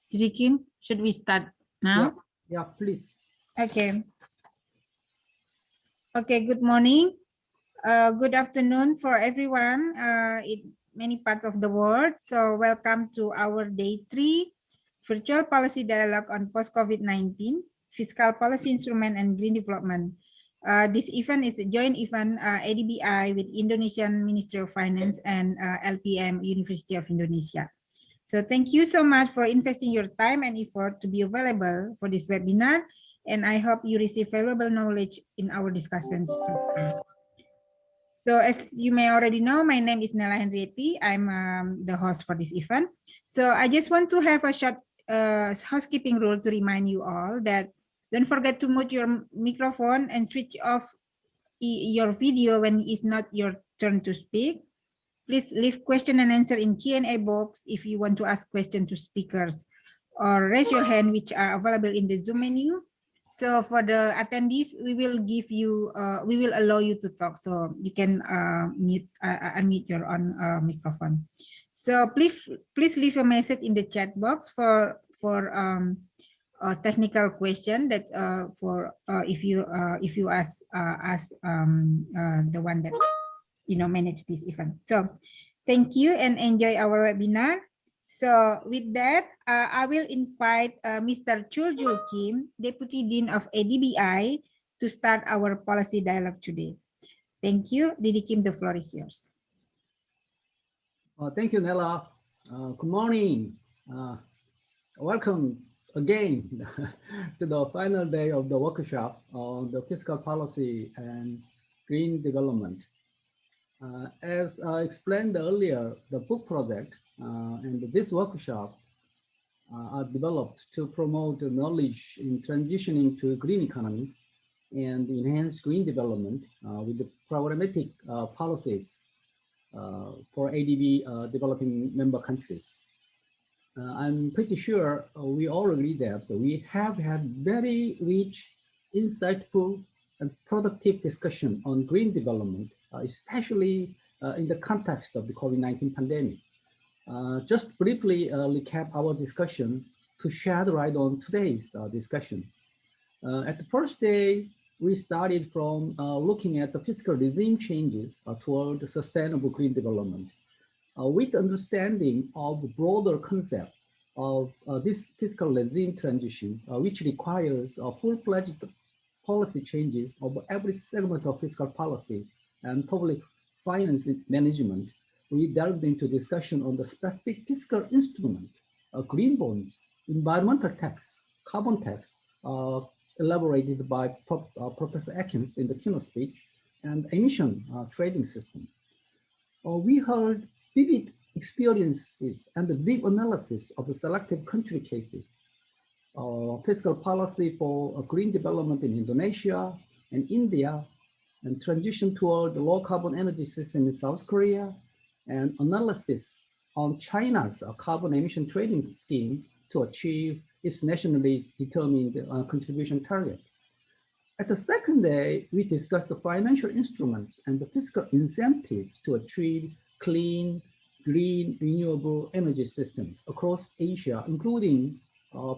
Kim, should we start now? Yeah, please. Okay. Okay, good morning. Good afternoon for everyone in many parts of the world. So welcome to our day 3 virtual policy dialogue on post-COVID-19, fiscal policy instrument and green development. This event is a joint event ADBI with Indonesian Ministry of Finance and LPM University of Indonesia. So thank you so much for investing your time and effort to be available for this webinar. And I hope you receive valuable knowledge in our discussions so far. So as you may already know, my name is Nela Henrieti. I'm the host for this event. So I just want to have a short housekeeping rule to remind you all that don't forget to mute your microphone and switch off your video when it's not your turn to speak. Please leave question and answer in Q&A box if you want to ask question to speakers, or raise your hand, which are available in the Zoom menu. So for the attendees, we will give you, we will allow you to talk, so you can unmute your own microphone. So please leave a message in the chat box for a technical question that if you ask the one that manage this event. So thank you and enjoy our webinar. So with that, I will invite Mr. Chul Kim, Deputy Dean of ADBI, to start our policy dialogue today. Thank you. Didi Kim, the floor is yours. Thank you, Nela. Good morning. Welcome again to the final day of the workshop on the fiscal policy and green development. As I explained earlier, the book project and this workshop are developed to promote knowledge in transitioning to green economy and enhance green development with the programmatic policies for ADB developing member countries. I'm pretty sure we all agree that we have had very rich, insightful, and productive discussion on green development, especially in the context of the COVID-19 pandemic. Just briefly recap our discussion to shed light on today's discussion. At the first day, we started from looking at the fiscal regime changes toward sustainable green development. With understanding of the broader concept of this fiscal regime transition, which requires full-fledged policy changes of every segment of fiscal policy and public finance management, we delved into discussion on the specific fiscal instrument, green bonds, environmental tax, carbon tax, elaborated by Professor Atkins in the keynote speech, and emission trading system. We heard vivid experiences and the deep analysis of the selected country cases, fiscal policy for green development in Indonesia and India, and transition toward the low carbon energy system in South Korea, and analysis on China's carbon emission trading scheme to achieve its nationally determined contribution target. At the second day, we discussed the financial instruments and the fiscal incentives to achieve clean, green, renewable energy systems across Asia, including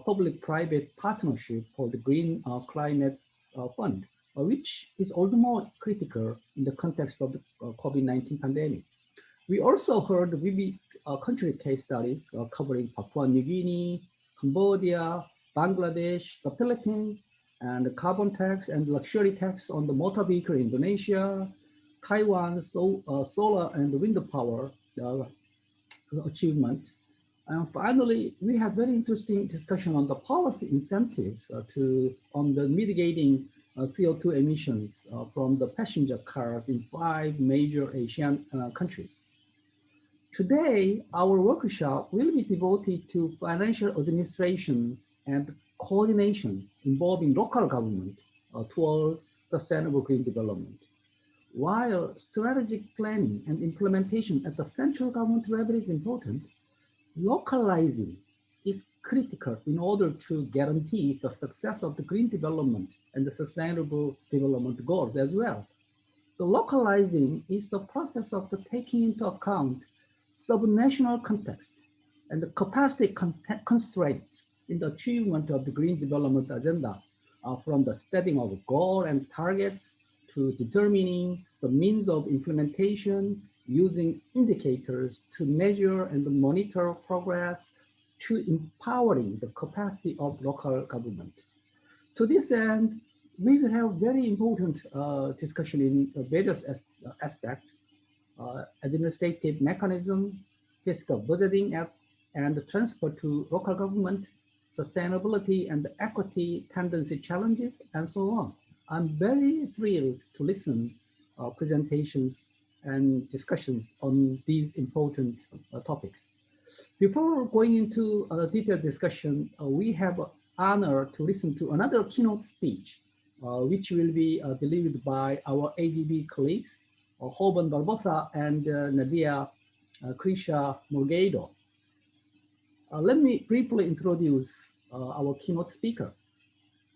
public-private partnership for the Green Climate Fund, which is all the more critical in the context of the COVID-19 pandemic. We also heard vivid country case studies covering Papua New Guinea, Cambodia, Bangladesh, the Philippines, and the carbon tax and luxury tax on the motor vehicle in Indonesia, Taiwan, solar and wind power achievement. And finally, we had very interesting discussion on the policy incentives on the mitigating CO2 emissions from the passenger cars in 5 major Asian countries. Today, our workshop will be devoted to financial administration and coordination involving local government toward sustainable green development. While strategic planning and implementation at the central government level is important, localizing is critical in order to guarantee the success of the green development and the sustainable development goals as well. The localizing is the process of taking into account subnational context and the capacity constraints in the achievement of the green development agenda, from the setting of goal and targets to determining the means of implementation, using indicators to measure and monitor progress, to empowering the capacity of local government. To this end, we will have very important discussion in various aspects: administrative mechanism, fiscal budgeting, and the transfer to local government, sustainability and equity tendency challenges, and so on. I'm very thrilled to listen presentations and discussions on these important topics. Before going into a detailed discussion, we have honor to listen to another keynote speech, which will be delivered by our ADB colleagues, Hoban Barbosa and Nadia Krisha Morgado. Let me briefly introduce our keynote speaker.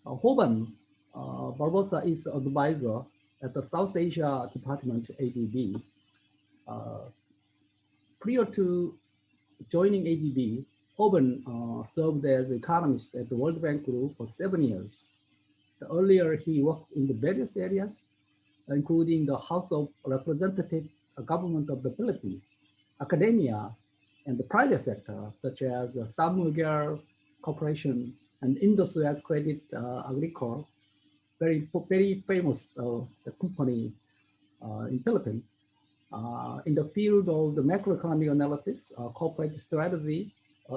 Hoban Barbosa is advisor at the South Asia Department ADB. Prior to joining ADB, Hoban served as economist at the World Bank Group for 7 years. Earlier, he worked in the various areas, including the House of Representatives, government of the Philippines, academia, and the private sector, such as Samuel Corporation and Indo-Suez Credit Agricole, very famous the company in Philippines. In the field of the macroeconomic analysis, corporate strategy,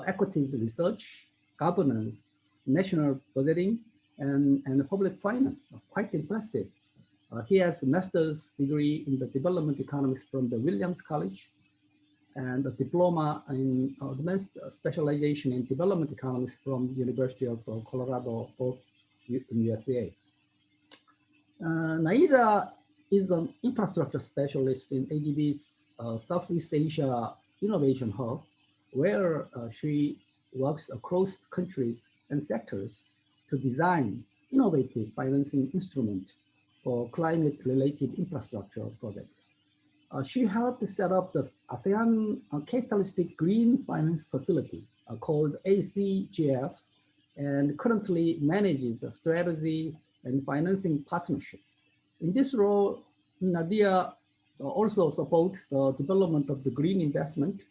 equities research, governance, national budgeting, and public finance. Quite impressive. He has a master's degree in the development economics from the Williams College and a diploma in advanced specialization in development economics from the University of Colorado, both in USA. Naida is an infrastructure specialist in ADB's Southeast Asia Innovation Hub, where she works across countries and sectors to design innovative financing instruments for climate-related infrastructure projects. She helped set up the ASEAN Capitalistic Green Finance Facility, called ACGF, and currently manages a strategy and financing partnership. In this role, Nadia also supports the development of the green investment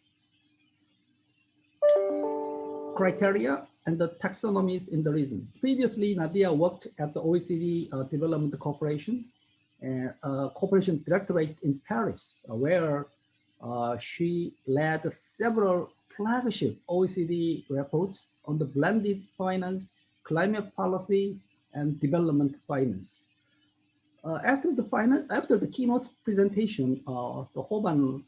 criteria and the taxonomies in the region. Previously, Nadia worked at the OECD Development Corporation, Corporation Directorate in Paris, where she led several flagship OECD reports on the blended finance, climate policy, and development finance. After the keynote presentation, the Hoban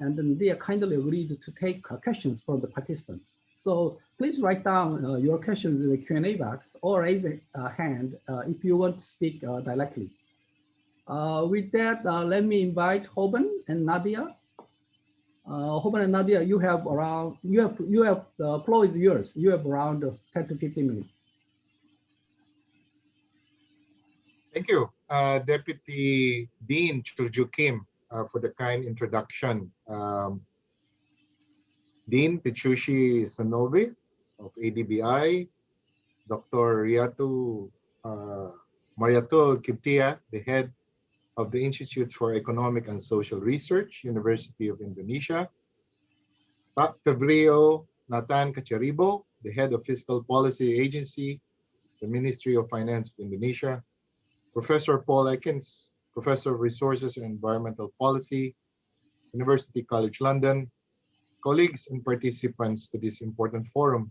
and Nadia kindly agreed to take questions from the participants. So please write down your questions in the Q&A box or raise a hand if you want to speak directly. With that, let me invite Hoban and Nadia. Hoban and Nadia, the floor is yours. You have around 10 to 15 minutes. Thank you, Deputy Dean Chulju Kim, for the kind introduction. Dean Tichushi Sanovi of ADBI, Dr. Mariatul Kiptia, the head of the Institute for Economic and Social Research, University of Indonesia, Pak Febrio Nathan Kacharibo, the head of Fiscal Policy Agency, the Ministry of Finance of Indonesia, Professor Paul Ekins, Professor of Resources and Environmental Policy, University College London, colleagues and participants to this important forum.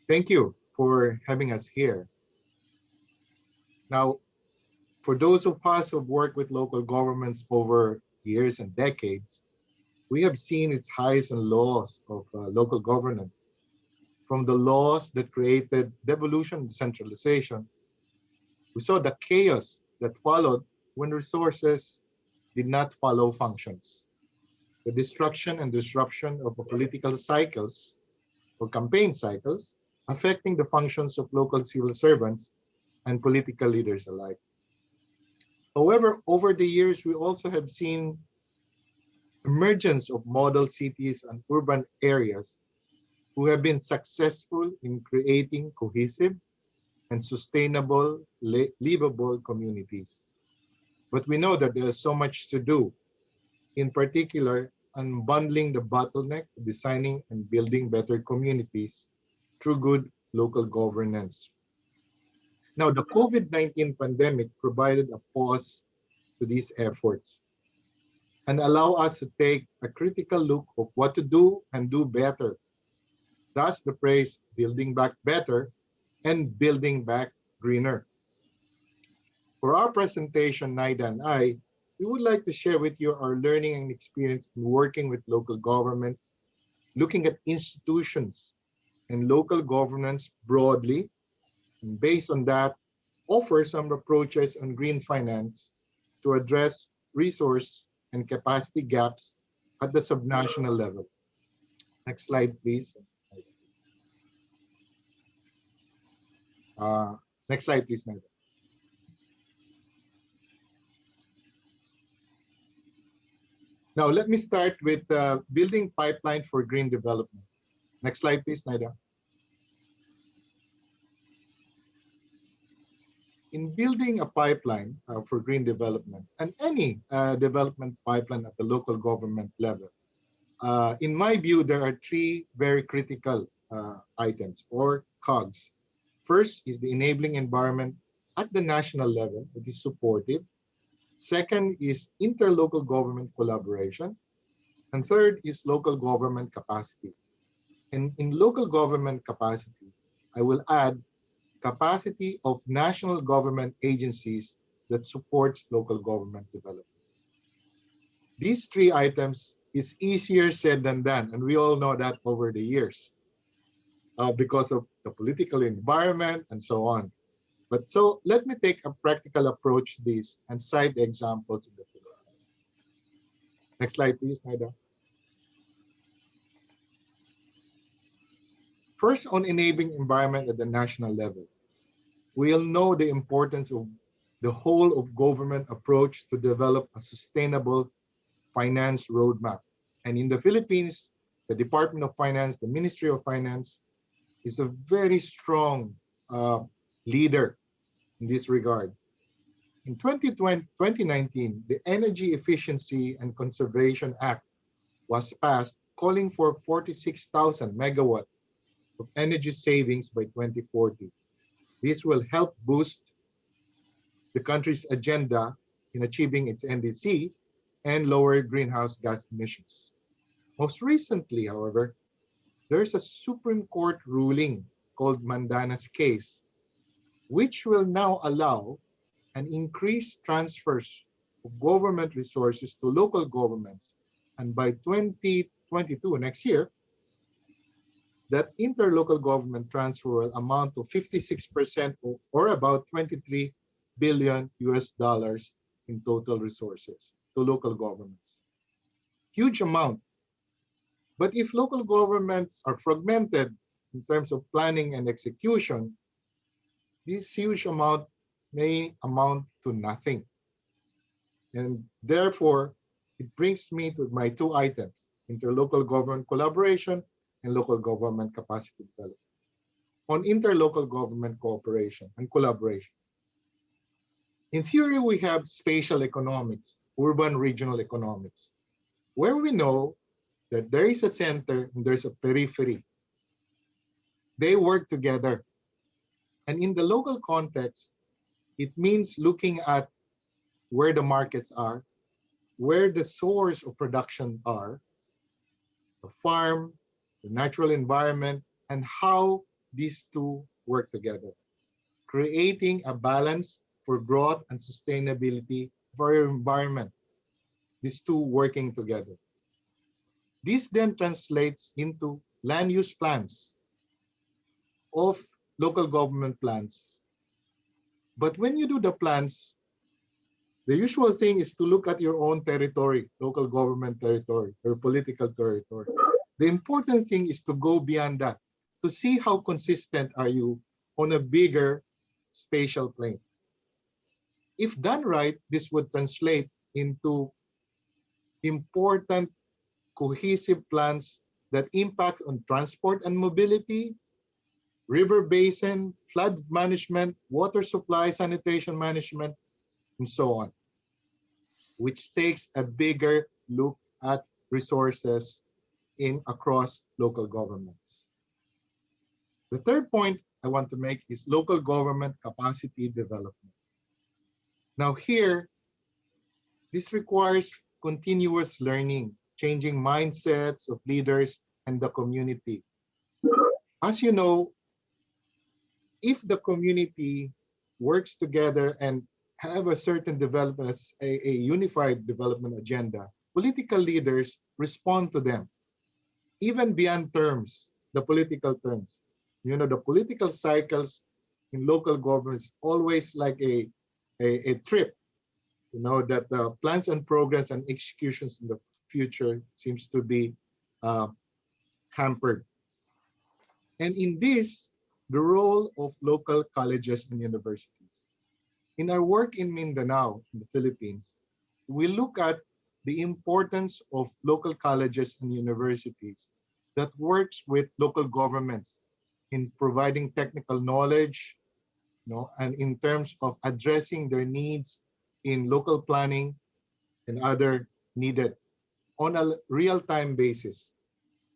Thank you for having us here. Now, for those of us who have worked with local governments over years and decades, we have seen its highs and lows of local governance, from the laws that created devolution and decentralization. We saw the chaos that followed when resources did not follow functions, the destruction and disruption of political cycles or campaign cycles, affecting the functions of local civil servants and political leaders alike. However, over the years, we also have seen emergence of model cities and urban areas who have been successful in creating cohesive and sustainable, livable communities. But we know that there is so much to do, in particular, unbundling the bottleneck, designing and building better communities through good local governance. Now, the COVID-19 pandemic provided a pause to these efforts and allow us to take a critical look of what to do and do better. Thus, the phrase building back better and building back greener. For our presentation, Naida and I, we would like to share with you our learning and experience in working with local governments, looking at institutions and local governance broadly, and based on that, offer some approaches on green finance to address resource and capacity gaps at the subnational level. Next slide, please. Next slide, please, Naida. Now, let me start with building pipeline for green development. Next slide, please, Naida. In building a pipeline for green development and any development pipeline at the local government level, in my view, there are three very critical items or cogs. First is the enabling environment at the national level that is supportive. Second is interlocal government collaboration. And third is local government capacity. And in local government capacity, I will add capacity of national government agencies that supports local government development. These three items is easier said than done, and we all know that over the years because of the political environment and so on. But so let me take a practical approach to this and cite examples in the Philippines. Next slide, please, Naida. First, on enabling environment at the national level, we'll know the importance of the whole of government approach to develop a sustainable finance roadmap. And in the Philippines, the Department of Finance, the Ministry of Finance, is a very strong leader in this regard. In 2019, the Energy Efficiency and Conservation Act was passed, calling for 46,000 megawatts of energy savings by 2040. This will help boost the country's agenda in achieving its NDC and lower greenhouse gas emissions. Most recently, however, there's a Supreme Court ruling called Mandana's case, which will now allow an increased transfers of government resources to local governments. And by 2022, next year, that interlocal government transfer will amount to 56% or about 23 billion US dollars in total resources to local governments. Huge amount. But if local governments are fragmented in terms of planning and execution, this huge amount may amount to nothing. And therefore, it brings me to my two items, interlocal government collaboration and local government capacity development. On interlocal government cooperation and collaboration. In theory, we have spatial economics, urban regional economics, where we know that there is a center and there's a periphery. They work together. And in the local context, it means looking at where the markets are, where the source of production are, the farm, the natural environment, and how these two work together, creating a balance for growth and sustainability for our environment, these two working together. This then translates into land use plans of local government plans. But when you do the plans, the usual thing is to look at your own territory, local government territory, or political territory. The important thing is to go beyond that, to see how consistent are you on a bigger spatial plane. If done right, this would translate into important cohesive plans that impact on transport and mobility, river basin, flood management, water supply, sanitation management, and so on, which takes a bigger look at resources in across local governments. The third point I want to make is local government capacity development. Now here, this requires continuous learning, changing mindsets of leaders and the community. As you know, if the community works together and have a certain development, a unified development agenda, political leaders respond to them, even beyond terms, the political terms. You know, the political cycles in local governments always like a trip, you know, that the plans and progress and executions in the future seems to be uh, hampered. And in this, the role of local colleges and universities. In our work in Mindanao, in the Philippines, we look at the importance of local colleges and universities that works with local governments in providing technical knowledge, you know, and in terms of addressing their needs in local planning and other needed on a real-time basis.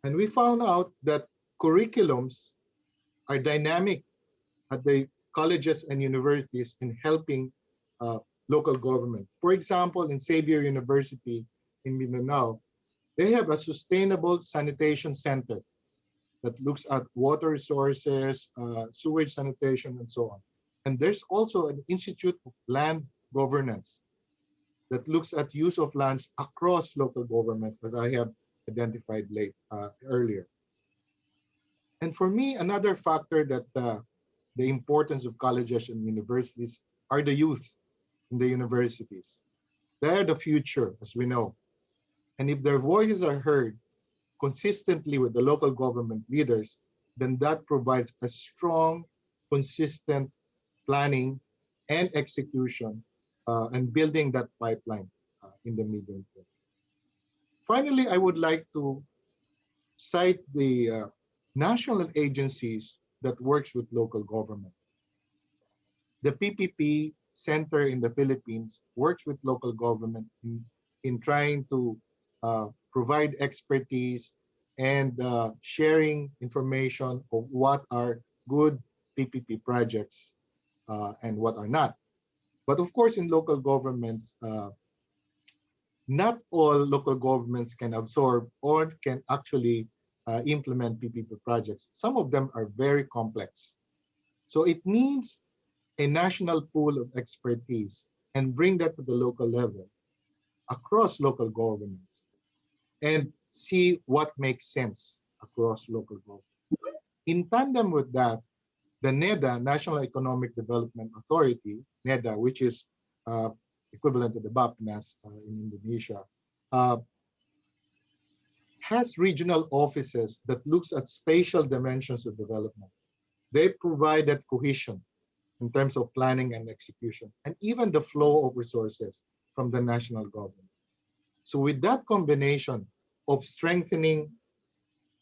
And we found out that curriculums are dynamic at the colleges and universities in helping uh, local governments. For example, in Xavier University in Mindanao, they have a sustainable sanitation center that looks at water resources, sewage sanitation, and so on. And there's also an Institute of Land Governance that looks at use of lands across local governments, as I have identified earlier. And for me, another factor that the importance of colleges and universities are the youth in the universities. They're the future, as we know. And if their voices are heard consistently with the local government leaders, then that provides a strong, consistent planning and execution and building that pipeline in the medium term. Finally, I would like to cite the national agencies that works with local government. The PPP Center in the Philippines works with local government in trying to provide expertise and sharing information of what are good PPP projects and what are not. But of course, in local governments, not all local governments can absorb or can actually implement PPP projects. Some of them are very complex. So it needs a national pool of expertise and bring that to the local level across local governments and see what makes sense across local governments. In tandem with that, the NEDA, National Economic Development Authority, NEDA, which is equivalent to the BAPNAS in Indonesia, uh, has regional offices that looks at spatial dimensions of development. They provide that cohesion in terms of planning and execution, and even the flow of resources from the national government. So with that combination of strengthening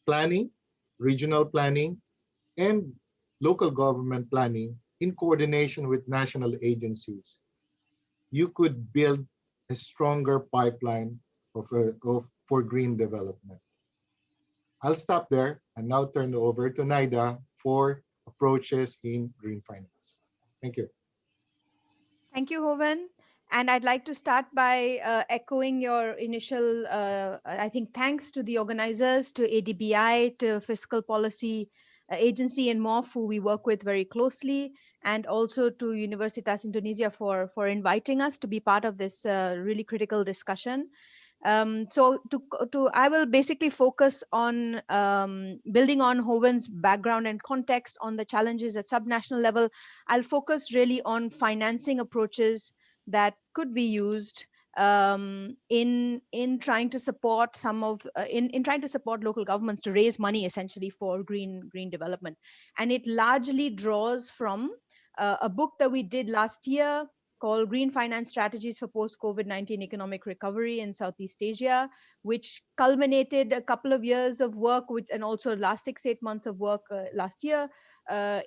planning, regional planning, and local government planning in coordination with national agencies, you could build a stronger pipeline for green development. I'll stop there and now turn it over to Naida for approaches in green finance. Thank you. Thank you, Hoven. And I'd like to start by echoing your initial, I think, thanks to the organizers, to ADBI, to Fiscal Policy Agency and MOF, who we work with very closely, and also to Universitas Indonesia for inviting us to be part of this really critical discussion. So I will basically focus on building on Hoven's background and context on the challenges at subnational level. I'll focus really on financing approaches that could be used in trying to support some of in trying to support local governments to raise money essentially for green development. And it largely draws from a book that we did last year called Green Finance Strategies for Post-COVID-19 Economic Recovery in Southeast Asia, which culminated a couple of years of work and also last 6-8 months of work last year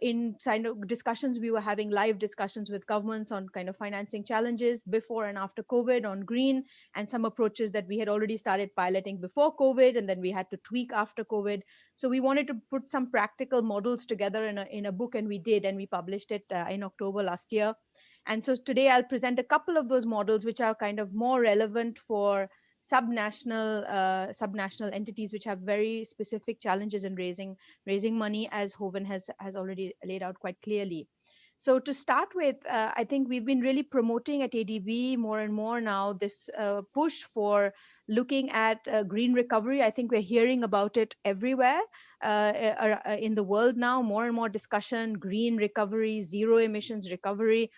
in kind of discussions. We were having live discussions with governments on kind of financing challenges before and after COVID on green, and some approaches that we had already started piloting before COVID and then we had to tweak after COVID. So we wanted to put some practical models together in a book, and we did, and we published it in October last year. And so today I'll present a couple of those models which are kind of more relevant for subnational entities which have very specific challenges in raising money, as Hoven has already laid out quite clearly. So to start with, I think we've been really promoting at ADB more and more now this push for looking at green recovery. I think we're hearing about it everywhere in the world now, more and more discussion, green recovery, zero emissions recovery.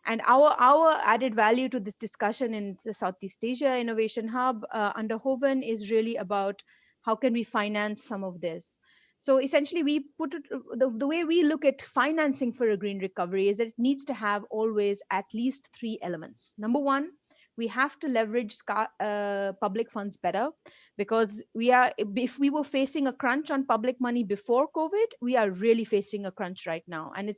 And our added value to this discussion in the Southeast Asia Innovation Hub under Hoven is really about how can we finance some of this. So essentially, we put it, the way we look at financing for a green recovery is that it needs to have always at least 3 elements. Number one, we have to leverage public funds better, because if we were facing a crunch on public money before COVID, we are really facing a crunch right now. And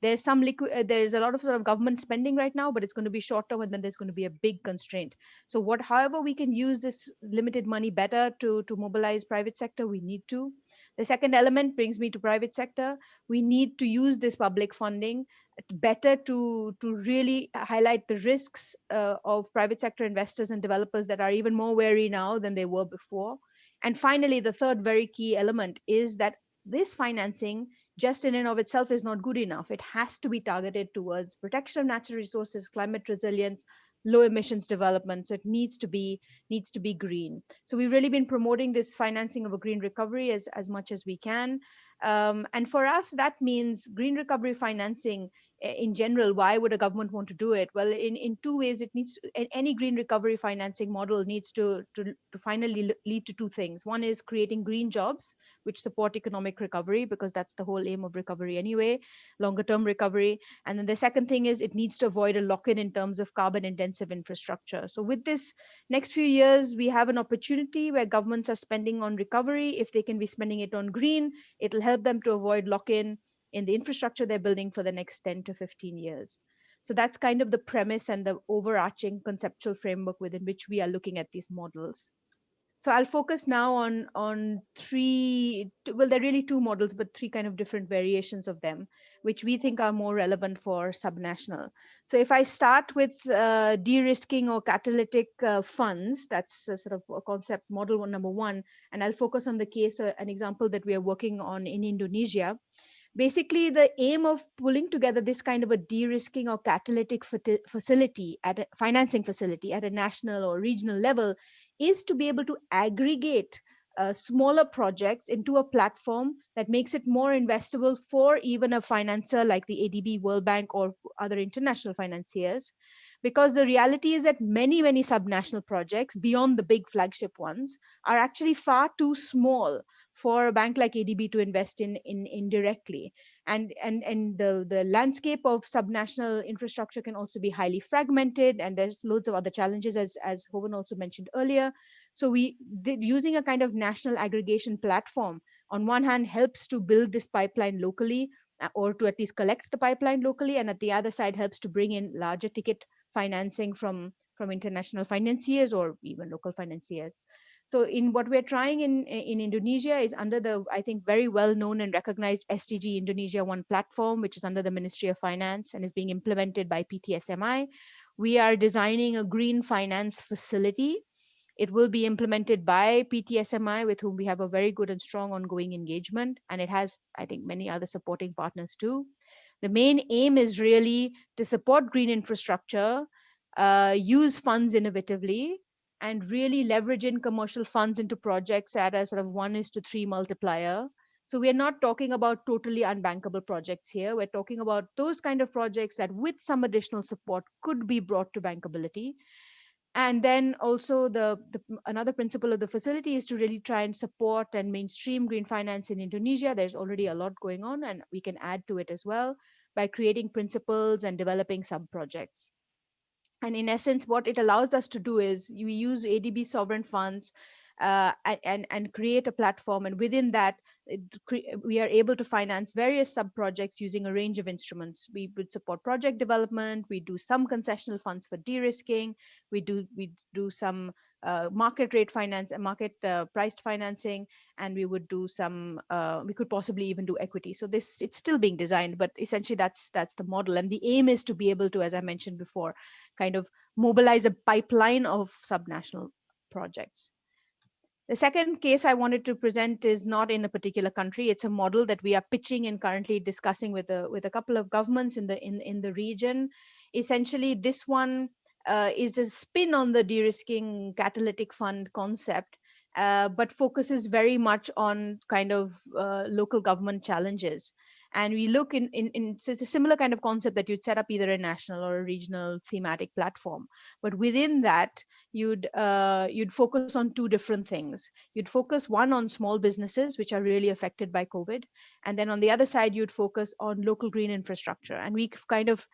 there's some there's a lot of sort of government spending right now, but it's going to be short term, and then there's going to be a big constraint. So however we can use this limited money better to mobilize private sector, we need to. The second element brings me to private sector. We need to use this public funding better to really highlight the risks of private sector investors and developers that are even more wary now than they were before. And finally, the third very key element is that this financing just in and of itself is not good enough. It has to be targeted towards protection of natural resources, climate resilience, low emissions development. So it needs to be green. So we've really been promoting this financing of a green recovery as much as we can. And for us, that means green recovery financing in general. Why would a government want to do it? Well, in two ways. It needs any green recovery financing model needs to finally lead to two things. One is creating green jobs which support economic recovery, because that's the whole aim of recovery anyway, longer term recovery. And then the second thing is it needs to avoid a lock-in in terms of carbon intensive infrastructure. So with this next few years, we have an opportunity where governments are spending on recovery. If they can be spending it on green, it'll help them to avoid lock-in in the infrastructure they're building for the next 10 to 15 years. So that's kind of the premise and the overarching conceptual framework within which we are looking at these models. So I'll focus now on three, well, they're really two models, but three kind of different variations of them, which we think are more relevant for subnational. So if I start with de-risking or catalytic funds, that's a sort of a concept model number one, and I'll focus on the case, an example that we are working on in Indonesia. Basically, the aim of pulling together this kind of a de-risking or catalytic facility at a financing facility at a national or regional level is to be able to aggregate smaller projects into a platform that makes it more investable for even a financer like the ADB, World Bank, or other international financiers. Because the reality is that many subnational projects beyond the big flagship ones are actually far too small for a bank like ADB to invest in indirectly. And the landscape of subnational infrastructure can also be highly fragmented, and there's loads of other challenges, as Hoven also mentioned earlier. So using a kind of national aggregation platform on one hand helps to build this pipeline locally, or to at least collect the pipeline locally, and at the other side helps to bring in larger ticket financing from international financiers or even local financiers. So in what we're trying in Indonesia is under the, I think, very well known and recognized SDG Indonesia One platform, which is under the Ministry of Finance and is being implemented by PTSMI. We are designing a green finance facility. It will be implemented by PTSMI, with whom we have a very good and strong ongoing engagement. And it has, I think, many other supporting partners too. The main aim is really to support green infrastructure, use funds innovatively, and really leverage in commercial funds into projects at a sort of 1:3 multiplier. So we are not talking about totally unbankable projects here. We're talking about those kind of projects that with some additional support could be brought to bankability. And then also another principle of the facility is to really try and support and mainstream green finance in Indonesia. There's already a lot going on and we can add to it as well. by creating principles and developing sub projects. And in essence, what it allows us to do is we use ADB sovereign funds and create a platform. And within that, we are able to finance various sub projects using a range of instruments. We would support project development. We do some concessional funds for de-risking. We do some market rate finance and market priced financing, and we would do some. We could possibly even do equity. So this, it's still being designed, but essentially that's the model. And the aim is to be able to, as I mentioned before, kind of mobilize a pipeline of subnational projects. The second case I wanted to present is not in a particular country. It's a model that we are pitching and currently discussing with a couple of governments in the region. Essentially, this one is a spin on the de-risking catalytic fund concept, but focuses very much on kind of local government challenges. And we look so it's a similar kind of concept that you'd set up either a national or a regional thematic platform. But within that, you'd focus on two different things. You'd focus one on small businesses which are really affected by COVID, and then on the other side you'd focus on local green infrastructure. And we kind of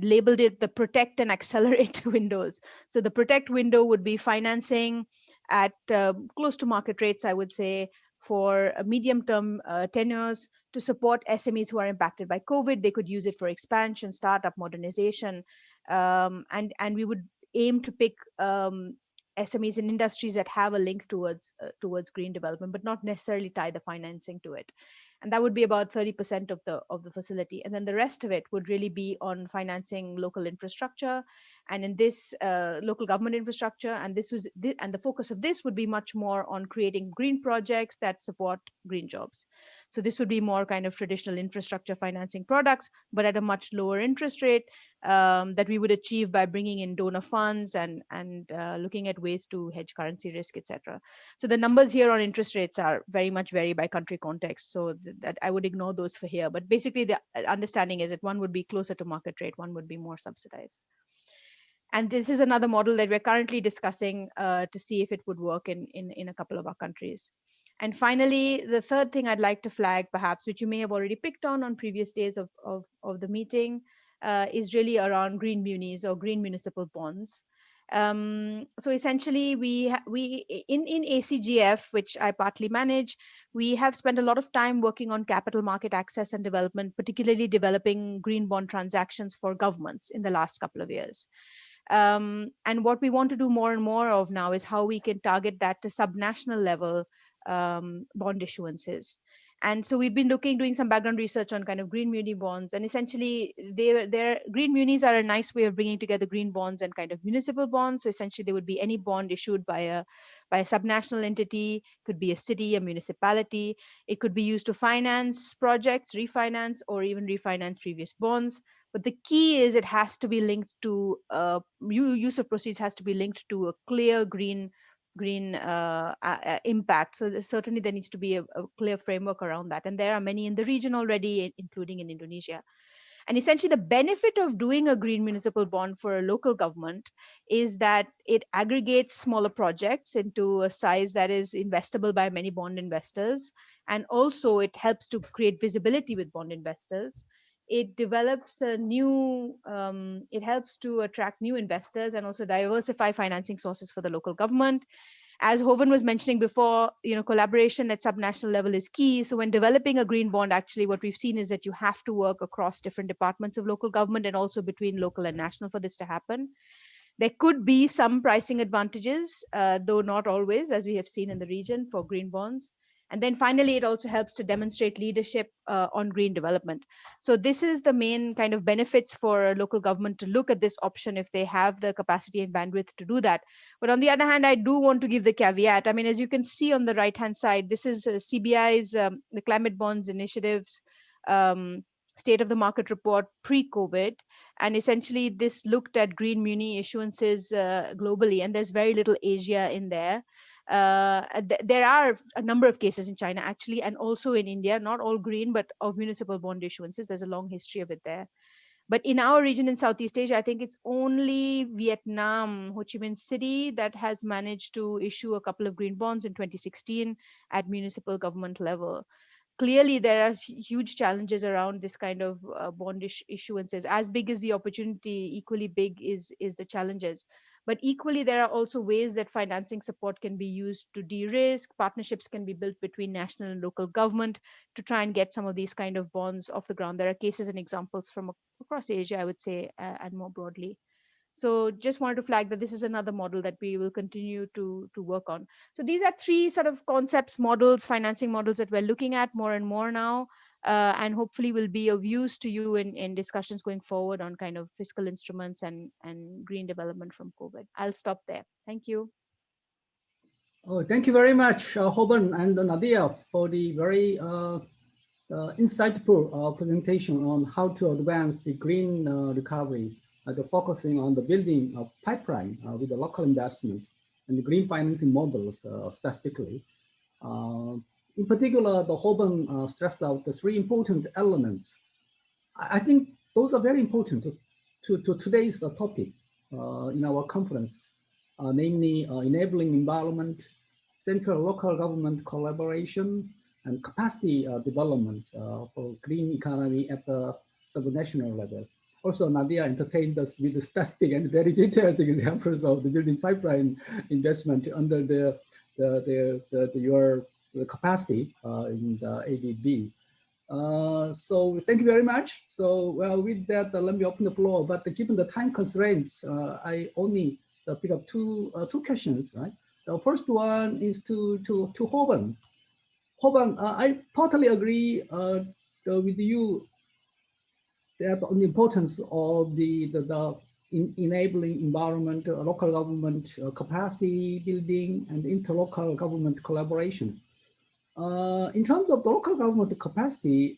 labeled it the protect and accelerate windows. So the protect window would be financing at close to market rates, I would say, for medium term tenures to support SMEs who are impacted by COVID. They could use it for expansion, startup, modernization, and we would aim to pick SMEs in industries that have a link towards green development, but not necessarily tie the financing to it. And that would be about 30% of the facility. And then the rest of it would really be on financing local infrastructure, and in this local government infrastructure. And and the focus of this would be much more on creating green projects that support green jobs. So this would be more kind of traditional infrastructure financing products, but at a much lower interest rate, that we would achieve by bringing in donor funds and looking at ways to hedge currency risk, etc. So the numbers here on interest rates are very much vary by country context. So that I would ignore those for here. But basically, the understanding is that one would be closer to market rate, one would be more subsidized. And this is another model that we're currently discussing to see if it would work in a couple of our countries. And finally, the third thing I'd like to flag, perhaps, which you may have already picked on previous days of the meeting, is really around green munis or green municipal bonds. So essentially, we in ACGF, which I partly manage, we have spent a lot of time working on capital market access and development, particularly developing green bond transactions for governments in the last couple of years. And what we want to do more and more of now is how we can target that to subnational level bond issuances. And so we've been doing some background research on kind of green muni bonds, and essentially green munis are a nice way of bringing together green bonds and kind of municipal bonds. So essentially there would be any bond issued by a subnational entity, could be a city, a municipality. It could be used to finance projects, refinance, or even refinance previous bonds. But the key is it has to be linked to use of proceeds has to be linked to a clear green impact. So certainly there needs to be a clear framework around that. And there are many in the region already, including in Indonesia. And essentially, the benefit of doing a green municipal bond for a local government is that it aggregates smaller projects into a size that is investable by many bond investors. And also, it helps to create visibility with bond investors. It develops it helps to attract new investors and also diversify financing sources for the local government. As Hovan was mentioning before, collaboration at subnational level is key. So when developing a green bond, actually what we've seen is that you have to work across different departments of local government and also between local and national for this to happen. There could be some pricing advantages, though not always, as we have seen in the region for green bonds. And then finally, it also helps to demonstrate leadership on green development. So this is the main kind of benefits for local government to look at this option if they have the capacity and bandwidth to do that. But on the other hand, I do want to give the caveat. I mean, as you can see on the right-hand side, this is CBI's, the Climate Bonds Initiative's State of the Market report pre-COVID. And essentially, this looked at green muni issuances globally, and there's very little Asia in there. There are a number of cases in China, actually, and also in India, not all green, but of municipal bond issuances. There's a long history of it there. But in our region in Southeast Asia, I think it's only Vietnam, Ho Chi Minh City, that has managed to issue a couple of green bonds in 2016 at municipal government level. clearly there are huge challenges around this kind of bond issuances. As big as the opportunity, equally big is the challenges. But equally, there are also ways that financing support can be used to de-risk. Partnerships can be built between national and local government to try and get some of these kind of bonds off the ground. There are cases and examples from across Asia, I would say, and more broadly. So just wanted to flag that this is another model that we will continue to work on. So these are three sort of concepts, models, financing models that we're looking at more and more now, and hopefully will be of use to you in discussions going forward on kind of fiscal instruments and green development from COVID. I'll stop there. Thank you. Oh, thank you very much, Hoban and Nadia, for the very insightful presentation on how to advance the green recovery, focusing on the building of pipeline with the local investment and the green financing models specifically. In particular, the Hoban stressed out the three important elements. I think those are very important to today's topic in our conference, namely enabling environment, central local government collaboration, and capacity development for green economy at the subnational level. Also, Nadia entertained us with the specific and very detailed examples of the building pipeline investment under your capacity in the ADB. So thank you very much. So well, with that, let me open the floor. But given the time constraints, I only pick up two questions, right? The first one is to Hoban. Hoban, I totally agree with you that on the importance of the enabling environment, local government capacity building, and interlocal government collaboration. In terms of the local government capacity,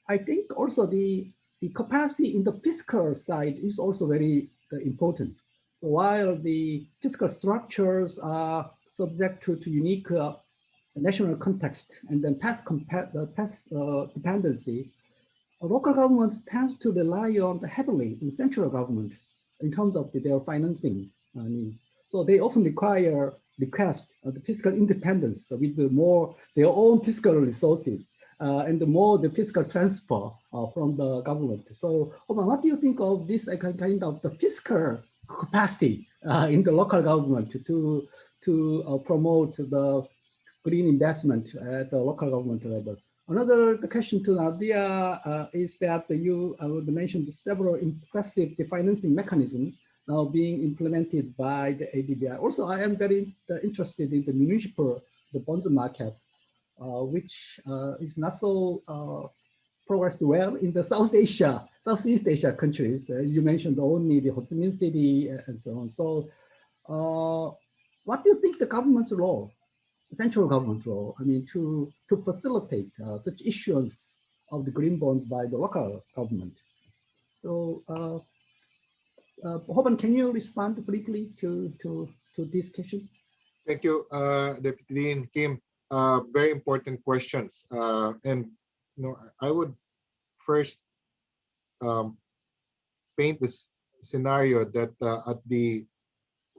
I think also the capacity in the fiscal side is also very important. So while the fiscal structures are subject to unique national context and then past dependency, local governments tend to rely on heavily in central government in terms of their financing needs. So they often request the fiscal independence with more their own fiscal resources and the more the fiscal transfer from the government. So what do you think of this kind of the fiscal capacity in the local government to promote the green investment at the local government level? Another question to Nadia is that you mentioned several impressive financing mechanisms now being implemented by the ADBI. Also, I am very interested in the municipal bonds market, which is not so progressed well in the Southeast Asia countries. You mentioned only the Ho Chi Minh City and so on. So what do you think the government's role, central government's role, I mean, to facilitate such issuance of the green bonds by the local government? So Hoban, can you respond briefly to this question? Thank you, Deputy Dean Kim. Very important questions. And I would first paint this scenario that at the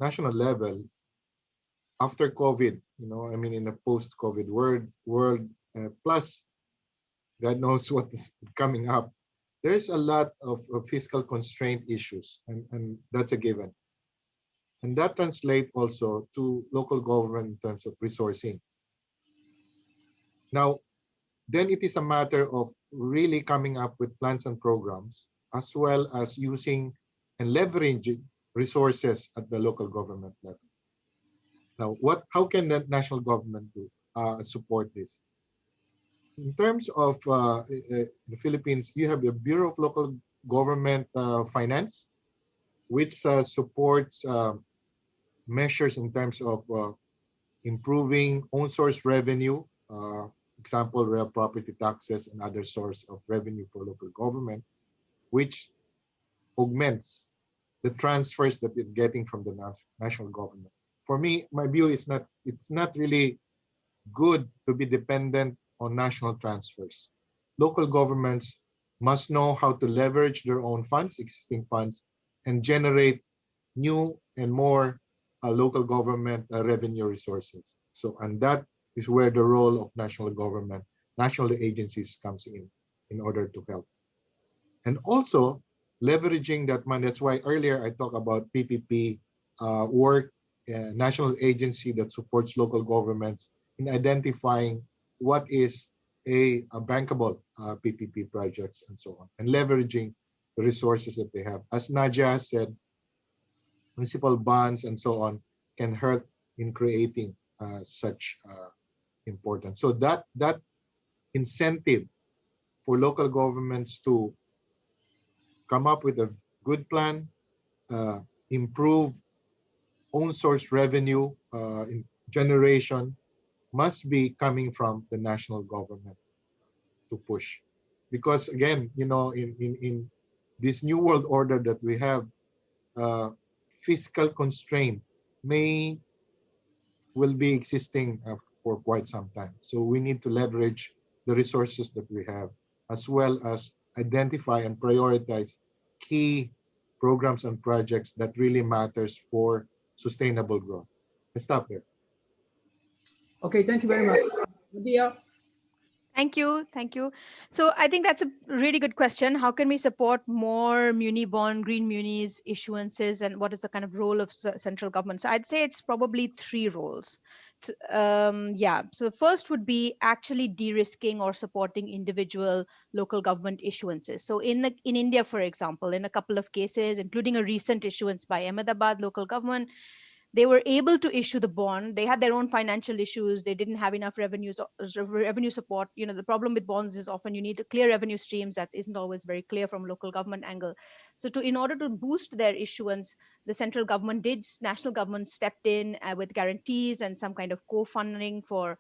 national level, after COVID, I mean, in a post-COVID world, plus God knows what is coming up, there's a lot of fiscal constraint issues, and that's a given. And that translates also to local government in terms of resourcing. Now, then it is a matter of really coming up with plans and programs, as well as using and leveraging resources at the local government level. Now, how can the national government support this? In terms of the Philippines, you have the Bureau of Local Government Finance, which supports measures in terms of improving own source revenue, example, real property taxes and other source of revenue for local government, which augments the transfers that it's getting from the national government. For me, my view is it's not really good to be dependent on national transfers. Local governments must know how to leverage their own funds, existing funds, and generate new and more local government revenue resources. So, and that is where the role of national government national agencies comes in order to help. And also leveraging that money. That's why earlier I talked about PPP work, national agency that supports local governments in identifying what is a bankable PPP projects and so on, and leveraging the resources that they have. As Nadia said, municipal bonds and so on can help in creating such importance. So that incentive for local governments to come up with a good plan, improve own source revenue in generation must be coming from the national government to push. Because again, in this new world order that we have, fiscal constraint will be existing for quite some time. So we need to leverage the resources that we have, as well as identify and prioritize key programs and projects that really matters for sustainable growth. I stop there. Okay, thank you very much. Nadia? Thank you. Thank you. So I think that's a really good question. How can we support more muni bond, green munis issuances, and what is the kind of role of central government? So I'd say it's probably three roles. Yeah. So the first would be actually de-risking or supporting individual local government issuances. So in India, for example, in a couple of cases, including a recent issuance by Ahmedabad local government, they were able to issue the bond. They had their own financial issues. They didn't have enough revenue support. The problem with bonds is often you need to clear revenue streams that isn't always very clear from local government angle. So in order to boost their issuance, the national government stepped in with guarantees and some kind of co-funding for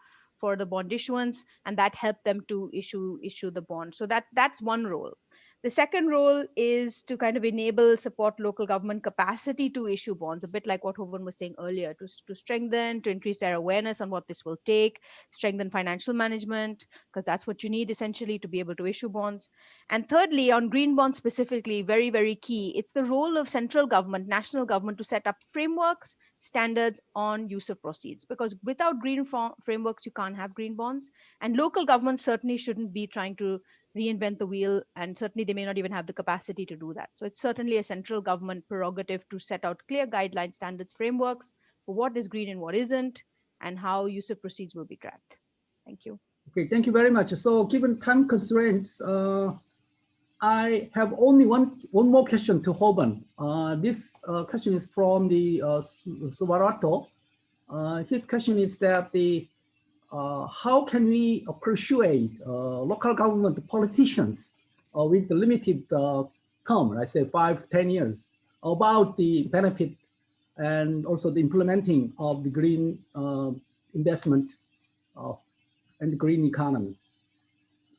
the bond issuance, and that helped them to issue the bond. So that's one role. The second role is to kind of support local government capacity to issue bonds, a bit like what Hovan was saying earlier, to strengthen, to increase their awareness on what this will take, strengthen financial management, because that's what you need essentially to be able to issue bonds. And thirdly, on green bonds specifically, very, very key, it's the role of central government, national government to set up frameworks, standards on use of proceeds, because without green frameworks, you can't have green bonds. And local governments certainly shouldn't be trying to reinvent the wheel, and certainly they may not even have the capacity to do that. So it's certainly a central government prerogative to set out clear guidelines, standards, frameworks for what is green and what isn't, and how use of proceeds will be tracked. Thank you. Okay, thank you very much. So given time constraints, I have only one more question to Hoban. This question is from the Subarato. His question is that how can we persuade local government politicians with the limited term, I say 5-10 years, about the benefit and also the implementing of the green investment and the green economy?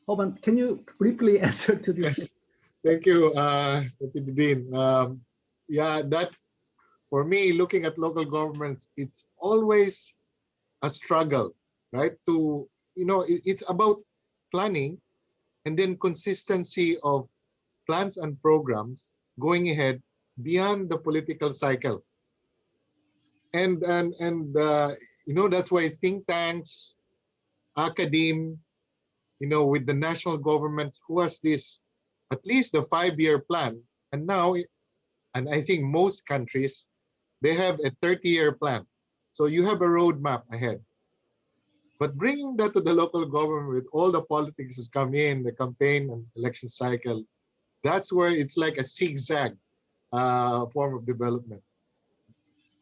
Hoban, can you briefly answer to this? Yes, thank you, Dean. Yeah, that for me, looking at local governments, it's always a struggle, right? It's about planning and then consistency of plans and programs going ahead beyond the political cycle. And that's why think tanks, academe, with the national governments who has this, at least the 5-year plan. And now, and I think most countries, they have a 30-year plan. So you have a roadmap ahead. But bringing that to the local government with all the politics has come in, the campaign and election cycle, that's where it's like a zigzag form of development.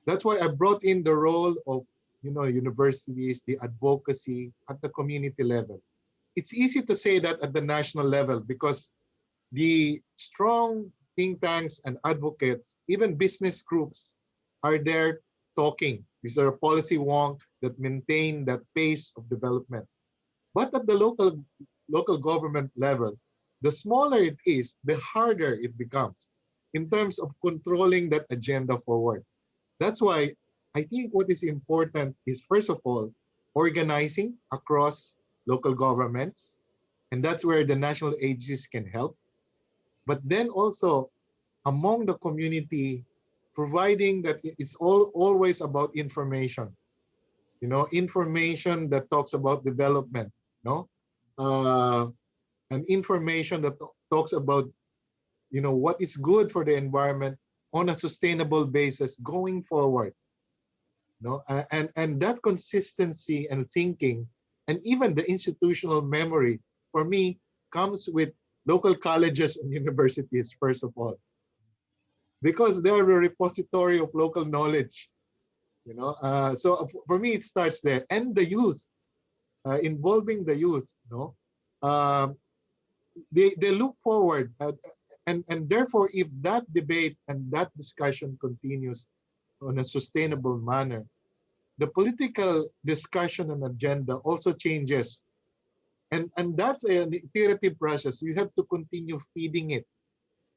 That's why I brought in the role of universities, the advocacy at the community level. It's easy to say that at the national level because the strong think tanks and advocates, even business groups, are there talking. These are policy wonk that maintain that pace of development. But at the local government level, the smaller it is, the harder it becomes in terms of controlling that agenda forward. That's why I think what is important is, first of all, organizing across local governments, and that's where the national agencies can help. But then also among the community, providing that it's always about information, information that talks about development, an information that talks about, what is good for the environment on a sustainable basis going forward. And that consistency and thinking, and even the institutional memory, for me, comes with local colleges and universities, first of all, because they're a repository of local knowledge. So for me, it starts there, and the youth, involving the youth. Um, they look forward, and therefore, if that debate and that discussion continues on a sustainable manner, the political discussion and agenda also changes. And that's an iterative process. You have to continue feeding it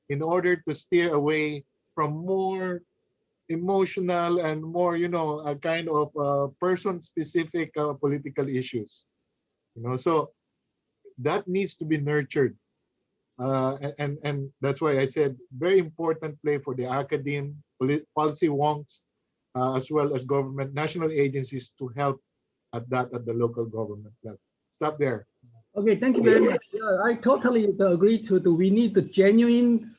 in order to steer away from more emotional and more, a kind of person-specific political issues. So that needs to be nurtured. And that's why I said very important play for the academe, policy wonks, as well as government, national agencies to help at the local government level. Stop there. Okay, thank you very much. Yeah, I totally agree we need the genuine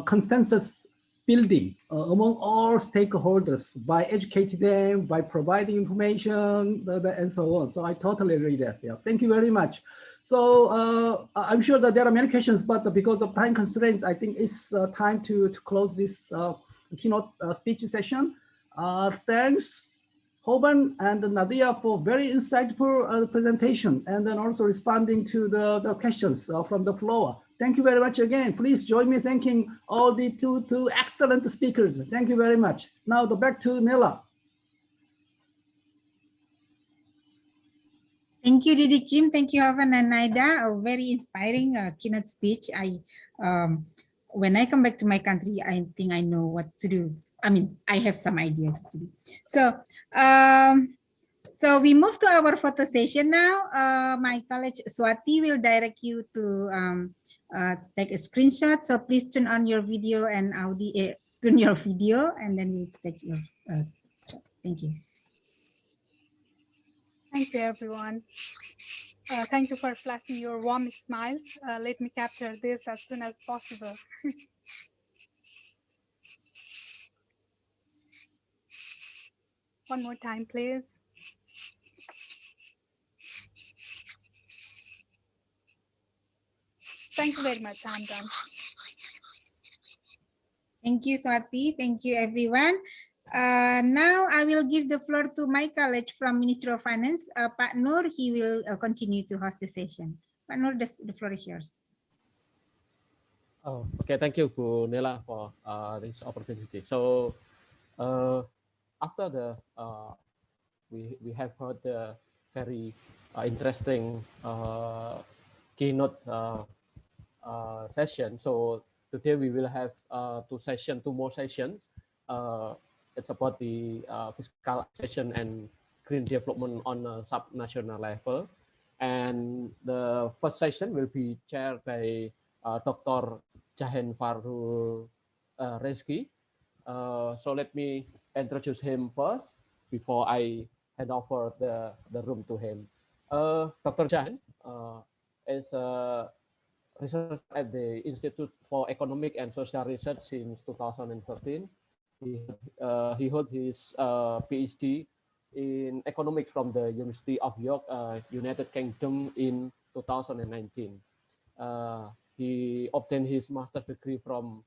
consensus building among all stakeholders by educating them, by providing information, and so on. So I totally agree that. Yeah, thank you very much. So I'm sure that there are many questions, but because of time constraints, I think it's time to close this keynote speech session. Thanks, Hoban and Nadia, for very insightful presentation, and then also responding to the questions from the floor. Thank you very much again. Please join me thanking all the two excellent speakers. Thank you very much. Now back to Nela. Thank you, Didi Kim. Thank you, Havan and Naida. A very inspiring keynote speech. When I come back to my country, I think I know what to do. I mean, I have some ideas to do. So, so we move to our photo session now. My colleague Swati will direct you to take a screenshot. So please turn on your video and audio. Turn your video, and then we take your shot. Thank you. Thank you, everyone. Thank you for flashing your warm smiles. Let me capture this as soon as possible. One more time, please. Thank you very much. I'm done. Thank you, Swati. Thank you, everyone. Now I will give the floor to my colleague from Ministry of Finance, Pak Nur. He will continue to host the session. Pak Nur, the floor is yours. Oh, okay, thank you, Bu Nela, for this opportunity. So after the we have heard the very interesting keynote session. So today we will have two more sessions. It's about the fiscal session and green development on a subnational level. And the first session will be chaired by Dr. Jahen Farul Rezki. So let me introduce him first before I hand over the room to him. Dr. Jahen is a researcher at the Institute for Economic and Social Research since 2013. He hold his PhD in economics from the University of York, United Kingdom in 2019. He obtained his master's degree from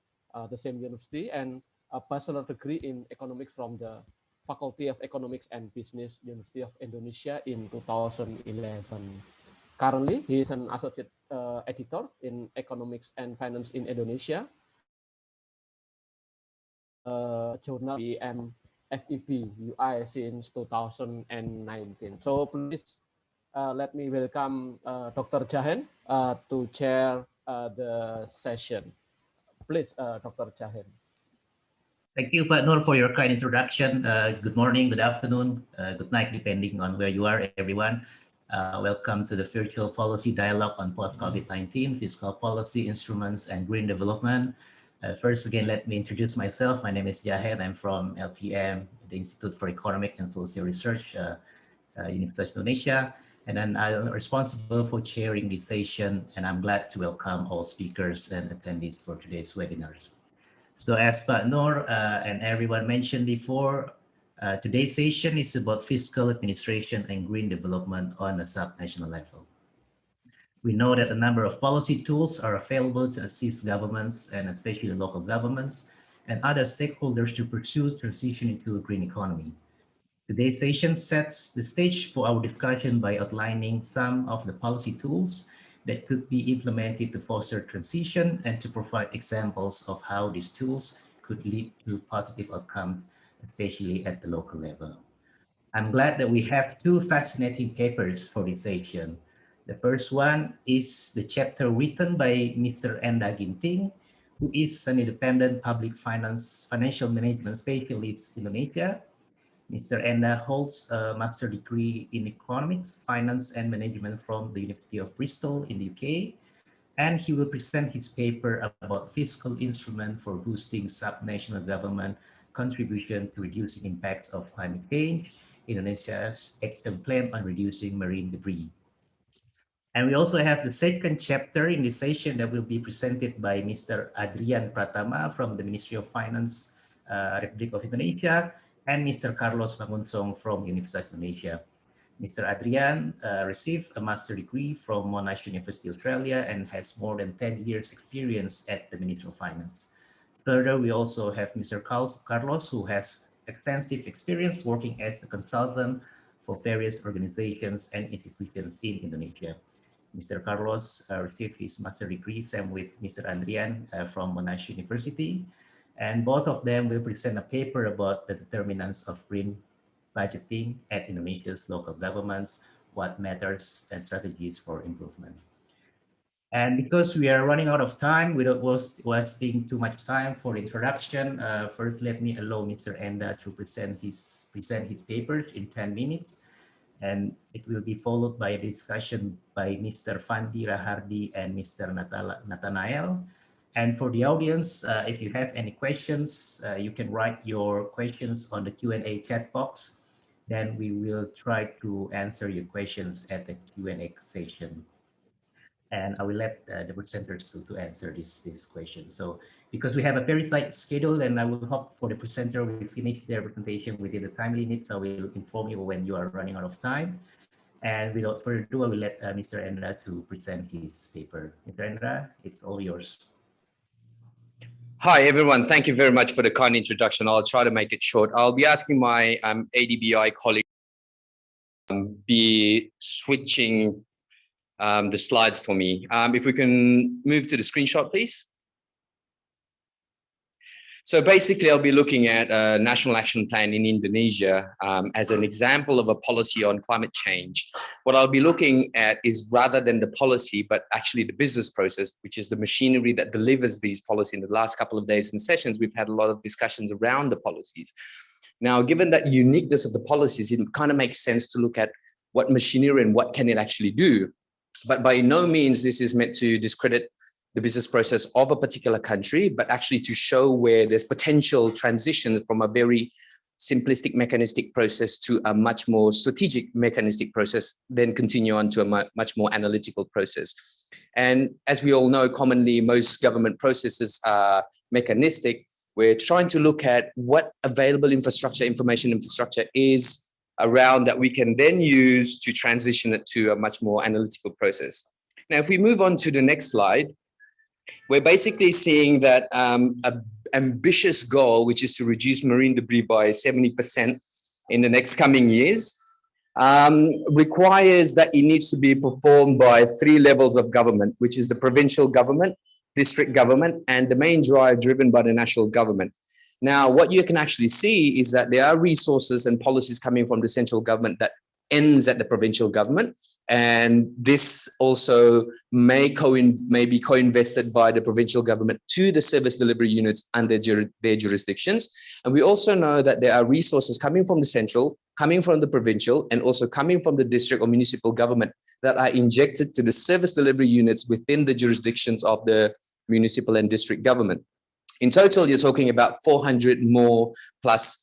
the same university and a bachelor's degree in economics from the Faculty of Economics and Business, University of Indonesia in 2011. Currently, he is an associate editor in Economics and Finance in Indonesia, journal FEB UI since 2019. So please let me welcome Dr. Jahen to chair the session. Please, Dr. Jahen. Thank you, Pak Nur, for your kind introduction. Good morning, good afternoon, good night, depending on where you are, everyone. Welcome to the virtual policy dialogue on post-COVID-19, fiscal policy instruments and green development. First, again, let me introduce myself. My name is Jahen. I'm from LPM, the Institute for Economic and Social Research, University of Indonesia. And then I'm responsible for chairing this session, and I'm glad to welcome all speakers and attendees for today's webinars. So as Pak Noor and everyone mentioned before, today's session is about fiscal administration and green development on a sub-national level. We know that a number of policy tools are available to assist governments and especially local governments and other stakeholders to pursue transition into a green economy. Today's session sets the stage for our discussion by outlining some of the policy tools that could be implemented to foster transition and to provide examples of how these tools could lead to positive outcomes, especially at the local level. I'm glad that we have two fascinating papers for this session. The first one is the chapter written by Mr. Enda Ginting, who is an independent public financial management specialist in Indonesia. Mr. Enda holds a master's degree in economics, finance, and management from the University of Bristol in the UK, and he will present his paper about fiscal instrument for boosting sub-national government contribution to reducing impacts of climate change, Indonesia's action plan on reducing marine debris. And we also have the second chapter in this session that will be presented by Mr. Adrian Pratama from the Ministry of Finance, Republic of Indonesia, and Mr. Carlos Mangunsong from Universitas Indonesia. Mr. Adrian received a master's degree from Monash University, Australia, and has more than 10 years experience at the Ministry of Finance. Further, we also have Mr. Carlos, who has extensive experience working as a consultant for various organizations and institutions in Indonesia. Mr. Carlos received his master's degree, same with Mr. Adrian from Monash University, and both of them will present a paper about the determinants of green budgeting at Indonesia's local governments, what matters and strategies for improvement. And because we are running out of time, without wasting too much time for introduction, first let me allow Mr. Enda to present his papers in 10 minutes. And it will be followed by a discussion by Mr. Fandi Rahardi and Mr. Nathanael. And for the audience, if you have any questions, you can write your questions on the Q&A chat box. Then we will try to answer your questions at the Q&A session. And I will let the presenters to answer this question. So because we have a very tight schedule, and I will hope for the presenter will finish their presentation within the time limit, I will inform you when you are running out of time. And without further ado, I will let Mr. Endra to present his paper. Mr. Endra, it's all yours. Hi, everyone. Thank you very much for the kind introduction. I'll try to make it short. I'll be asking my ADBI colleague be switching the slides for me. If we can move to the screenshot, please. So basically, I'll be looking at a national action plan in Indonesia as an example of a policy on climate change. What I'll be looking at is rather than the policy, but actually the business process, which is the machinery that delivers these policies. In the last couple of days and sessions, we've had a lot of discussions around the policies. Now, given that uniqueness of the policies, it kind of makes sense to look at what machinery and what can it actually do. But by no means this is meant to discredit the business process of a particular country, but actually to show where there's potential transitions from a very simplistic mechanistic process to a much more strategic mechanistic process, then continue on to a much more analytical process. And as we all know, commonly most government processes are mechanistic. We're trying to look at what available infrastructure, information infrastructure is around that we can then use to transition it to a much more analytical process. Now, if we move on to the next slide, we're basically seeing that an ambitious goal, which is to reduce marine debris by 70% in the next coming years, requires that it needs to be performed by 3 levels of government, which is the provincial government, district government, and the main drive driven by the national government. Now, what you can actually see is that there are resources and policies coming from the central government that ends at the provincial government, and this also may be co-invested by the provincial government to the service delivery units under their jurisdictions. And we also know that there are resources coming from the central, coming from the provincial, and also coming from the district or municipal government that are injected to the service delivery units within the jurisdictions of the municipal and district government. In total, you're talking about 400 more plus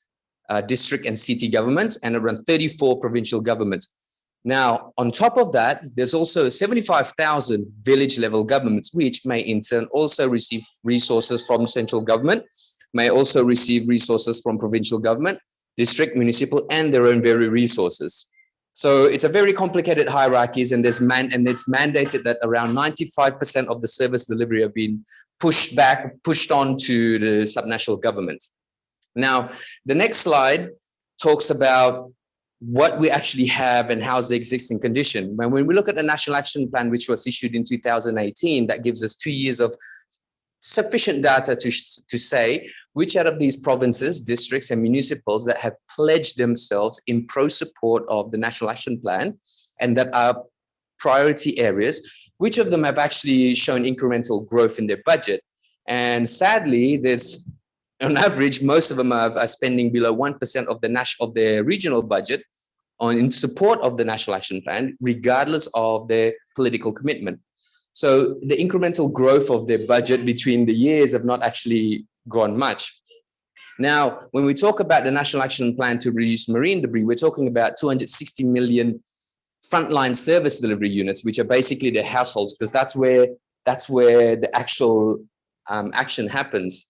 district and city governments and around 34 provincial governments. Now, on top of that, there's also 75,000 village level governments, which may in turn also receive resources from central government, may also receive resources from provincial government, district, municipal, and their own very resources. So it's a very complicated hierarchies, and it's mandated that around 95% of the service delivery have been pushed on to the subnational government. Now, the next slide talks about what we actually have and how's the existing condition. When we look at the National Action Plan, which was issued in 2018, that gives us 2 years of sufficient data to say which out of these provinces, districts, and municipals that have pledged themselves in pro-support of the National Action Plan and that are priority areas, which of them have actually shown incremental growth in their budget. And sadly, there's on average, most of them are spending below 1% of their regional budget in support of the National Action Plan, regardless of their political commitment. So the incremental growth of their budget between the years have not actually gone much. Now, when we talk about the National Action Plan to reduce marine debris, we're talking about 260 million frontline service delivery units, which are basically the households, because that's where the actual action happens.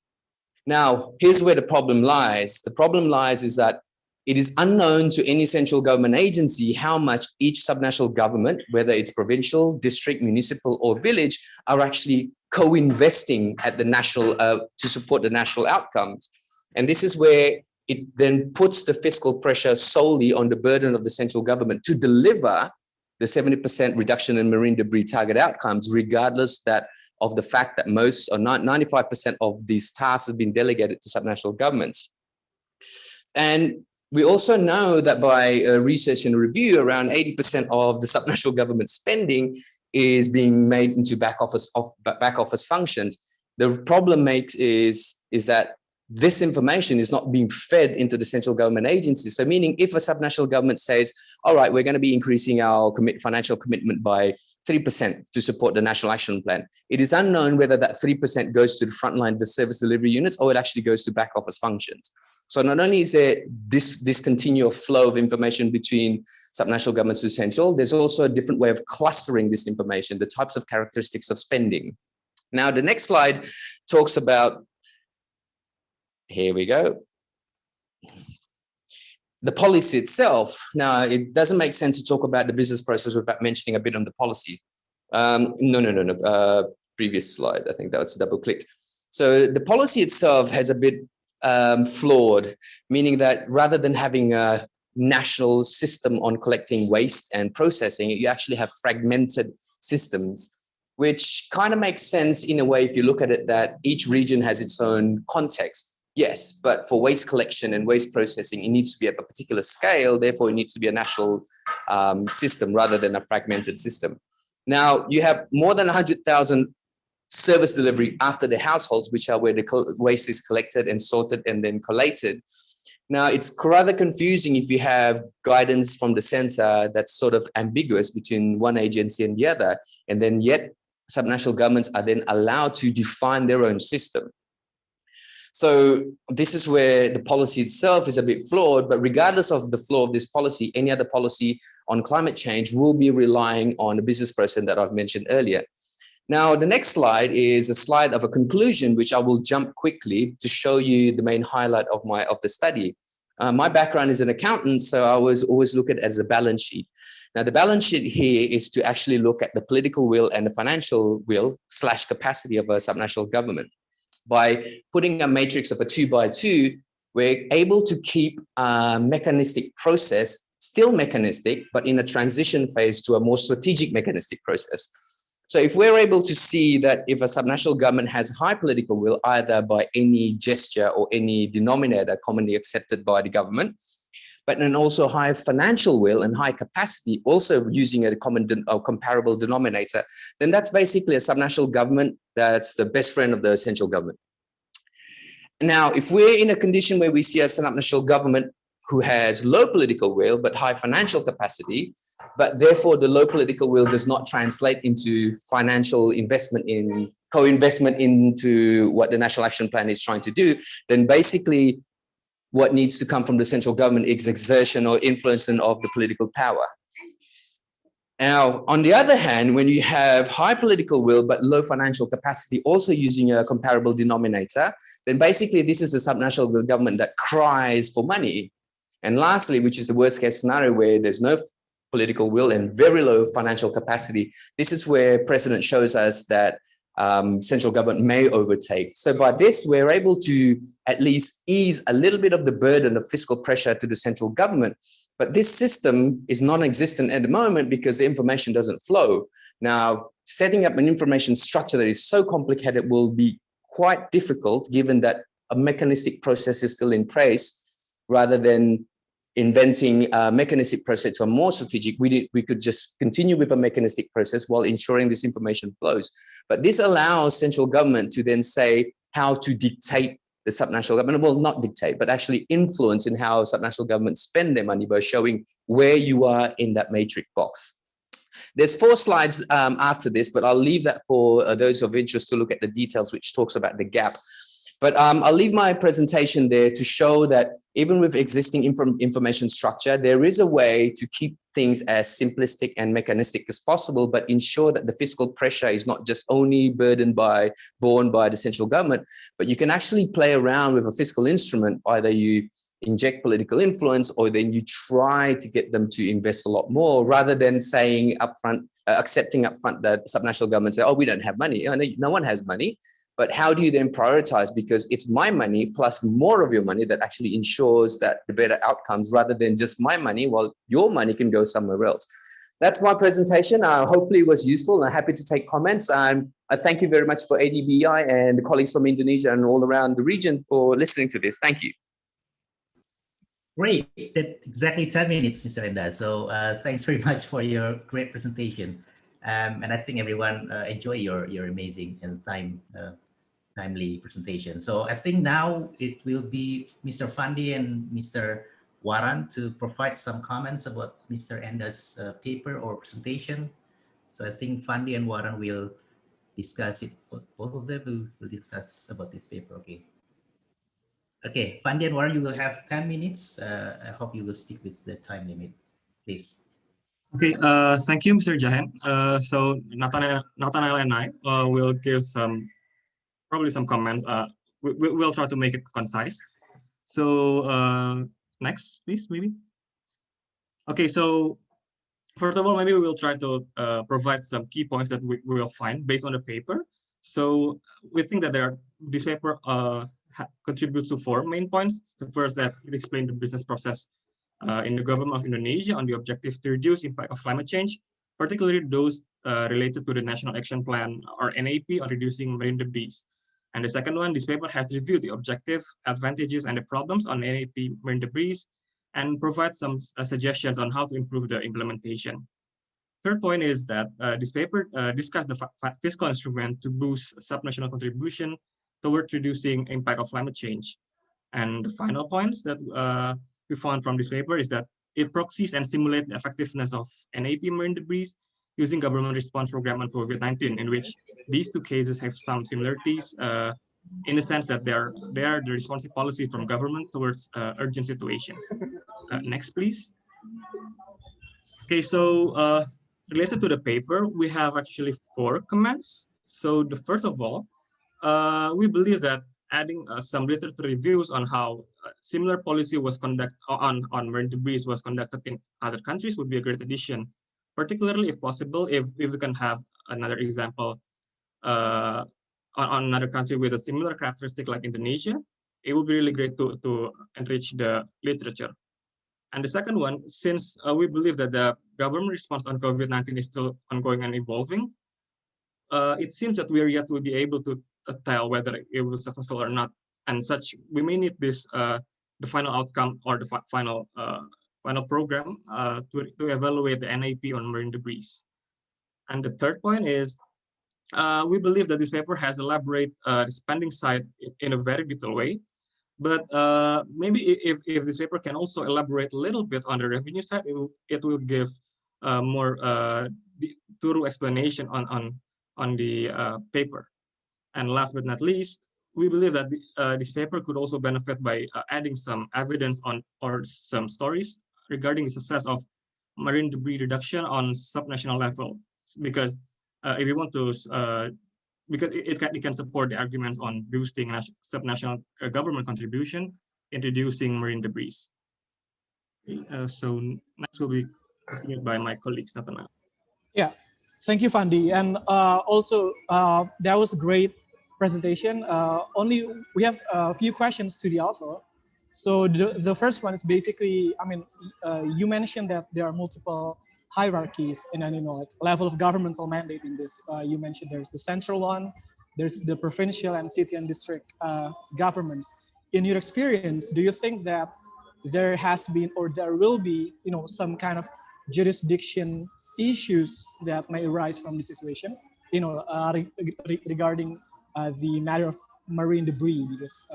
Now, here's where the problem lies. The problem lies is that it is unknown to any central government agency how much each subnational government, whether it's provincial, district, municipal, or village, are actually co-investing at the national to support the national outcomes. And this is where it then puts the fiscal pressure solely on the burden of the central government to deliver the 70% reduction in marine debris target outcomes, regardless of the fact that most or 95% of these tasks have been delegated to subnational governments. And we also know that by research and review, around 80% of the subnational government spending is being made into back office functions. The problem is that this information is not being fed into the central government agencies. So meaning if a subnational government says, all right, we're going to be increasing our financial commitment by 3% to support the National Action Plan, it is unknown whether that 3% goes to the frontline, the service delivery units, or it actually goes to back office functions. So not only is there this continual flow of information between subnational governments to central, there's also a different way of clustering this information, the types of characteristics of spending. Now, the next slide talks about, here we go, the policy itself. Now, it doesn't make sense to talk about the business process without mentioning a bit on the policy. Previous slide, I think that was double clicked. So the policy itself has a bit flawed, meaning that rather than having a national system on collecting waste and processing it, you actually have fragmented systems, which kind of makes sense in a way if you look at it, that each region has its own context. Yes, but for waste collection and waste processing, it needs to be at a particular scale. Therefore, it needs to be a national system rather than a fragmented system. Now, you have more than 100,000 service delivery after the households, which are where the waste is collected and sorted and then collated. Now, it's rather confusing if you have guidance from the center that's sort of ambiguous between one agency and the other, and then yet subnational governments are then allowed to define their own system. So this is where the policy itself is a bit flawed, but regardless of the flaw of this policy, any other policy on climate change will be relying on the business process that I've mentioned earlier. Now, the next slide is a slide of a conclusion, which I will jump quickly to show you the main highlight of the study. My background is an accountant, so I always look at it as a balance sheet. Now, the balance sheet here is to actually look at the political will and the financial will / capacity of a subnational government. By putting a matrix of a 2x2, we're able to keep a mechanistic process still mechanistic, but in a transition phase to a more strategic mechanistic process. So if we're able to see that if a subnational government has high political will, either by any gesture or any denominator commonly accepted by the government, but then also high financial will and high capacity, also using a common or comparable denominator, then that's basically a subnational government that's the best friend of the central government. Now, if we're in a condition where we see a subnational government who has low political will but high financial capacity, but therefore the low political will does not translate into financial investment in co-investment into what the National Action Plan is trying to do, then basically what needs to come from the central government is exertion or influence of the political power. Now, on the other hand, when you have high political will but low financial capacity, also using a comparable denominator, then basically this is a subnational government that cries for money. And lastly, which is the worst case scenario where there's no political will and very low financial capacity, this is where precedent shows us that central government may overtake. So by this, we're able to at least ease a little bit of the burden of fiscal pressure to the central government. But this system is non-existent at the moment because the information doesn't flow. Now, setting up an information structure that is so complicated will be quite difficult given that a mechanistic process is still in place. Rather than inventing a mechanistic process or more strategic, we could just continue with a mechanistic process while ensuring this information flows. But this allows central government to then say how to dictate the subnational government, well, not dictate, but actually influence in how subnational governments spend their money by showing where you are in that matrix box. There's 4 slides after this, but I'll leave that for those of interest to look at the details, which talks about the gap. But I'll leave my presentation there to show that even with existing information structure, there is a way to keep things as simplistic and mechanistic as possible, but ensure that the fiscal pressure is not just only borne by the central government, but you can actually play around with a fiscal instrument. Either you inject political influence or then you try to get them to invest a lot more rather than saying upfront, accepting upfront that subnational government say, oh, we don't have money. No one has money. But how do you then prioritize? Because it's my money plus more of your money that actually ensures that the better outcomes rather than just my money, while your money can go somewhere else. That's my presentation. Hopefully it was useful and I'm happy to take comments. I thank you very much for ADBI and the colleagues from Indonesia and all around the region for listening to this. Thank you. Great, that's exactly 10 minutes, Mr. Enda. So thanks very much for your great presentation. And I think everyone enjoy your amazing and timely presentation. So I think now it will be Mr. Fandi and Mr. Waran to provide some comments about Mr. Enda's paper or presentation. So I think Fandi and Waran will discuss it. Both of them will discuss about this paper. Okay. Okay, Fandi and Warren, you will have 10 minutes. I hope you will stick with the time limit, please. Okay, thank you, Mr. Jahan. So Nathanael and I will give probably some comments. We'll try to make it concise. So next, please, maybe. Okay, so first of all, maybe we will try to provide some key points that we will find based on the paper. So we think that this paper contributes to 4 main points. The first, that it explains the business process in the government of Indonesia on the objective to reduce impact of climate change, particularly those related to the National Action Plan or NAP on reducing marine debris. And the second one, this paper has reviewed the objective, advantages, and the problems on NAP marine debris and provides some suggestions on how to improve the implementation. Third point is that this paper discussed the fiscal instrument to boost subnational contribution towards reducing impact of climate change. And the final points that we found from this paper is that it proxies and simulates the effectiveness of NAP marine debris using government response program on COVID-19, in which these 2 cases have some similarities in the sense that they are the responsive policy from government towards urgent situations. Next, please. Okay, so related to the paper, we have actually 4 comments. So the first of all, we believe that adding some literature reviews on how similar policy was conducted on marine debris was conducted in other countries would be a great addition, particularly if possible, if we can have another example on another country with a similar characteristic like Indonesia, it would be really great to enrich the literature. And the second one, since we believe that the government response on COVID-19 is still ongoing and evolving, it seems that we are yet to be able to tell whether it will be successful or not. And such, we may need this the final outcome or the final program to evaluate the NAP on marine debris. And the third point is we believe that this paper has elaborated the spending side in a very detailed way. But maybe if this paper can also elaborate a little bit on the revenue side, it will give more thorough explanation on the paper. And last but not least, we believe that this paper could also benefit by adding some evidence on or some stories regarding the success of marine debris reduction on subnational level, because if we want to, because it can support the arguments on boosting subnational government contribution, introducing marine debris. So next will be continued by my colleagues, Nathanael. Yeah, thank you, Fandi. And also, that was a great presentation. Only we have a few questions to the author. So the first one is basically, I mean, you mentioned that there are multiple hierarchies and then, like level of governmental mandate in this. You mentioned there's the central one, there's the provincial and city and district governments. In your experience, do you think that there has been or there will be, some kind of jurisdiction issues that may arise from the situation, regarding the matter of marine debris, because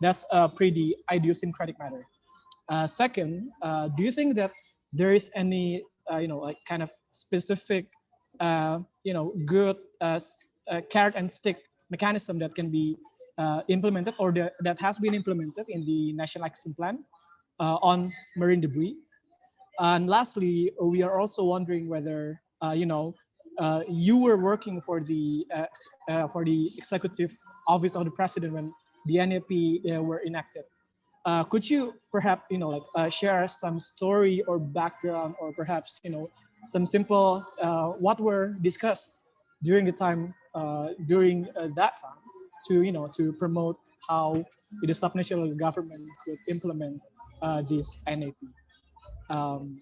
that's a pretty idiosyncratic matter. Second, do you think that there is any, like kind of specific, good carrot and stick mechanism that can be implemented or that has been implemented in the National Action Plan on marine debris? And lastly, we are also wondering whether, you were working for the executive office of the president when the NAP were enacted. Could you perhaps, share some story or background, or perhaps, some simple what were discussed during the time, during that time, to promote how the subnational government could implement this NAP?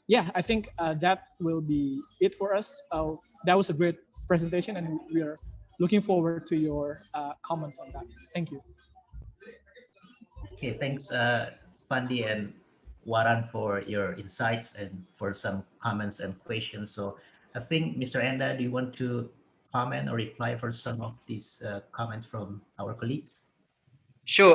Yeah, I think that will be it for us. That was a great presentation, and we are looking forward to your comments on that. Thank you. Okay, thanks, Pandi and Waran, for your insights and for some comments and questions. So I think, Mr. Enda, do you want to comment or reply for some of these comments from our colleagues? Sure.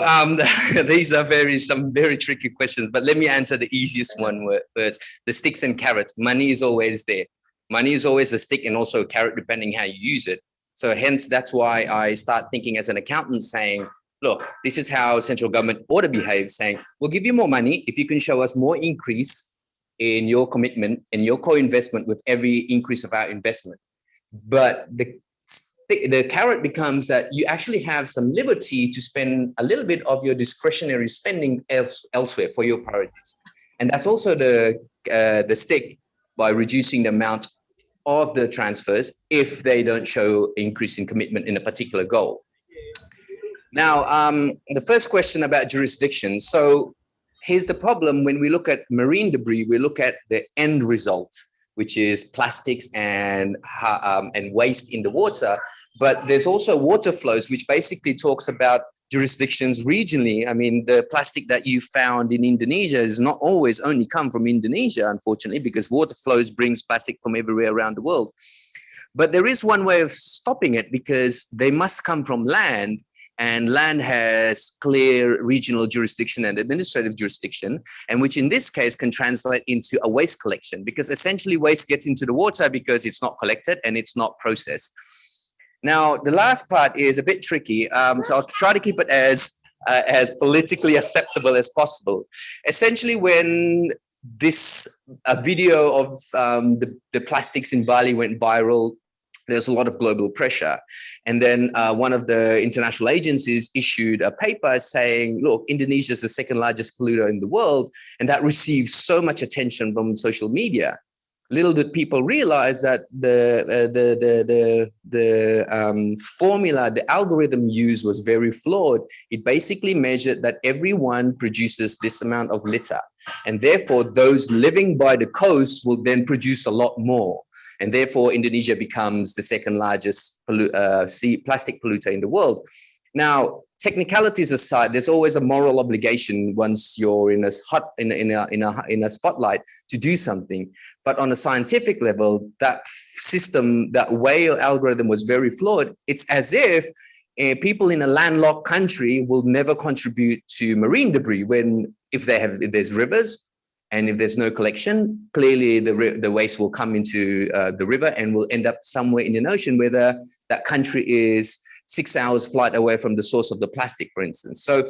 These are some very tricky questions, but let me answer the easiest one first. The sticks and carrots. Money is always there. Money is always a stick and also a carrot, depending how you use it. So hence, that's why I start thinking as an accountant, saying, look, this is how central government ought to behave, saying, we'll give you more money if you can show us more increase in your commitment and your co-investment with every increase of our investment. But the carrot becomes that you actually have some liberty to spend a little bit of your discretionary spending elsewhere for your priorities. And that's also the stick, by reducing the amount of the transfers if they don't show increase in commitment in a particular goal. Now, the first question about jurisdiction. So here's the problem. When we look at marine debris, we look at the end result, which is plastics and waste in the water. But there's also water flows, which basically talks about jurisdictions regionally. I mean, the plastic that you found in Indonesia is not always only come from Indonesia, unfortunately, because water flows brings plastic from everywhere around the world. But there is one way of stopping it, because they must come from land, and land has clear regional jurisdiction and administrative jurisdiction, and which in this case can translate into a waste collection, because essentially waste gets into the water because it's not collected and it's not processed. Now, the last part is a bit tricky, so I'll try to keep it as politically acceptable as possible. Essentially, when this video of the plastics in Bali went viral, there's a lot of global pressure. And then one of the international agencies issued a paper saying, look, Indonesia is the second largest polluter in the world, and that received so much attention from social media. Little did people realize that the formula, the algorithm used was very flawed. It basically measured that everyone produces this amount of litter, and therefore those living by the coast will then produce a lot more. And therefore Indonesia becomes the second largest plastic polluter in the world. Now, technicalities aside, there's always a moral obligation once you're in a spotlight to do something. But on a scientific level, that system, that way of algorithm was very flawed. It's as if people in a landlocked country will never contribute to marine debris if there's rivers, and if there's no collection, clearly the waste will come into the river and will end up somewhere in an ocean, whether that country is 6 hours flight away from the source of the plastic, for instance. So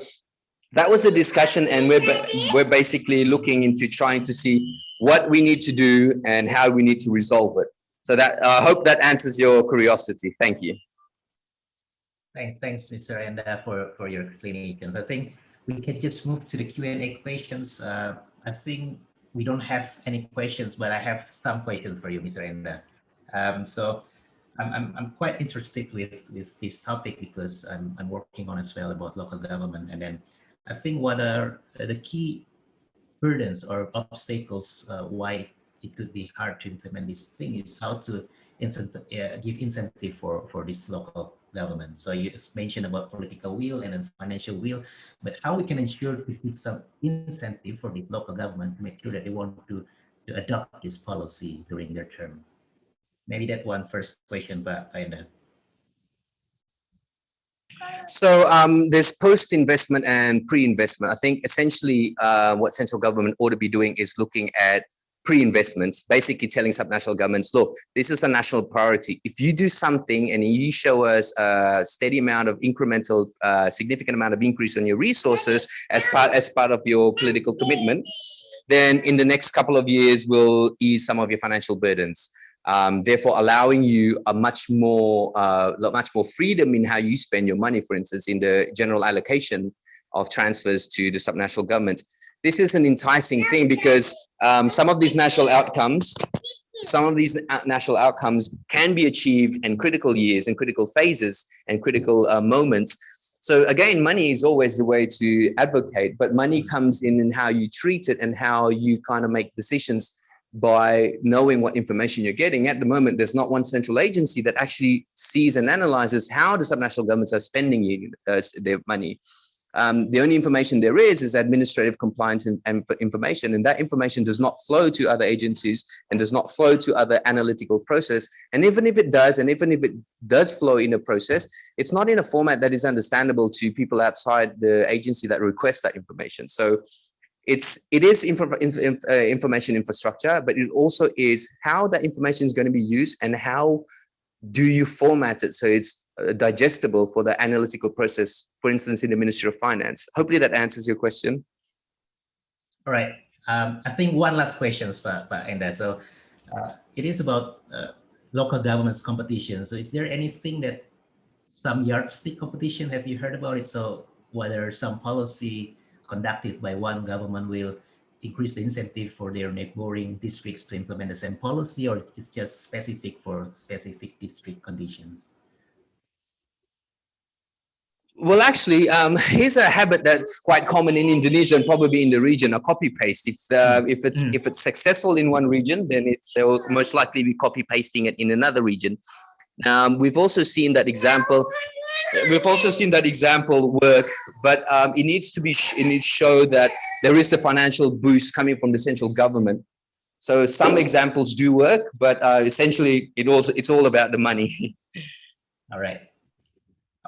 that was a discussion, and we're basically looking into trying to see what we need to do and how we need to resolve it. So that I hope that answers your curiosity. Thank you. Thanks, Mr. Enda, for your explanations. I think we can just move to the Q&A questions. I think we don't have any questions, but I have some questions for you, Mr. Enda. So I'm quite interested with this topic because I'm working on as well about local government, and then I think what are the key burdens or obstacles why it could be hard to implement this thing is how to give incentive for this local government. So you just mentioned about political will and then financial will, but how we can ensure to give some incentive for the local government to make sure that they want to adopt this policy during their term. Maybe that one first question, but I know. So there's post-investment and pre-investment. I think essentially what central government ought to be doing is looking at pre-investments, basically telling subnational governments, look, this is a national priority. If you do something and you show us a steady amount of incremental, significant amount of increase on your resources as part of your political commitment, then in the next couple of years we'll ease some of your financial burdens. Therefore allowing you a much more freedom in how you spend your money, for instance, in the general allocation of transfers to the subnational government. This is an enticing thing because some of these national outcomes can be achieved in critical years and critical phases and critical moments. So again, money is always the way to advocate, but money comes in how you treat it and how you kind of make decisions by knowing what information you're getting. At the moment, there's not one central agency that actually sees and analyzes how the subnational governments are spending their money. The only information there is administrative compliance and information, and that information does not flow to other agencies and does not flow to other analytical process. And even if it does, flow in a process, it's not in a format that is understandable to people outside the agency that request that information. So it is information infrastructure, but it also is how that information is going to be used and how do you format it so it's digestible for the analytical process, for instance, in the Ministry of Finance. Hopefully that answers your question. All right. I think one last question, Pak Enda. So it is about local government's competition. So is there anything that some yardstick competition, have you heard about it? So whether some policy conducted by one government will increase the incentive for their neighboring districts to implement the same policy, or it's just specific for specific district conditions? Well, actually, here's a habit that's quite common in Indonesia and probably in the region: a copy paste. If it's successful in one region, then they will most likely be copy pasting it in another region. We've also seen that example. Work, but it needs to show that there is the financial boost coming from the central government. So some examples do work, but essentially it's all about the money. All right.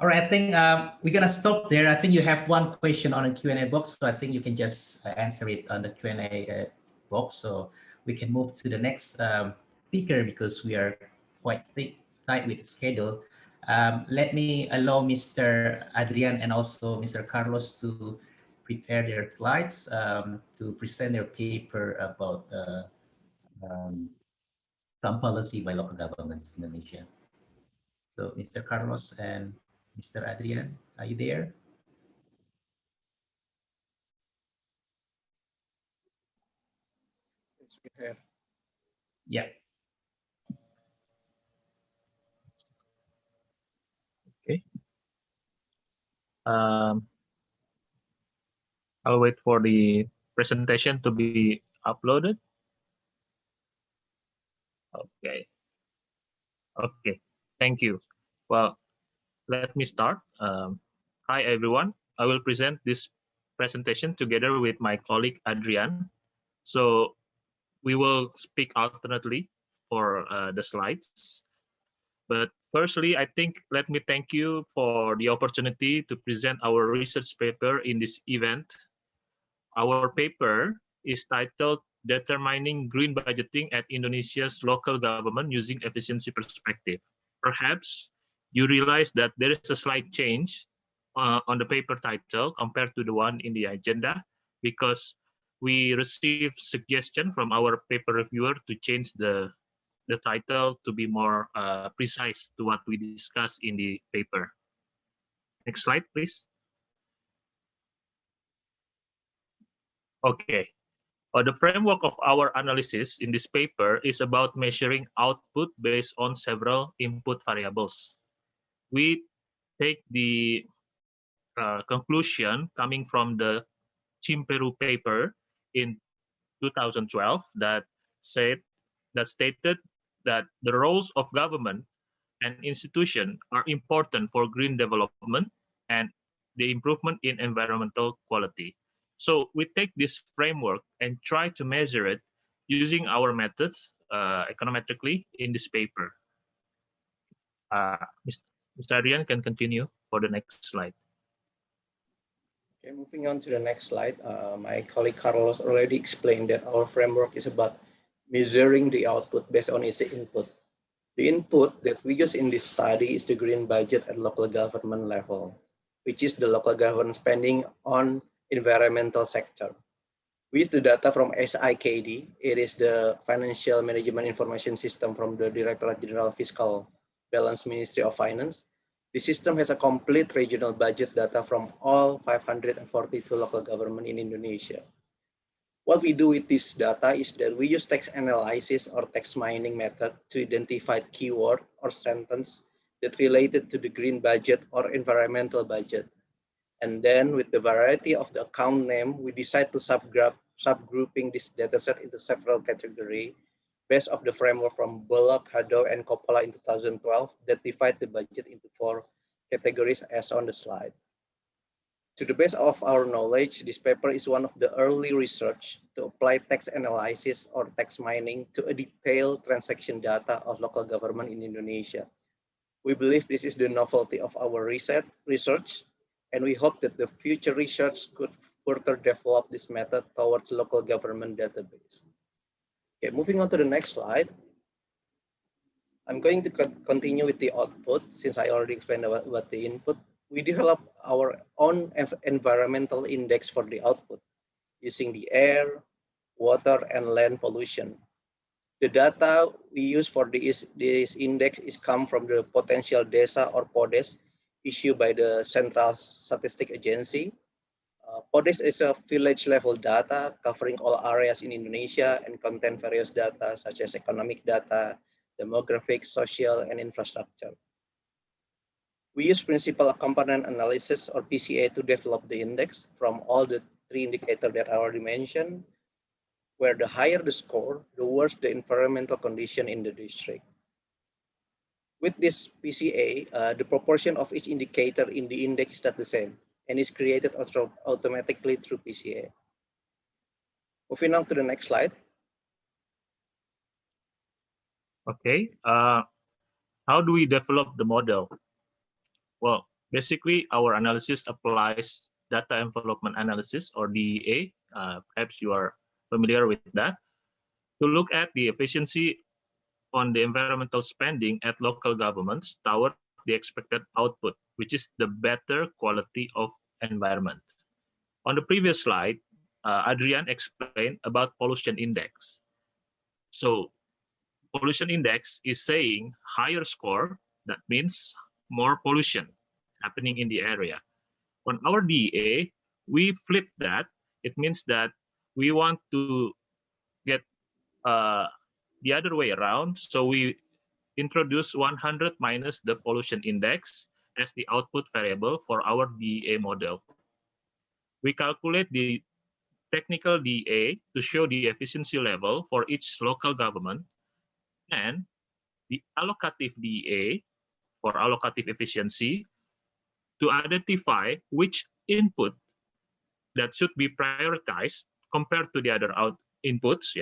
I think we're gonna stop there. I think you have one question on the Q&A box, so I think you can just answer it on the Q&A box. So we can move to the next speaker because we are quite tight with the schedule. Let me allow Mr. Adrian and also Mr. Carlos to prepare their slides to present their paper about some policy by local governments in Indonesia. So Mr. Carlos and Mr. Adrian, are you there? Yeah. Okay. I'll wait for the presentation to be uploaded. Okay. Thank you. Well, let me start. Hi, everyone. I will present this presentation together with my colleague, Adrian. So we will speak alternately for the slides. But firstly, I think let me thank you for the opportunity to present our research paper in this event. Our paper is titled Determining Green Budgeting at Indonesia's Local Government Using Efficiency Perspective. Perhaps you realize that there is a slight change on the paper title compared to the one in the agenda, because we received suggestion from our paper reviewer to change the title to be more precise to what we discussed in the paper. Next slide, please. Okay. The framework of our analysis in this paper is about measuring output based on several input variables. We take the conclusion coming from the Chimperu paper in 2012 that stated that the roles of government and institution are important for green development and the improvement in environmental quality. So we take this framework and try to measure it using our methods econometrically in this paper. Mr. Adrian can continue for the next slide. Okay, moving on to the next slide. My colleague Carlos already explained that our framework is about measuring the output based on its input. The input that we use in this study is the green budget at local government level, which is the local government spending on environmental sector. We use the data from SIKD. It is the Financial Management Information System from the Directorate General Fiscal Balance Ministry of Finance. The system has a complete regional budget data from all 542 local government in Indonesia. What we do with this data is that we use text analysis or text mining method to identify keyword or sentence that related to the green budget or environmental budget. And then with the variety of the account name, we decide to subgrouping this dataset into several categories based off the framework from Bullock, Haddow, and Coppola in 2012 that divide the budget into 4 categories as on the slide. To the best of our knowledge, this paper is one of the early research to apply text analysis or text mining to a detailed transaction data of local government in Indonesia. We believe this is the novelty of our research, and we hope that the future research could further develop this method towards local government database. Okay, moving on to the next slide. I'm going to continue with the output since I already explained about the input. We develop our own environmental index for the output using the air, water, and land pollution. The data we use for this index is come from the potential desa or PODES issued by the Central Statistic Agency. PODES is a village level data covering all areas in Indonesia and contain various data such as economic data, demographic, social, and infrastructure. We use principal component analysis or PCA to develop the index from all the 3 indicators that I already mentioned, where the higher the score, the worse the environmental condition in the district. With this PCA, the proportion of each indicator in the index is not the same and is created automatically through PCA. Moving on to the next slide. Okay, how do we develop the model? Well, basically our analysis applies data envelopment analysis or DEA. Perhaps you are familiar with that, to look at the efficiency on the environmental spending at local governments toward the expected output, which is the better quality of environment. On the previous slide, Adrian explained about pollution index. So pollution index is saying higher score, that means more pollution happening in the area. On our DEA, we flip that. It means that we want to get the other way around. So we introduce 100 minus the pollution index as the output variable for our DEA model. We calculate the technical DEA to show the efficiency level for each local government, and the allocative DEA for allocative efficiency to identify which input that should be prioritized compared to the other inputs,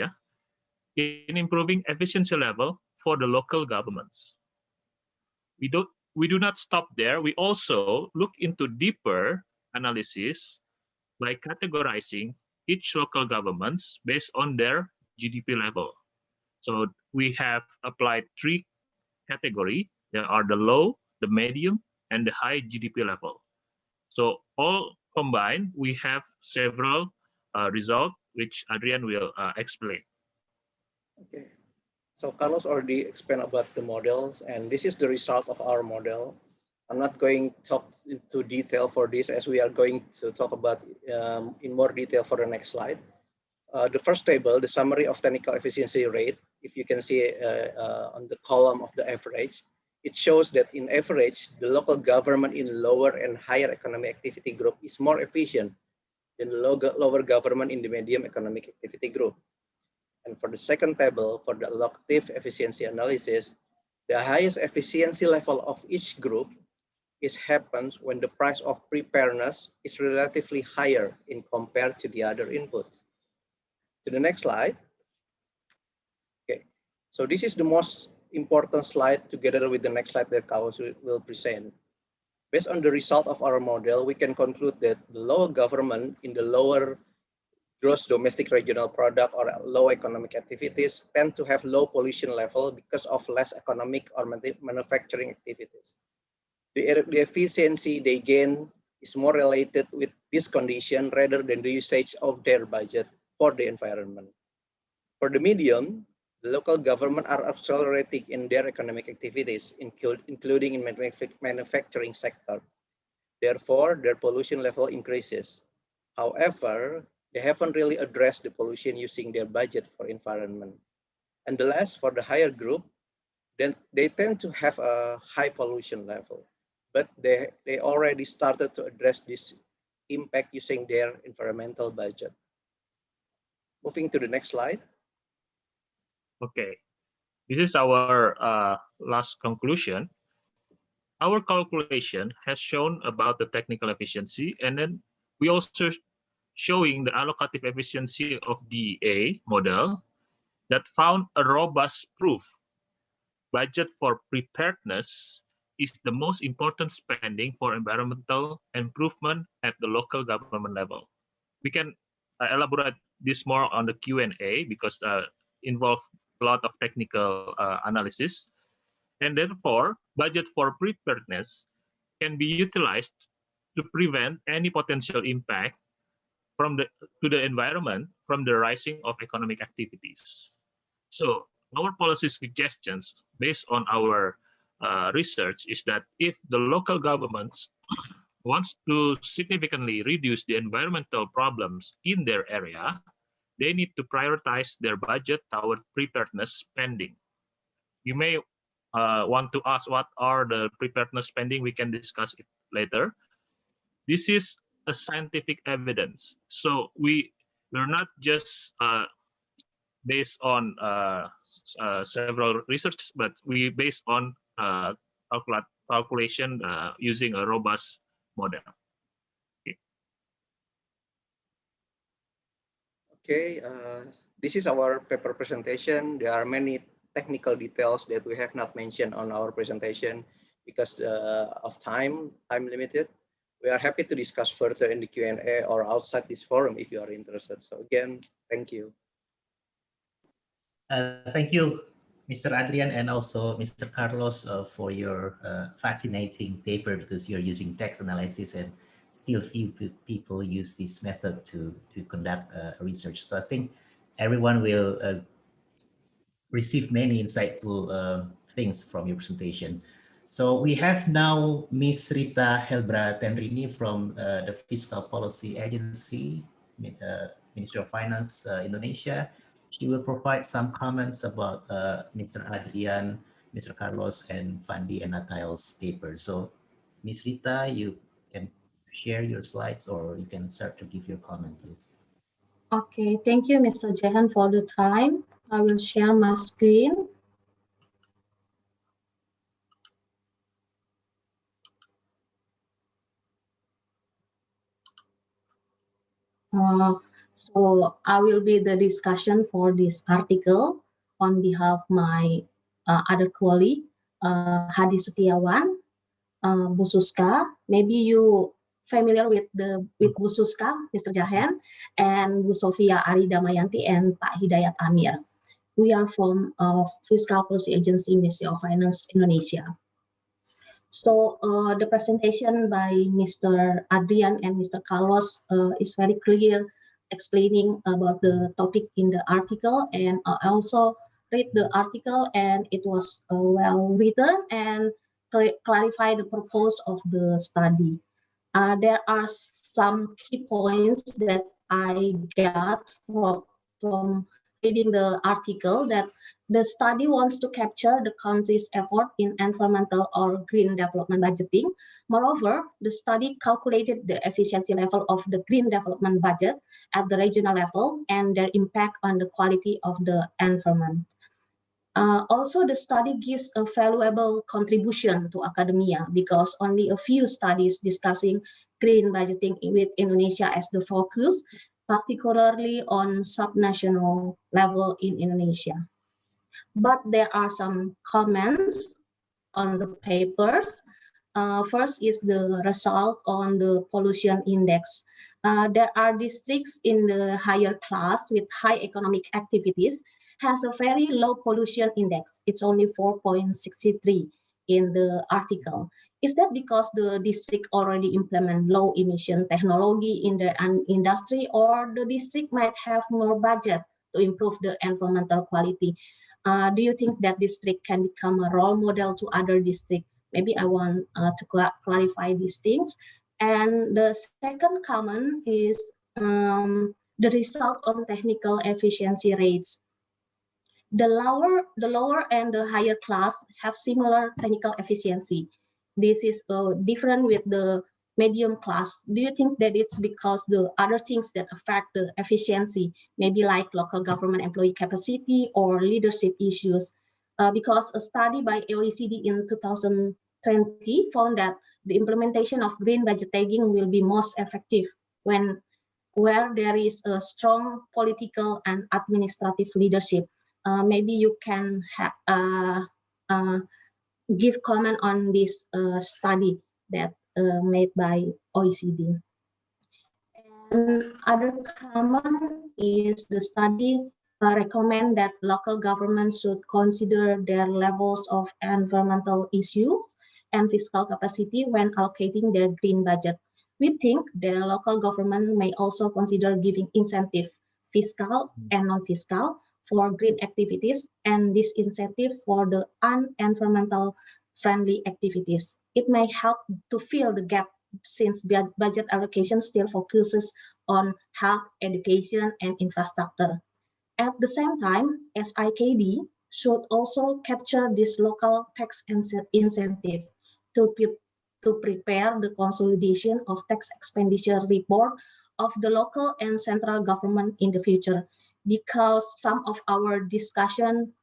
in improving efficiency level for the local governments. We do not stop there. We also look into deeper analysis by categorizing each local governments based on their GDP level. So we have applied 3 categories. There are the low, the medium, and the high GDP level. So all combined, we have several results, which Adrian will explain. Okay. So Carlos already explained about the models, and this is the result of our model. I'm not going to talk into detail for this, as we are going to talk about in more detail for the next slide. The first table, the summary of technical efficiency rate, if you can see on the column of the average, it shows that in average, the local government in lower and higher economic activity group is more efficient than the lower government in the medium economic activity group. And for the second table, for the allocative efficiency analysis, the highest efficiency level of each group happens when the price of preparedness is relatively higher in compared to the other inputs. To the next slide. Okay, so this is the most important slide together with the next slide that Carlos will present. Based on the result of our model, we can conclude that the lower government in the lower gross domestic regional product or low economic activities tend to have low pollution level because of less economic or manufacturing activities. The efficiency they gain is more related with this condition rather than the usage of their budget for the environment. For the medium, the local government are accelerating in their economic activities, including in manufacturing sector. Therefore, their pollution level increases. However, they haven't really addressed the pollution using their budget for environment. And the last, for the higher group, then they tend to have a high pollution level, but they already started to address this impact using their environmental budget. Moving to the next slide. Okay, this is our last conclusion. Our calculation has shown about the technical efficiency, and then we also showing the allocative efficiency of the A model that found a robust proof. Budget for preparedness is the most important spending for environmental improvement at the local government level. We can elaborate this more on the Q&A because involve a lot of technical analysis. And therefore, budget for preparedness can be utilized to prevent any potential impact to the environment from the rising of economic activities. So our policy suggestions based on our research is that if the local governments wants to significantly reduce the environmental problems in their area, they need to prioritize their budget toward preparedness spending. You may want to ask what are the preparedness spending. We can discuss it later. This is a scientific evidence. So we're not just based on several research, but we based on calculation using a robust model. Okay, this is our paper presentation. There are many technical details that we have not mentioned on our presentation because of time limited. We are happy to discuss further in the Q&A or outside this forum if you are interested. So again, thank you. Thank you, Mr. Adrian, and also Mr. Carlos for your fascinating paper, because you're using text analysis, and few people use this method to conduct research. So I think everyone will receive many insightful things from your presentation. So we have now Ms. Rita Helbra Tenrini from the Fiscal Policy Agency, Ministry of Finance, Indonesia. She will provide some comments about Mr. Adrian, Mr. Carlos, and Fandi and Nathael's paper. So Ms. Rita, you can share your slides, or you can start to give your comment, please. Okay, thank you, Mr. Jehan, for the time. I will share my screen. So I will be the discussion for this article on behalf of my other colleague, Hadi Setiawan, Bu Suska. Maybe you familiar with Bu Suska, Mr. Jahan, and Bu Sofia Ari Damayanti and Pak Hidayat Amir. We are from Fiscal Policy Agency, Ministry of Finance, Indonesia. So the presentation by Mr. Adrian and Mr. Carlos is very clear, explaining about the topic in the article, and I also read the article, and it was well written and clarify the purpose of the study. There are some key points that I got from reading the article, that the study wants to capture the country's effort in environmental or green development budgeting. Moreover, the study calculated the efficiency level of the green development budget at the regional level and their impact on the quality of the environment. Also, the study gives a valuable contribution to academia, because only a few studies discussing green budgeting with Indonesia as the focus, particularly on subnational level in Indonesia. But there are some comments on the papers. First is the result on the pollution index. There are districts in the higher class with high economic activities has a very low pollution index. It's only 4.63 in the article. Is that because the district already implement low emission technology in their industry, or the district might have more budget to improve the environmental quality? Do you think that district can become a role model to other districts? Maybe I want to clarify these things. And the second comment is the result on technical efficiency rates. The lower and the higher class have similar technical efficiency. This is different with the medium class. Do you think that it's because the other things that affect the efficiency, maybe like local government employee capacity or leadership issues? Because a study by OECD in 2020 found that the implementation of green budget tagging will be most effective where there is a strong political and administrative leadership. Maybe you can give comment on this study that made by OECD. And other comment is the study recommend that local governments should consider their levels of environmental issues and fiscal capacity when allocating their green budget. We think the local government may also consider giving incentive, fiscal and non-fiscal, for green activities, and this incentive for the unenvironmental friendly activities. It may help to fill the gap, since budget allocation still focuses on health, education, and infrastructure. At the same time, SIKD should also capture this local tax incentive to, to prepare the consolidation of tax expenditure report of the local and central government in the future, because some of our discussion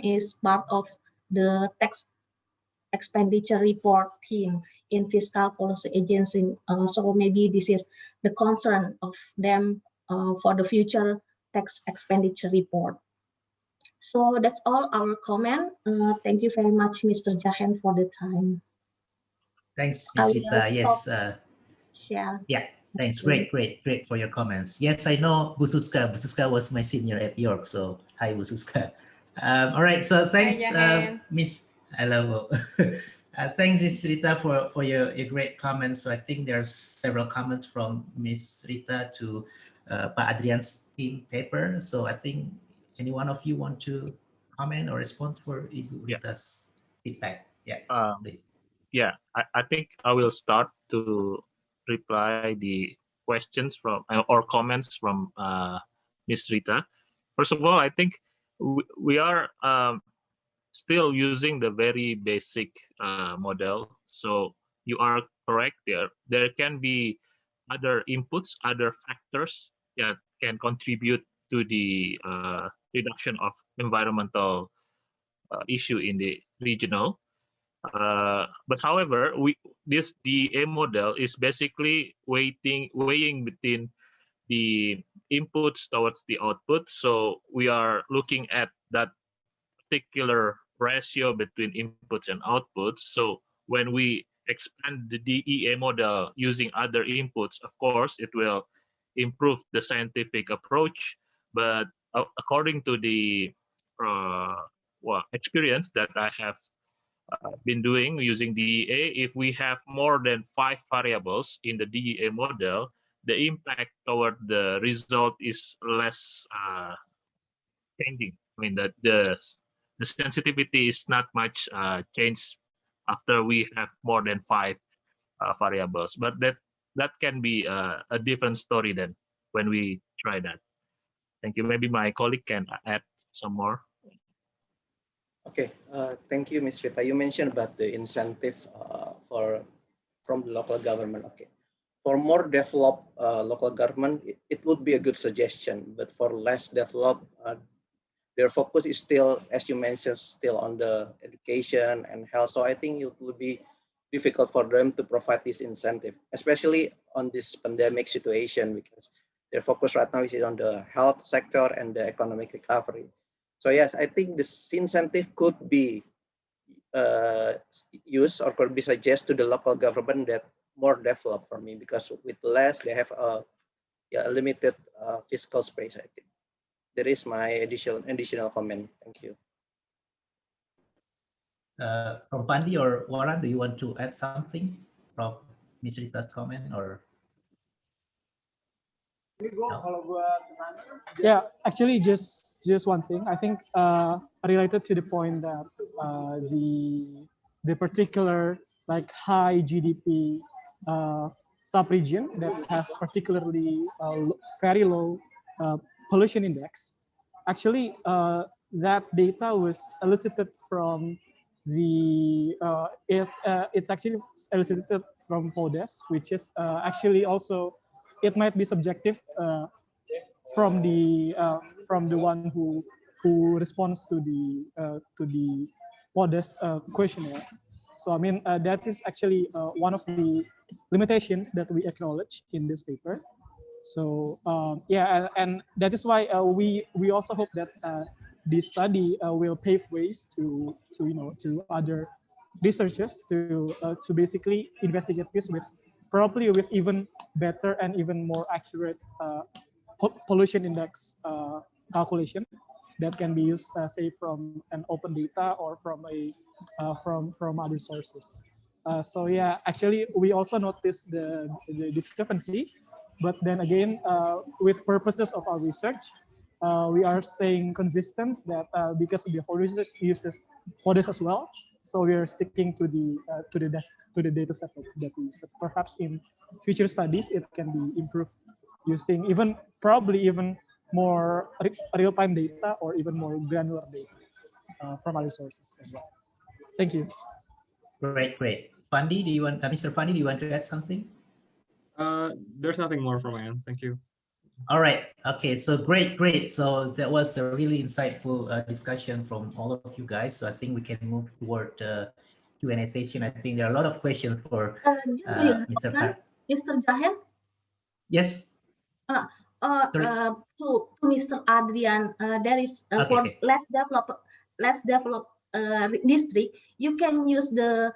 is part of the tax expenditure report team in fiscal policy agency. So maybe this is the concern of them for the future tax expenditure report. So that's all our comment. Thank you very much, Mr. Jahan, for the time. Thanks, Ms. Rita. Yes. Yeah. Thanks. Great for your comments. Yes, I know Bususka. Bususka was my senior at York. So hi, Bususka. All right. So thanks, Miss. Hello. Thanks, Ms. Rita, for your great comments. So I think there's several comments from Ms. Rita to Pak Adrian's team paper. So I think any one of you want to comment or respond for Ibu Rita's feedback? Yeah, please. Yeah, I think I will start to reply the questions from or comments from Ms. Rita. First of all, I think we are still using the very basic model. So you are correct there. There can be other inputs, other factors that can contribute to the reduction of environmental issue in the regional. But however, this DA model is basically weighing between the inputs towards the output. So we are looking at that particular ratio between inputs and outputs. So when we expand the DEA model using other inputs, of course, it will improve the scientific approach. But according to the experience that I have been doing using DEA, if we have more than 5 variables in the DEA model, the impact toward the result is less changing. I mean, the sensitivity is not much changed after we have more than 5 variables, but that can be a different story then when we try that. Thank you. Maybe my colleague can add some more. Okay, thank you, Ms. Rita. You mentioned about the incentive from the local government. Okay, for more developed local government, it would be a good suggestion. But for less developed, their focus is still, as you mentioned, still on the education and health. So I think it would be difficult for them to provide this incentive, especially on this pandemic situation, because their focus right now is on the health sector and the economic recovery. So yes, I think this incentive could be used or could be suggested to the local government that more developed for me, because with less they have a limited fiscal space. I think that is my additional comment. Thank you. From Fandi or Warren, do you want to add something from Ms. Rita's comment or? No? Yeah, actually, just one thing. I think related to the point that the particular like high GDP sub-region that has particularly very low pollution index. Actually, that data was elicited from the it's actually elicited from PODES, which is actually also, it might be subjective from the one who responds to the PODES questionnaire. So I mean that is actually one of the limitations that we acknowledge in this paper. So yeah, and that is why we also hope that this study will pave ways to other researchers to basically investigate this with probably with even better and even more accurate pollution index calculation that can be used, say, from an open data or from a from other sources. So yeah, actually, we also noticed the discrepancy, but then again, with purposes of our research, we are staying consistent that because the whole research uses PODES as well, so we are sticking to the data set that we use. But perhaps in future studies, it can be improved using probably even more real-time data or even more granular data from other sources as well. Thank you. Great. Fandi, do you want, Mr. Fandi, do you want to add something? There's nothing more from my end. Thank you. All right. Okay. So great. So that was a really insightful discussion from all of you guys. So I think we can move toward the Q&A session. I think there are a lot of questions for Mr. Mr. Jahen? Yes. To Mr. Adrian, there is for okay. less developed district, you can use the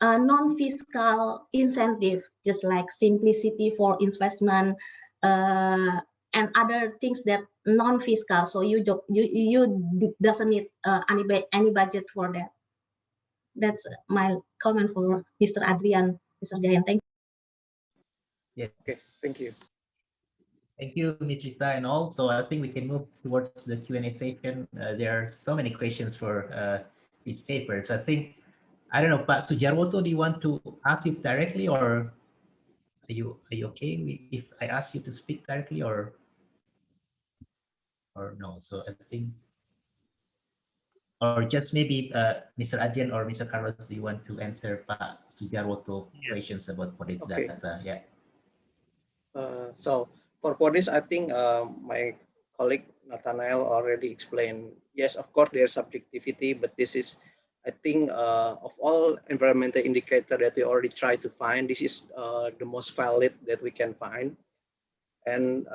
non-fiscal incentive, just like simplicity for investment and other things that non-fiscal. So you doesn't need any budget for that. That's my comment for Mr. Adrian. Mr. Jayan, thank you. Yes. Okay, thank you. Thank you, Mitrita, and also I think we can move towards the Q&A session. There are so many questions for this paper. So I think, I don't know, Pak Sujarwoto, do you want to ask it directly, or are you okay if I ask you to speak directly, or no? So I think, or just maybe Mr. Adrian or Mr. Carlos, do you want to answer Pak Sujarwoto questions about what is data? Yeah. So for PODES, I think my colleague Nathanael already explained. Yes, of course, there's subjectivity, but this is, I think, of all environmental indicator that we already try to find, this is the most valid that we can find. And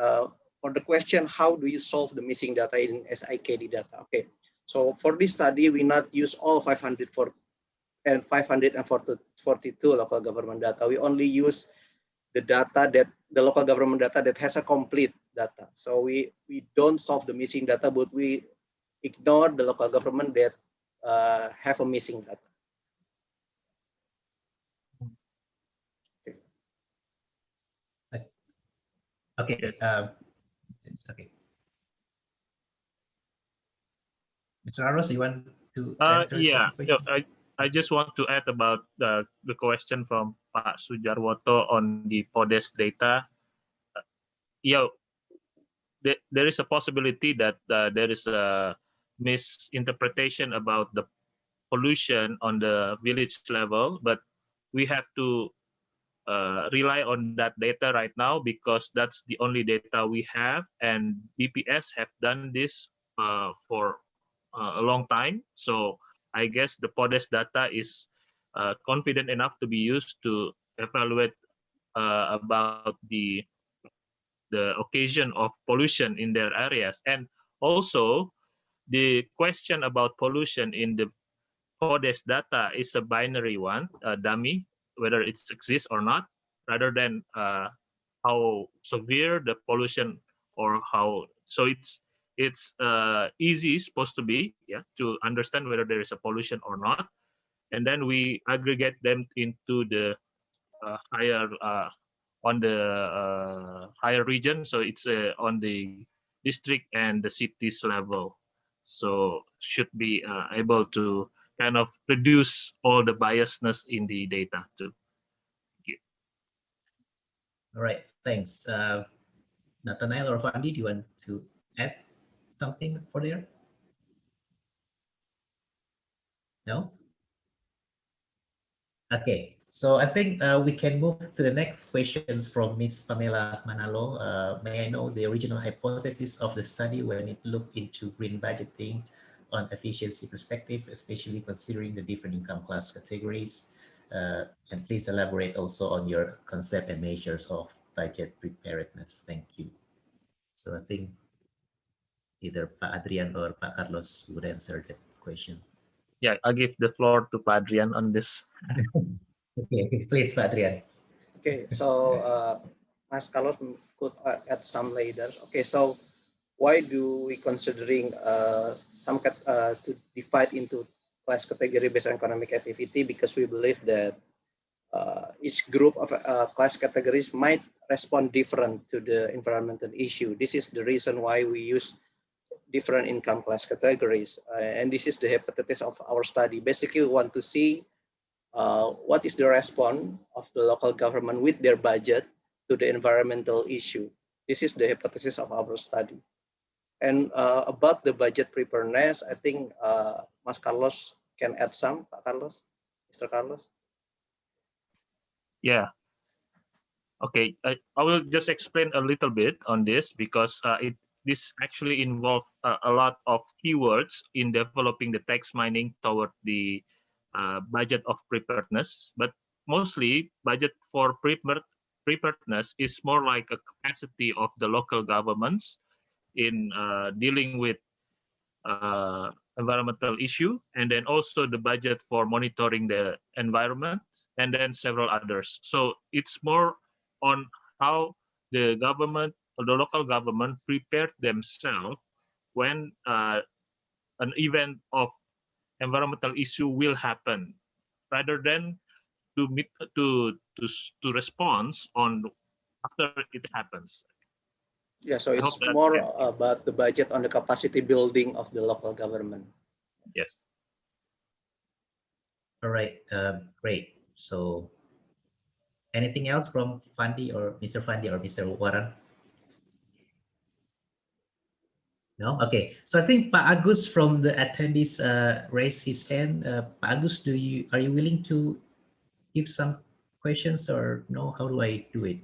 for the question, how do you solve the missing data in SIKD data? Okay, so for this study, we not use all 542 local government data. We only use the data that the local government data that has a complete data. So we don't solve the missing data, but we ignore the local government that have a missing data. Okay. Yes. It's okay. Mr. Aros, you want to answer Yeah. the question? I just want to add about the question from Pak Sujarwoto on the PODES data. Yeah, there is a possibility that there is a misinterpretation about the pollution on the village level, but we have to rely on that data right now because that's the only data we have, and BPS have done this for a long time. So I guess the PODES data is confident enough to be used to evaluate about the occasion of pollution in their areas. And also the question about pollution in the PODES data is a binary one, a dummy, whether it exists or not, rather than how severe the pollution or how. So it's easy supposed to be, yeah, to understand whether there is a pollution or not, and then we aggregate them into the higher on the higher region. So it's on the district and the cities level. So should be able to kind of reduce all the biasness in the data too. Thank you. All right, thanks. Nathanael or Fandi, do you want to add something for there? No? Okay, so I think we can move to the next questions from Ms. Pamela Manalo. May I know the original hypothesis of the study when it looked into green budgeting on efficiency perspective, especially considering the different income class categories? And please elaborate also on your concept and measures of budget preparedness. Thank you. So I think either Pak Adrian or Pak Carlos would answer that question. Yeah, I give the floor to Pak Adrian on this. Okay, please, Pak Adrian. Okay, so Mas Carlos could add some later. Okay, so why do we considering to divide into class category based on economic activity? Because we believe that each group of class categories might respond different to the environmental issue. This is the reason why we use different income class categories. And this is the hypothesis of our study. Basically, we want to see what is the response of the local government with their budget to the environmental issue. This is the hypothesis of our study. And about the budget preparedness, I think Mas Carlos can add some, Pak Carlos, Mr. Carlos. Yeah. Okay, I will just explain a little bit on this because this actually involves a lot of keywords in developing the text mining toward the budget of preparedness. But mostly, budget for preparedness is more like a capacity of the local governments in dealing with environmental issue, and then also the budget for monitoring the environment, and then several others. So it's more on how the government or the local government prepared themselves when an event of environmental issue will happen, rather than to meet to respond on after it happens. Yeah, so it's more about the budget on the capacity building of the local government. Yes. All right, great. So anything else from Fandi or Mr. Fandi or Mr. Warren? No? Okay. So I think Pak Agus from the attendees raised his hand. Pak Agus, are you willing to give some questions or no? How do I do it?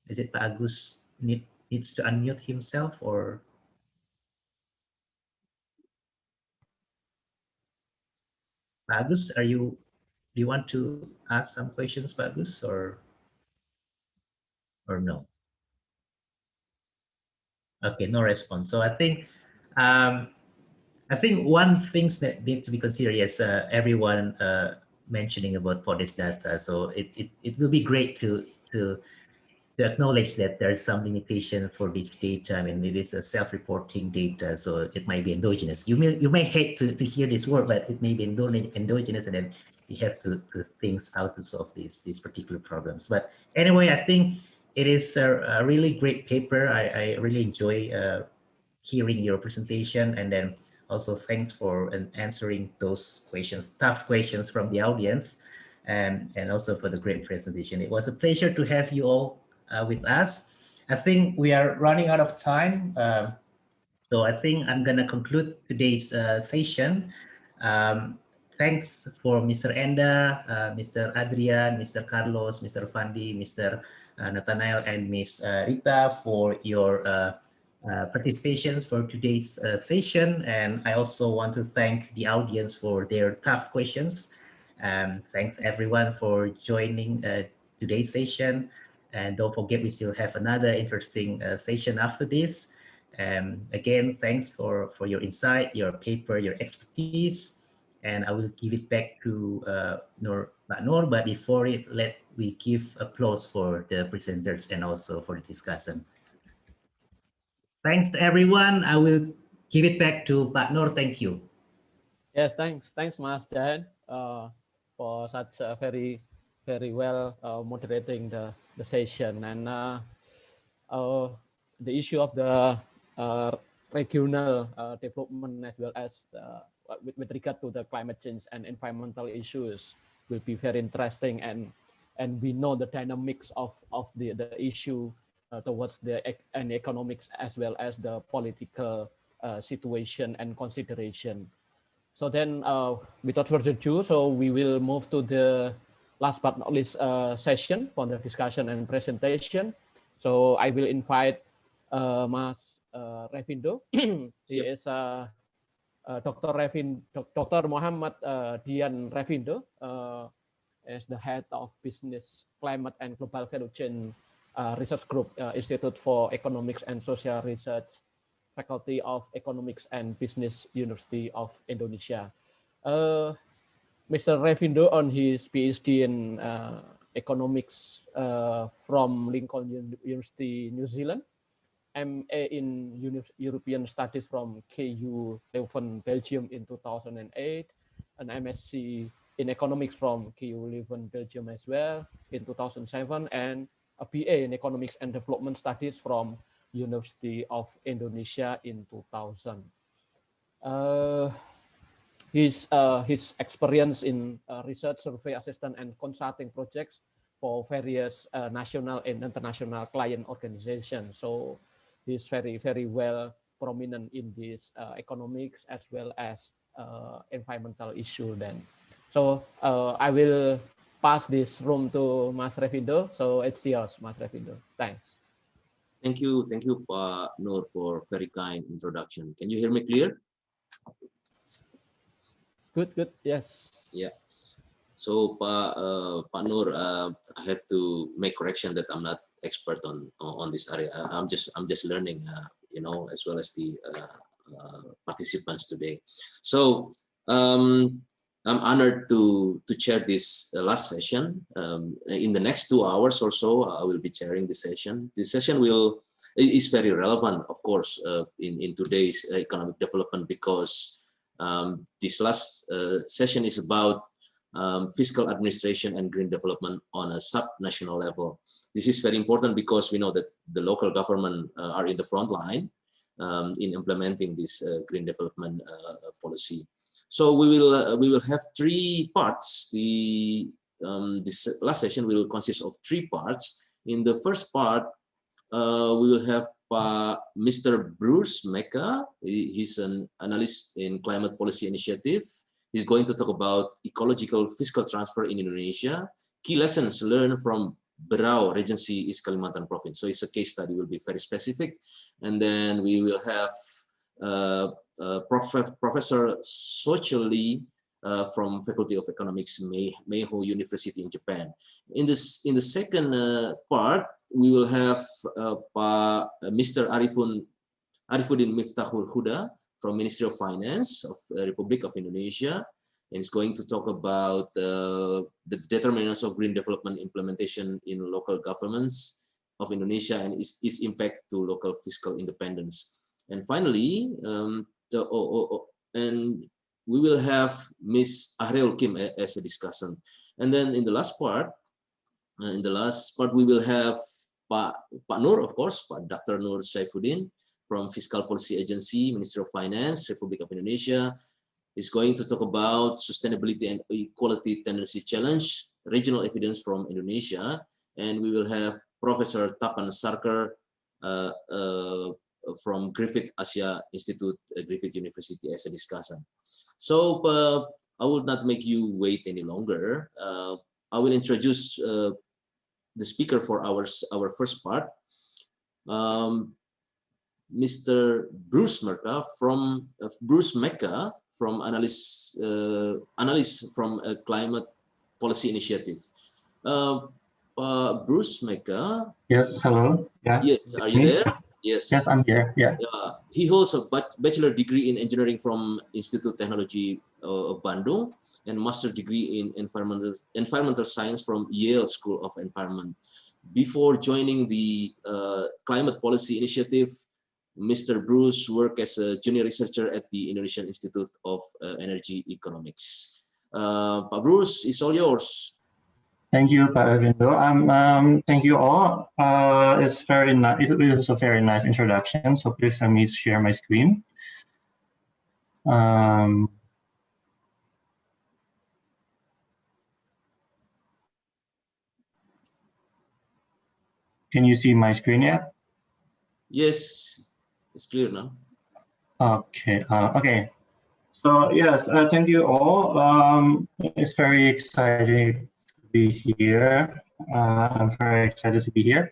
Is it Pak Agus needs to unmute himself or? Pak Agus, do you want to ask some questions, Pak Agus, or no? Okay, no response. So I think one things that need to be considered is everyone mentioning about PODES data. So it will be great to acknowledge that there is some limitation for this data. I mean, it is a self-reporting data, so it might be endogenous. You may hate to hear this word, but it may be endogenous, and then you have to think how to solve these particular problems. But anyway, I think it is a really great paper. I really enjoy hearing your presentation, and then also thanks for answering those questions, tough questions from the audience, and also for the great presentation. It was a pleasure to have you all with us. I think we are running out of time. So I think I'm going to conclude today's session. Thanks for Mr. Enda, Mr. Adrian, Mr. Carlos, Mr. Fandi, Mr. Nathanael, and Ms. Rita for your participations for today's session. And I also want to thank the audience for their tough questions. Thanks everyone for joining today's session. And don't forget, we still have another interesting session after this. Again, thanks for your insight, your paper, your expertise. And I will give it back to Noor, but before it, let we give applause for the presenters and also for the discussion. Thanks everyone. I will give it back to Pak Noor. Thank you. Yes, thanks, Mas Jahan, for such a very well moderating the session. And the issue of the regional development, as well as with regard to the climate change and environmental issues, will be very interesting, and we know the dynamics of the issue towards the economics as well as the political situation and consideration. So then, without further ado, so we will move to the last but not least session for the discussion and presentation. So I will invite Mas Revindo. He is Dr. Muhammad Dian Revindo, as the head of Business, Climate and Global Value Chain Research Group, Institute for Economics and Social Research, Faculty of Economics and Business, University of Indonesia. Mr. Revindo on his PhD in economics from Lincoln University, New Zealand, MA in European Studies from KU Leuven, Belgium in 2008, an MSc in economics from KU Leuven, Belgium as well in 2007, and a BA in economics and development studies from University of Indonesia in 2000. His experience in research, survey, assistant, and consulting projects for various national and international client organizations. So he's very well prominent in this economics as well as environmental issue. Then, so I will pass this room to Mas Revindo. So it's yours, Mas Revindo. Thanks. Thank you, Pak Noor, for very kind introduction. Can you hear me clear? Good, yes. Yeah. So, Pak Noor, I have to make correction that I'm not expert on this area. I'm just learning, you know, as well as the participants today. So, I'm honored to chair this last session. In the next 2 hours or so, I will be chairing the session. This session is very relevant, of course, in today's economic development, because this last session is about fiscal administration and green development on a sub-national level. This is very important because we know that the local government are in the front line in implementing this green development policy. So we will have 3 parts. This last session will consist of 3 parts. In the first part, we will have Mr. Bruce Mecca. He's an analyst in Climate Policy Initiative. He's going to talk about ecological fiscal transfer in Indonesia, key lessons learned from Berau Regency East Kalimantan Province. So it's a case study, will be very specific. And then we will have Professor Soichi Lee from Faculty of Economics, Meiho University in Japan. In the second part, we will have Mr. Arifuddin Miftahul Huda from Ministry of Finance of Republic of Indonesia, and is going to talk about the determinants of green development implementation in local governments of Indonesia and its impact to local fiscal independence. And finally, and we will have Ms. Ahreul Kim as a discussant. And then in the last part, we will have Pak Nur, of course, Dr. Nur Saifuddin from Fiscal Policy Agency, Ministry of Finance, Republic of Indonesia, is going to talk about sustainability and equality tendency challenge, regional evidence from Indonesia. And we will have Professor Tapan Sarkar from Griffith Asia Institute, Griffith University as a discussion. So I will not make you wait any longer. I will introduce the speaker for our first part, Mr. Bruce Mecca from analyst from Climate Policy Initiative. Bruce Mecca. Yes, hello. Yeah. Yes, are you there? Yes. Yes, I'm here. Yeah. He holds a bachelor degree in engineering from Institute Technology of Bandung and master degree in environmental science from Yale School of Environment. Before joining the Climate Policy Initiative, Mr. Bruce worked as a junior researcher at the Indonesian Institute of Energy Economics. Pak Bruce, it's all yours. Thank you, Pak Arvindo. Thank you all. It's very nice. It was a very nice introduction. So please let me share my screen. Can you see my screen yet? Yes, it's clear now. Okay. Okay. So yes, thank you all. It's very exciting to be here. I'm very excited to be here.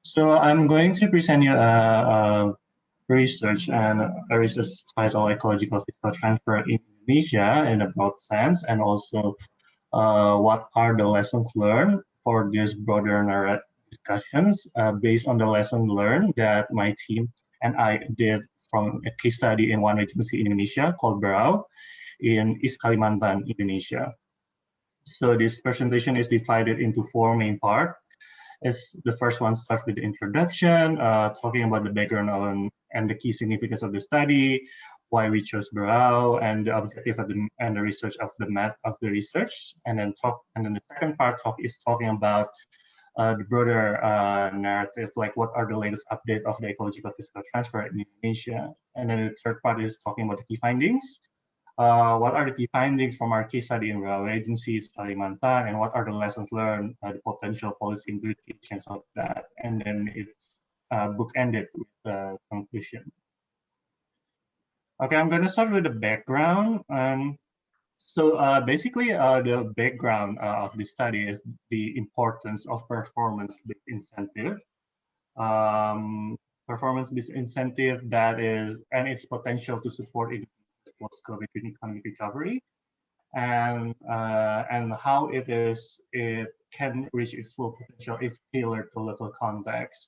So I'm going to present you a research title Ecological Fiscal Transfer in Indonesia in a broad sense, and also what are the lessons learned for these broader discussions based on the lesson learned that my team and I did from a case study in one agency in Indonesia called BRAU in East Kalimantan, Indonesia. So this presentation is divided into four main parts. The first one starts with the introduction, talking about the background and the key significance of the study, why we chose BRAU, and the objective of the research of the research. And then the second part is talking about the broader narrative, like what are the latest updates of the ecological fiscal transfer in Indonesia. And then the third part is talking about the key findings. What are the key findings from our case study in our agencies, Kalimantan, and what are the lessons learned, the potential policy implications of that? And then it's bookended with the conclusion. Okay, I'm going to start with the background. So basically, the background of the study is the importance of performance-based incentive. Performance-based incentive and its potential to support post-COVID economic recovery, and how it can reach its full potential if tailored to local context.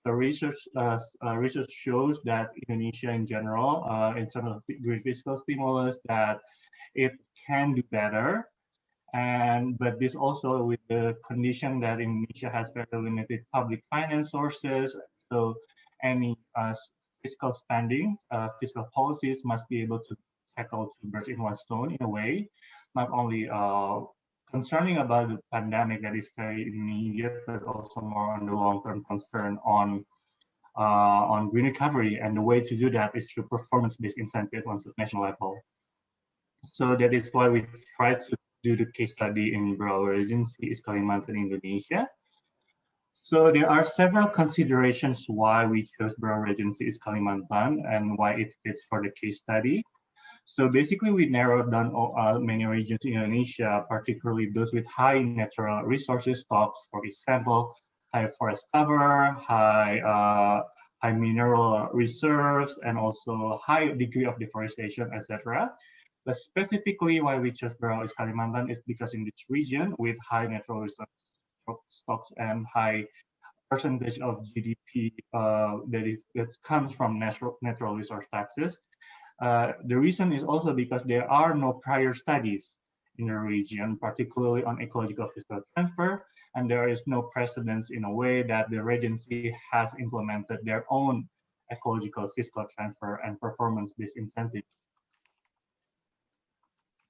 The research shows that Indonesia in general, in terms of green fiscal stimulus, that it can do better, but this also with the condition that Indonesia has very limited public finance sources. So any fiscal spending, fiscal policies must be able to tackle two birds in one stone in a way, not only concerning about the pandemic that is very immediate, but also more on the long-term concern on green recovery. And the way to do that is through performance-based incentive on the national level. So that is why we try to do the case study in our agency, East Kalimantan, Indonesia. So there are several considerations why we chose our agency, East Kalimantan, and why it fits for the case study. So basically, we narrowed down many regions in Indonesia, particularly those with high natural resources stocks, for example, high forest cover, high mineral reserves, and also high degree of deforestation, etc. But specifically, why we chose East Kalimantan is because in this region with high natural resource stocks and high percentage of GDP that comes from natural resource taxes. The reason is also because there are no prior studies in the region, particularly on ecological fiscal transfer, and there is no precedence in a way that the regency has implemented their own ecological fiscal transfer and performance-based incentives.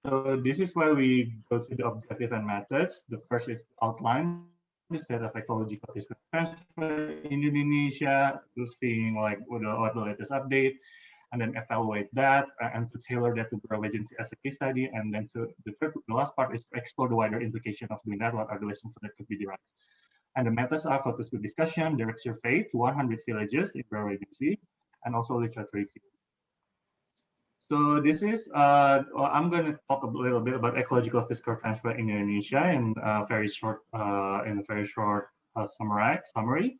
So this is why we go to the objective and methods. The first is outline. the state of ecological fiscal transfer in Indonesia, to seeing like what the latest update, and then evaluate that and to tailor that to Bureau Agency as a case study. And then the last part is to explore the wider implication of doing that. What are the lessons that could be derived? And the methods are focus group discussion, direct survey to 100 villages in Bureau Agency, and also literature review. So this is, I'm going to talk a little bit about ecological fiscal transfer in Indonesia in a very short, summary.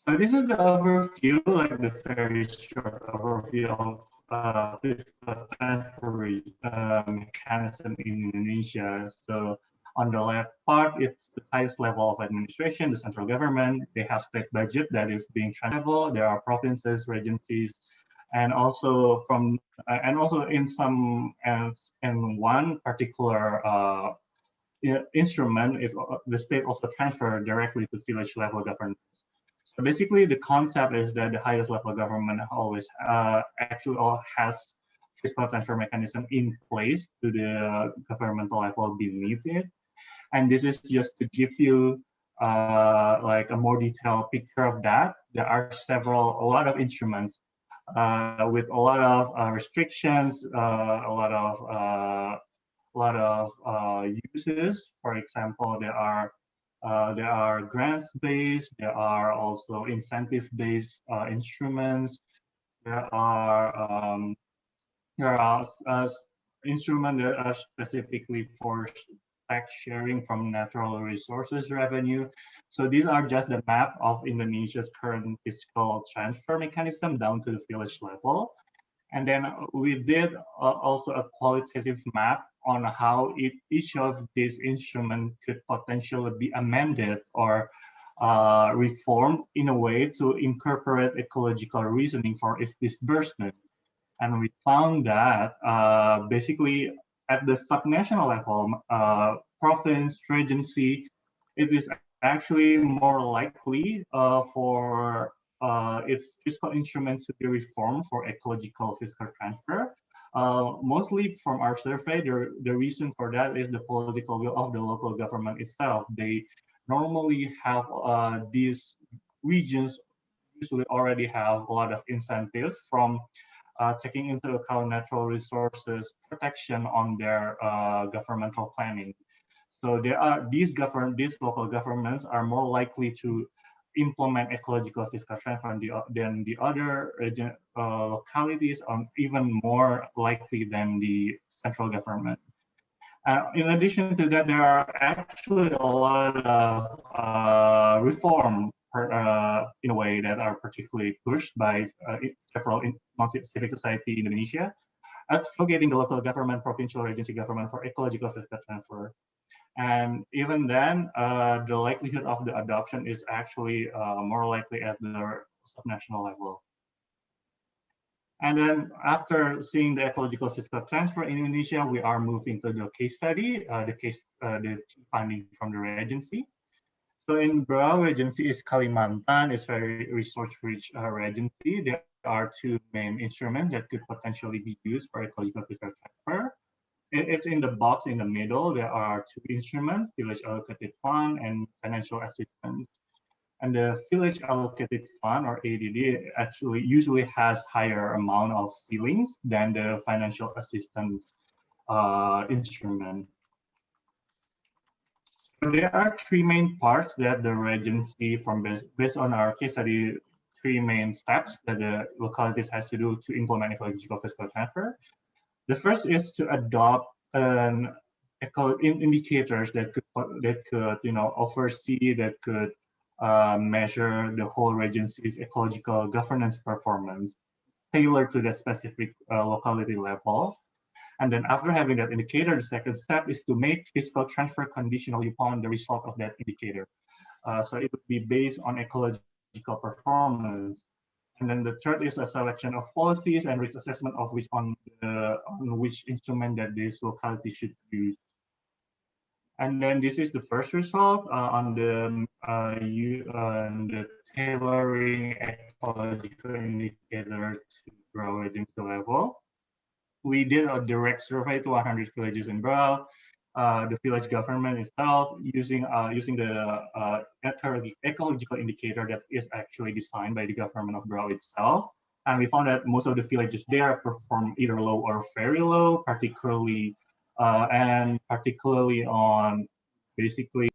So this is the overview, like the very short overview of fiscal transfer mechanism in Indonesia. So on the left part, it's the highest level of administration, the central government. They have state budget that is being transferable. There are provinces, regencies, and also in some in one particular instrument, the state also transfer directly to village level governance. So basically, the concept is that the highest level government always actually has fiscal transfer mechanism in place to the governmental level beneath it. And this is just to give you like a more detailed picture of that. There are a lot of instruments with a lot of restrictions, a lot of uses. For example, there are grants-based, there are also incentive-based instruments. There are instruments that are specifically for tax sharing from natural resources revenue. So these are just the map of Indonesia's current fiscal transfer mechanism down to the village level. And then we did also a qualitative map on how each of these instruments could potentially be amended or reformed in a way to incorporate ecological reasoning for its disbursement. And we found that basically at the subnational level, province, regency, it is actually more likely for its fiscal instrument to be reformed for ecological fiscal transfer. Mostly from our survey, the reason for that is the political will of the local government itself. They normally have these regions usually already have a lot of incentives from taking into account natural resources protection on their governmental planning. So these local governments are more likely to implement ecological fiscal transfer than the other localities, or even more likely than the central government. In addition to that, there are actually a lot of reform in a way that are particularly pushed by several non-civic society in Indonesia, advocating the local government, provincial agency government for ecological fiscal transfer. And even then, the likelihood of the adoption is actually more likely at the subnational level. And then after seeing the ecological fiscal transfer in Indonesia, we are moving to the case study, the finding from the regency. So in Bureau Regency is Kalimantan, it's very resource-rich regency. There are two main instruments that could potentially be used for ecological fiscal transfer. It's in the box in the middle. There are two instruments, village allocated fund and financial assistance. And the village allocated fund, or ADD, actually usually has higher amount of fillings than the financial assistance instrument. There are three main parts that the regency, based on our case study, three main steps that the localities has to do to implement ecological fiscal transfer. The first is to adopt indicators that could oversee, that could measure the whole regency's ecological governance performance, tailored to the specific locality level. And then after having that indicator, the second step is to make fiscal transfer conditional upon the result of that indicator. So it would be based on ecological performance. And then the third is a selection of policies and risk assessment of on which instrument that this locality should use. And then this is the first result on the tailoring ecological indicator to Bureau Regency level. We did a direct survey to 100 villages in Bureau. the village government itself using the ecological indicator that is actually designed by the government of Brau itself. And we found that most of the villages there perform either low or very low, particularly on basically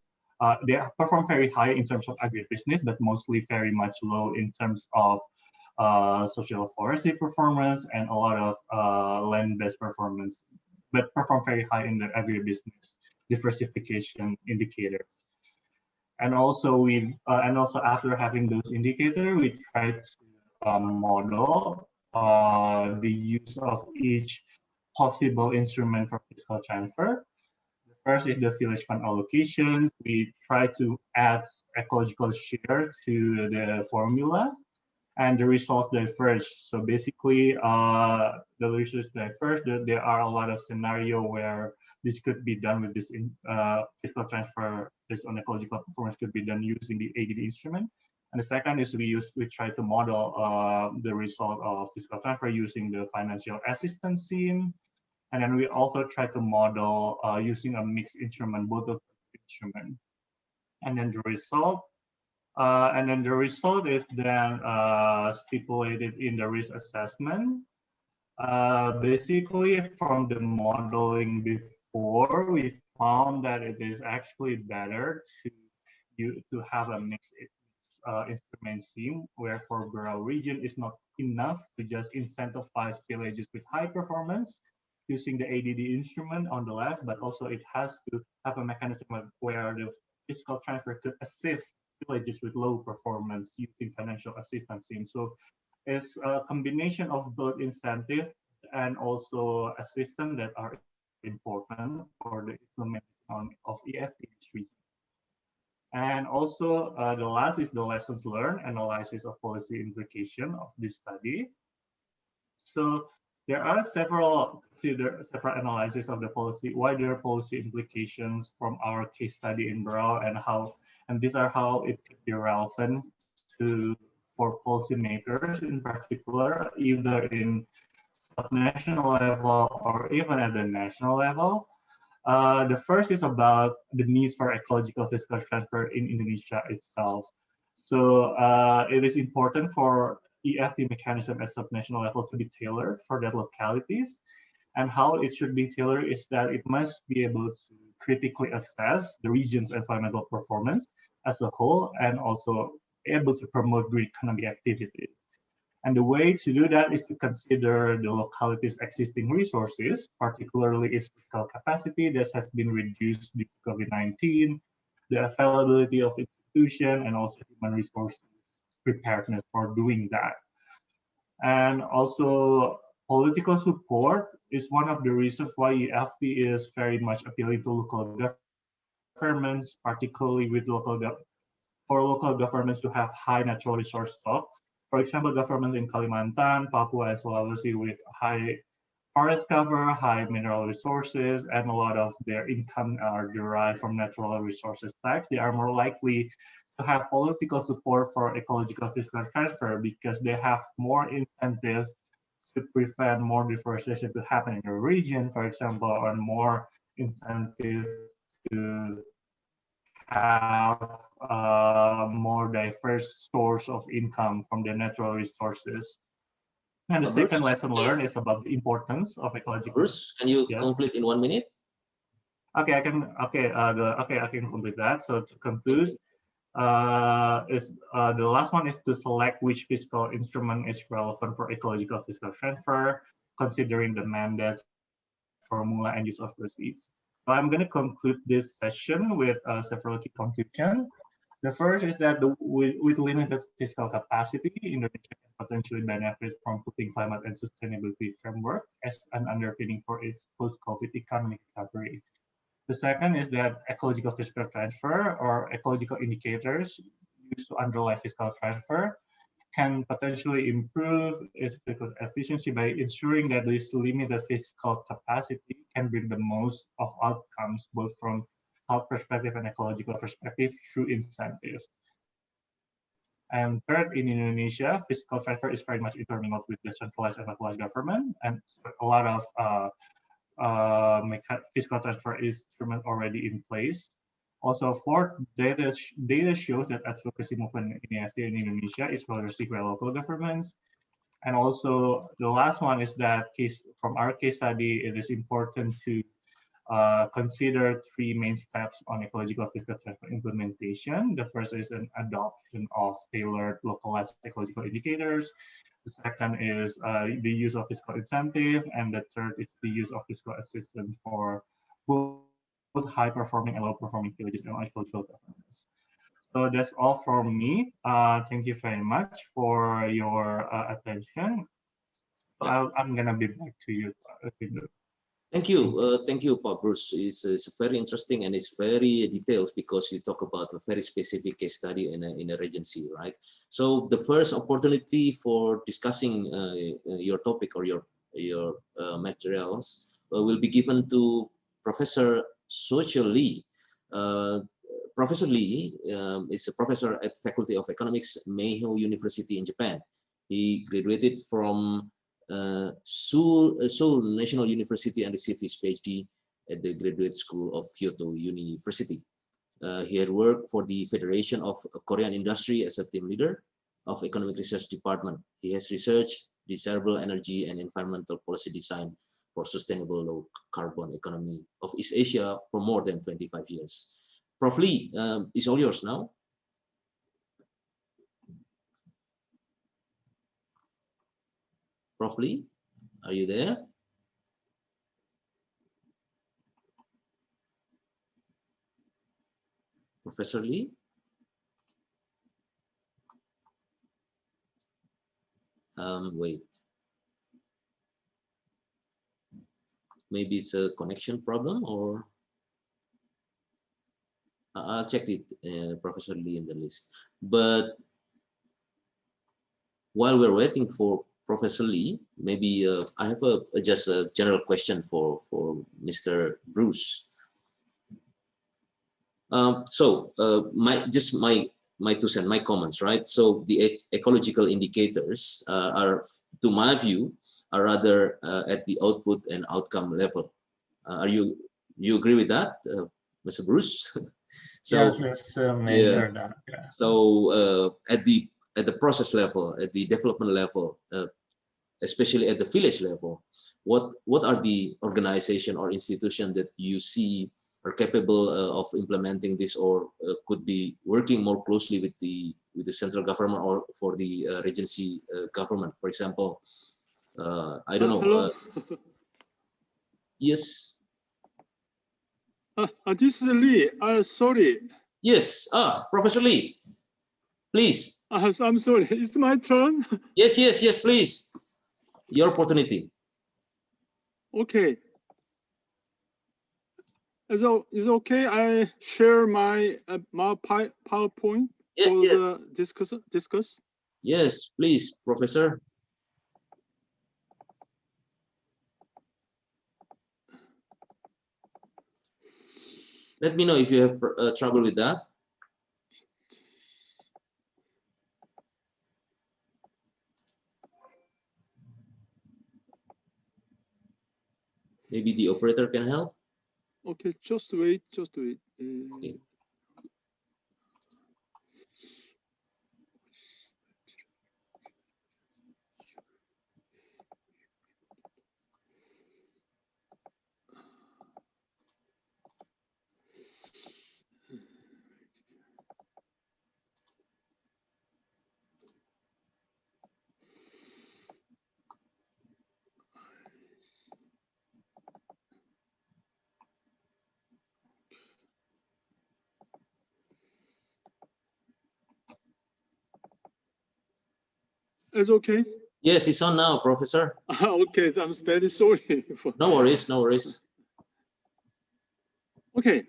they perform very high in terms of agribusiness, but mostly very much low in terms of social forestry performance and a lot of land-based performance, but perform very high in the agribusiness diversification indicator. And also after having those indicators, we try to model the use of each possible instrument for fiscal transfer. The first is the village fund allocations. We try to add ecological share to the formula, and the results diverge. So basically, the results diverge. There are a lot of scenarios where this could be done with this fiscal transfer based on ecological performance could be done using the ADB instrument. And the second is we try to model the result of fiscal transfer using the financial assistance scheme. And then we also try to model using a mixed instrument, both of the instrument. And then the result is then stipulated in the risk assessment. Basically, from the modeling before, we found that it is actually better to have a mixed instrument scheme, where for Brau region it's not enough to just incentivize villages with high performance using the ADD instrument on the left, but also it has to have a mechanism where the fiscal transfer could assist villages with low performance using financial assistance scheme. So it's a combination of both incentive and also assistance that are important for the implementation of EFT region. And also the last is the lessons learned, analysis of policy implication of this study. So there are several analyses of the policy, wider policy implications from our case study in Brau, and these are how it could be relevant for policymakers in particular, either in subnational level or even at the national level. The first is about the needs for ecological fiscal transfer in Indonesia itself. So it is important for EFT mechanism at subnational level to be tailored for that localities. And how it should be tailored is that it must be able to critically assess the region's environmental performance as a whole, and also able to promote green economic activities. And the way to do that is to consider the locality's existing resources, particularly its fiscal capacity that has been reduced due to COVID-19, the availability of institution, and also human resources preparedness for doing that. And also political support is one of the reasons why EFT is very much appealing to local governments, particularly with local governments to have high natural resource stocks. For example, governments in Kalimantan, Papua, and Sulawesi with high forest cover, high mineral resources, and a lot of their income are derived from natural resources tax. They are more likely to have political support for ecological fiscal transfer because they have more incentives to prevent more deforestation to happen in the region, for example, and more incentives to have more diverse source of income from the natural resources. And the second lesson learned is about the importance of ecological. Bruce, can you complete in 1 minute? Okay, I can. Okay, I can complete that. So to conclude, the last one is to select which fiscal instrument is relevant for ecological fiscal transfer, considering the mandate, formula, and use of proceeds. So I'm going to conclude this session with several key conclusions. The first is that with limited fiscal capacity, Indonesia can potentially benefit from putting climate and sustainability framework as an underpinning for its post-COVID economic recovery. The second is that ecological fiscal transfer or ecological indicators used to underlie fiscal transfer can potentially improve its fiscal efficiency by ensuring that this limited fiscal capacity can bring the most of outcomes, both from health perspective and ecological perspective through incentives. And third, in Indonesia, fiscal transfer is very much intermingled with decentralized and localized government, and a lot of fiscal transfer instrument already in place. Also, fourth, data shows that advocacy movement in Indonesia is well received by local governments. And also, the last one is that from our case study, it is important to consider three main steps on ecological fiscal transfer implementation. The first is an adoption of tailored localized ecological indicators. The second is the use of fiscal incentive, and the third is the use of fiscal assistance for both high-performing and low-performing villages and ecological governance. So that's all from me. Thank you very much for your attention. So I'm gonna be back to you. Thank you, Pak Bruce. It's very interesting and it's very detailed because you talk about a very specific case study in a regency, right? So the first opportunity for discussing your topic or your materials will be given to Professor Sochio Lee. Professor Lee is a professor at Faculty of Economics, Meihei University in Japan. He graduated from Seoul National University and received his PhD at the Graduate School of Kyoto University. He had worked for the Federation of Korean Industry as a team leader of Economic Research Department. He has researched desirable energy and environmental policy design for sustainable low carbon economy of East Asia for more than 25 years. Prof. Lee, it's all yours now. Prof. Lee, are you there? Professor Lee? Wait. Maybe it's a connection problem, or I'll check it, Professor Lee, in the list. But while we're waiting for Professor Lee, maybe I have just a general question for Mr. Bruce. My 2 cents, my comments, right? So the ecological indicators are, to my view, are rather at the output and outcome level. You agree with that, Mr. Bruce? So yes, measure that. Yeah. So at the process level, at the development level, especially at the village level, what are the organization or institution that you see are capable of implementing this, or could be working more closely with the central government or for the regency government? For example, I don't know. Hello. Yes. This is Lee. Sorry. Yes. Professor Lee, please. I'm sorry. It's my turn. Yes, please. Your opportunity. Okay. So it's okay. I share my PowerPoint for the discuss. Yes, please, Professor. Let me know if you have trouble with that. Maybe the operator can help. Okay, just wait. Okay. It's okay. Yes, it's on now, Professor. Okay, I'm very sorry. No worries, no worries. Okay,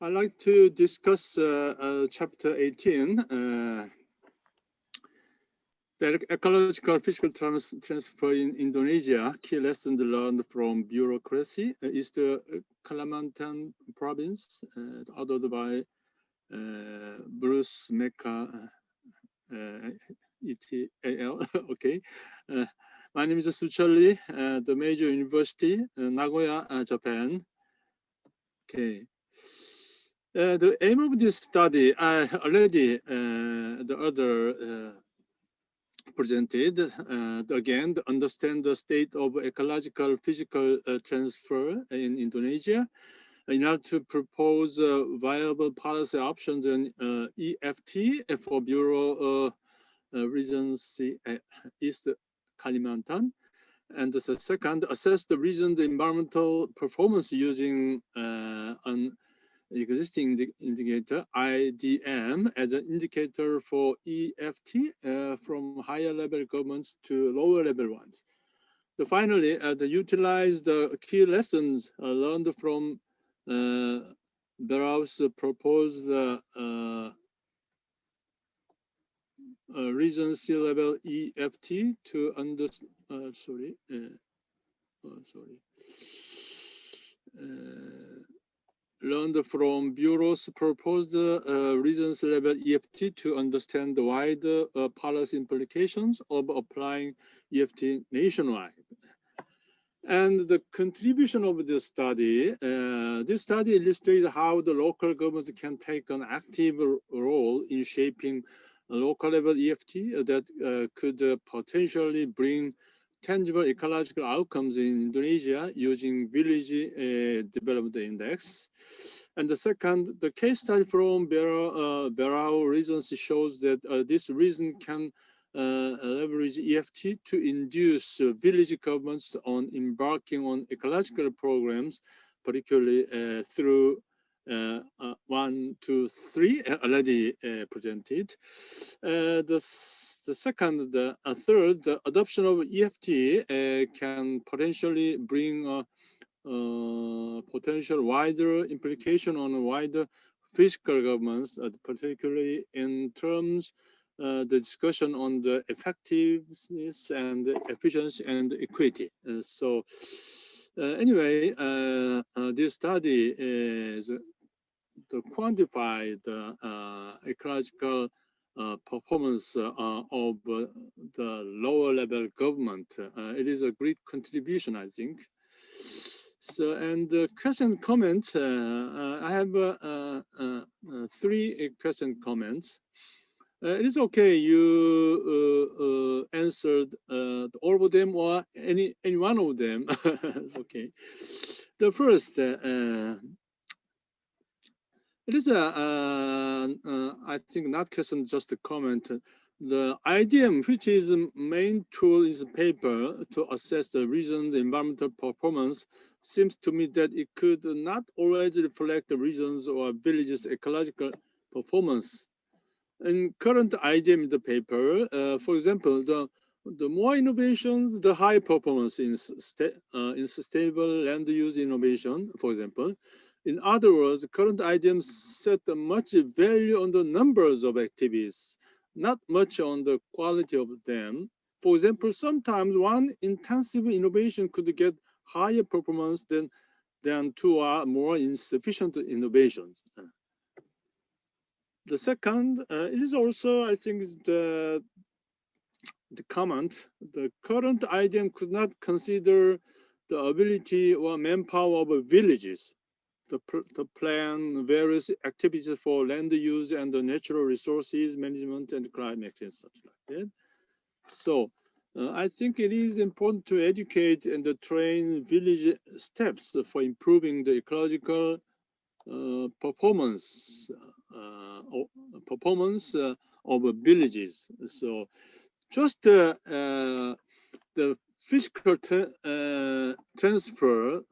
I'd like to discuss chapter 18, the ecological fiscal transfer in Indonesia. Key lessons learned from bureaucracy is the Kalimantan province, authored by Bruce Mecca, ETAL. Okay. My name is Suchal Lee, the major university, Nagoya, Japan. Okay. The aim of this study, I already the other presented again to understand the state of ecological physical transfer in Indonesia in order to propose viable policy options in EFT for Bureau Regency East Kalimantan. And the second, assess the region's environmental performance using an existing indicator, IDM, as an indicator for EFT from higher level governments to lower level ones. Finally, to utilize the key lessons learned from Barrow's proposed Regency level EFT to learned from Bureau's proposed Regency level EFT to understand the wider policy implications of applying EFT nationwide. And the contribution of this study illustrates how the local governments can take an active role in shaping a local level EFT that could potentially bring tangible ecological outcomes in Indonesia using Village Development Index. And the second, the case study from Barrow Regency shows that this region can leverage EFT to induce village governments on embarking on ecological programs, particularly through 1, 2, 3 already presented. The third, the adoption of EFT can potentially bring potential wider implication on wider fiscal governments, particularly in terms the discussion on the effectiveness and efficiency and equity. Anyway, this study is to quantify the ecological performance of the lower level government. It is a great contribution, I think. So, and question comments, I have 3 question comments. It is okay you answered all of them or any one of them. It's okay. The first, it is I think not question, just a comment. The IDM, which is the main tool in the paper to assess the region's environmental performance, seems to me that it could not always reflect the region's or village's ecological performance. In current IDM in the paper, for example, the more innovations, the high performance in sustainable land use innovation, for example. In other words, current IDMs set much value on the numbers of activities, not much on the quality of them. For example, sometimes one intensive innovation could get higher performance than 2 or more insufficient innovations. The second, it is also, I think, the comment, the current IDM could not consider the ability or manpower of villages to plan various activities for land use and the natural resources management and climate change, such like that. So I think it is important to educate and train village steps for improving the ecological performance of villages. So just the fiscal transfer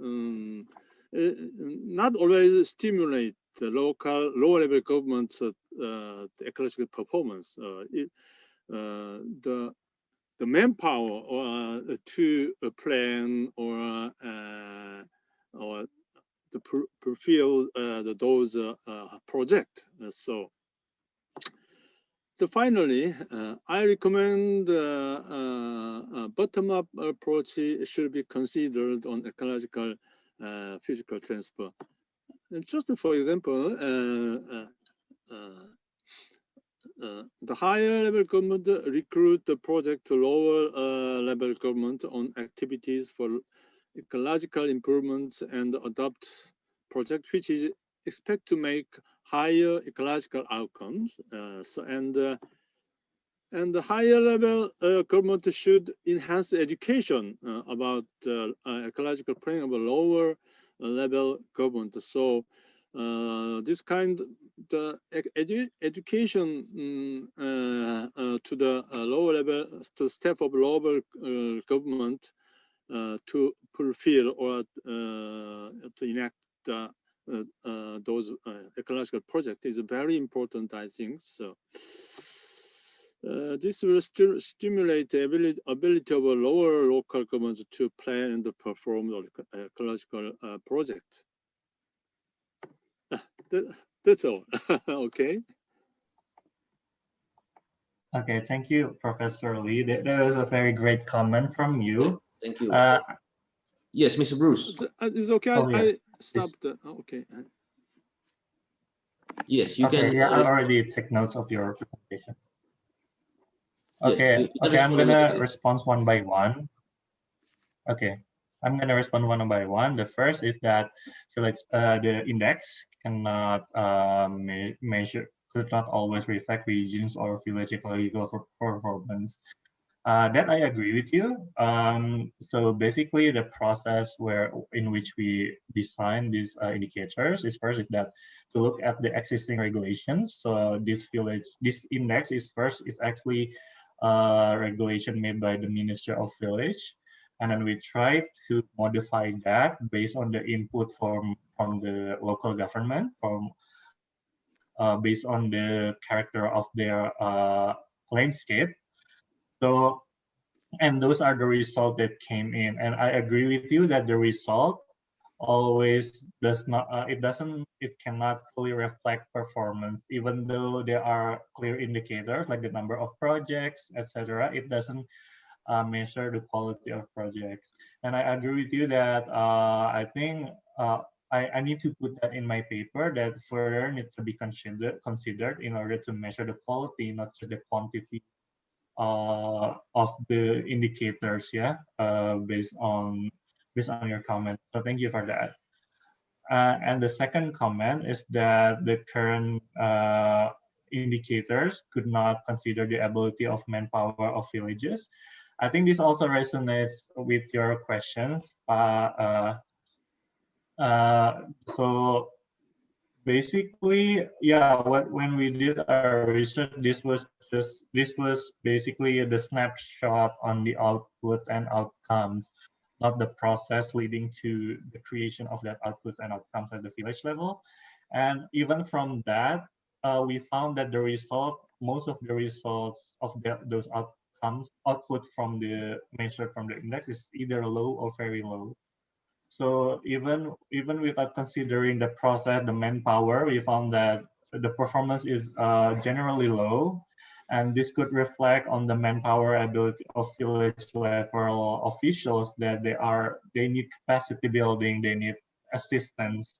not always stimulate the local lower level government's ecological performance. The manpower to plan or to fulfill those projects. So finally, I recommend a bottom-up approach should be considered on ecological physical transfer. And just for example, The higher level government recruit the project to lower level government on activities for ecological improvements and adopt project which is expect to make higher ecological outcomes. And the higher level government should enhance education about ecological planning of a lower level government. So this kind the education to the lower level, to step of lower government to fulfill or to enact those ecological projects is very important, I think. So this will stimulate the ability of a lower local governments to plan and perform the ecological project. That's all. Okay. Okay, thank you, Professor Lee. That was a very great comment from you. Thank you. Yes, Mr. Bruce. It's okay. Oh, yes, I stopped. Okay. Yes, you okay, can. yeah, I already take notes of your presentation. Yes, Okay, you can okay, I'm respond gonna immediately. respond one by one. Okay, I'm gonna respond one by one. The first is that the index cannot measure, could not always reflect regions or village ecological performance. That I agree with you. So basically, the process in which we design these indicators is first is that to look at the existing regulations. So this index is actually regulation made by the Ministry of Village, and then we try to modify that based on the input from the local government, based on the character of their landscape. So, and those are the results that came in. And I agree with you that the result always does not, it cannot fully reflect performance, even though there are clear indicators like the number of projects, etc. It doesn't measure the quality of projects. And I agree with you that I think I need to put that in my paper that further needs to be considered in order to measure the quality, not just the quantity of the indicators, yeah, based on your comment. So thank you for that. And the second comment is that the current indicators could not consider the ability of manpower of villages. I think this also resonates with your questions. So basically, yeah, when we did our research, this was basically the snapshot on the output and outcomes, not the process leading to the creation of that output and outcomes at the village level. And even from that, we found that most of the results of those output from the measured from the index is either low or very low. So even without considering the process, the manpower, we found that the performance is generally low, and this could reflect on the manpower ability of village level officials that they need capacity building, they need assistance.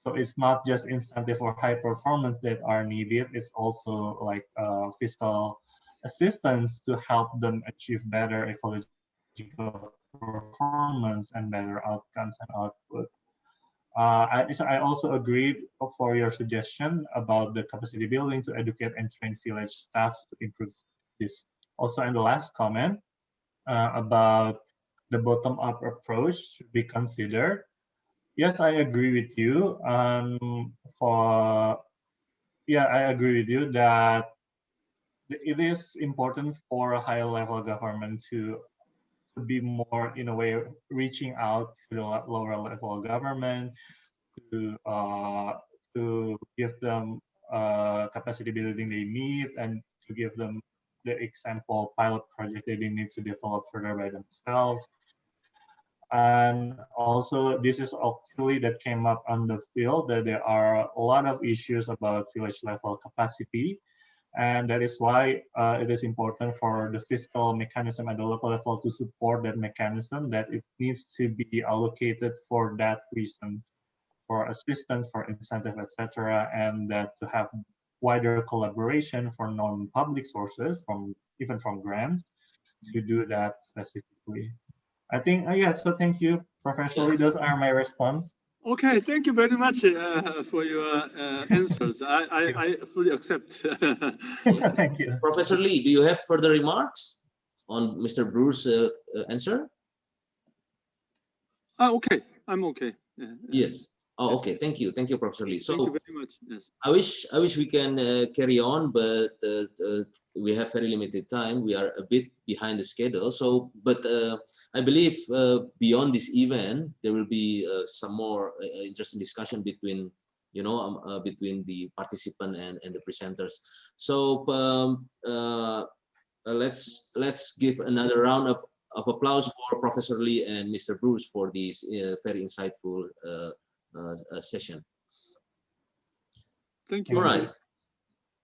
So it's not just incentive or high performance that are needed, it's also like fiscal assistance to help them achieve better ecological performance and better outcomes and output. I also agreed for your suggestion about the capacity building to educate and train village staff to improve this. Also, in the last comment about the bottom-up approach should be considered. Yes, I agree with you. I agree with you that it is important for a higher level government to be more, in a way, reaching out to the lower level government to give them capacity building they need and to give them the example pilot project that they need to develop further by themselves. And also, this is actually that came up on the field that there are a lot of issues about village level capacity. And that is why it is important for the fiscal mechanism at the local level to support that mechanism, that it needs to be allocated for that reason, for assistance, for incentive, etc., and that to have wider collaboration for non-public sources, even from grants, to do that specifically. I think, yeah, so thank you, Professor Lee. Those are my response. Okay, thank you very much for your answers. I fully accept. Thank you. Professor Lee, do you have further remarks on Mr. Bruce's answer? Okay, I'm okay. Yes. Oh, okay. Thank you, Professor Lee. So, thank you very much. Yes. I wish we can carry on, but we have very limited time. We are a bit behind the schedule. So, but I believe beyond this event, there will be some more interesting discussion between, between the participant and the presenters. So let's give another round of applause for Professor Lee and Mr. Bruce for this very insightful session. Thank you. All right.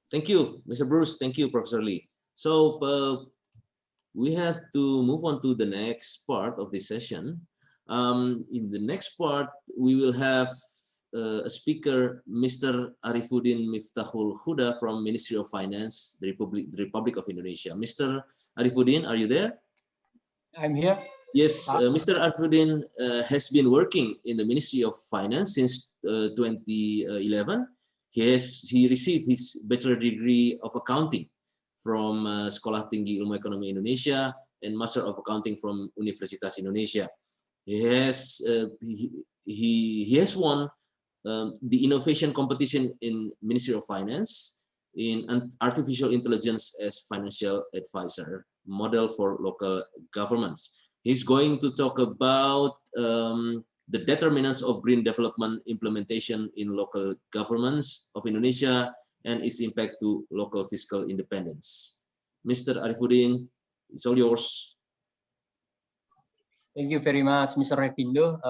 Thank you, Mr. Bruce. Thank you, Professor Lee. So we have to move on to the next part of this session. In the next part, we will have a speaker, Mr. Arifuddin Miftahul Huda from Ministry of Finance, the Republic of Indonesia. Mr. Arifuddin, are you there? I'm here. Yes, Mr. Arifuddin has been working in the Ministry of Finance since 2011. He received his bachelor degree of accounting from Sekolah Tinggi Ilmu Ekonomi Indonesia and Master of Accounting from Universitas Indonesia. He has won the innovation competition in Ministry of Finance in artificial intelligence as financial advisor, model for local governments. He's going to talk about the determinants of green development implementation in local governments of Indonesia and its impact to local fiscal independence. Mr. Arifuddin, it's all yours. Thank you very much, Mr. Repindo.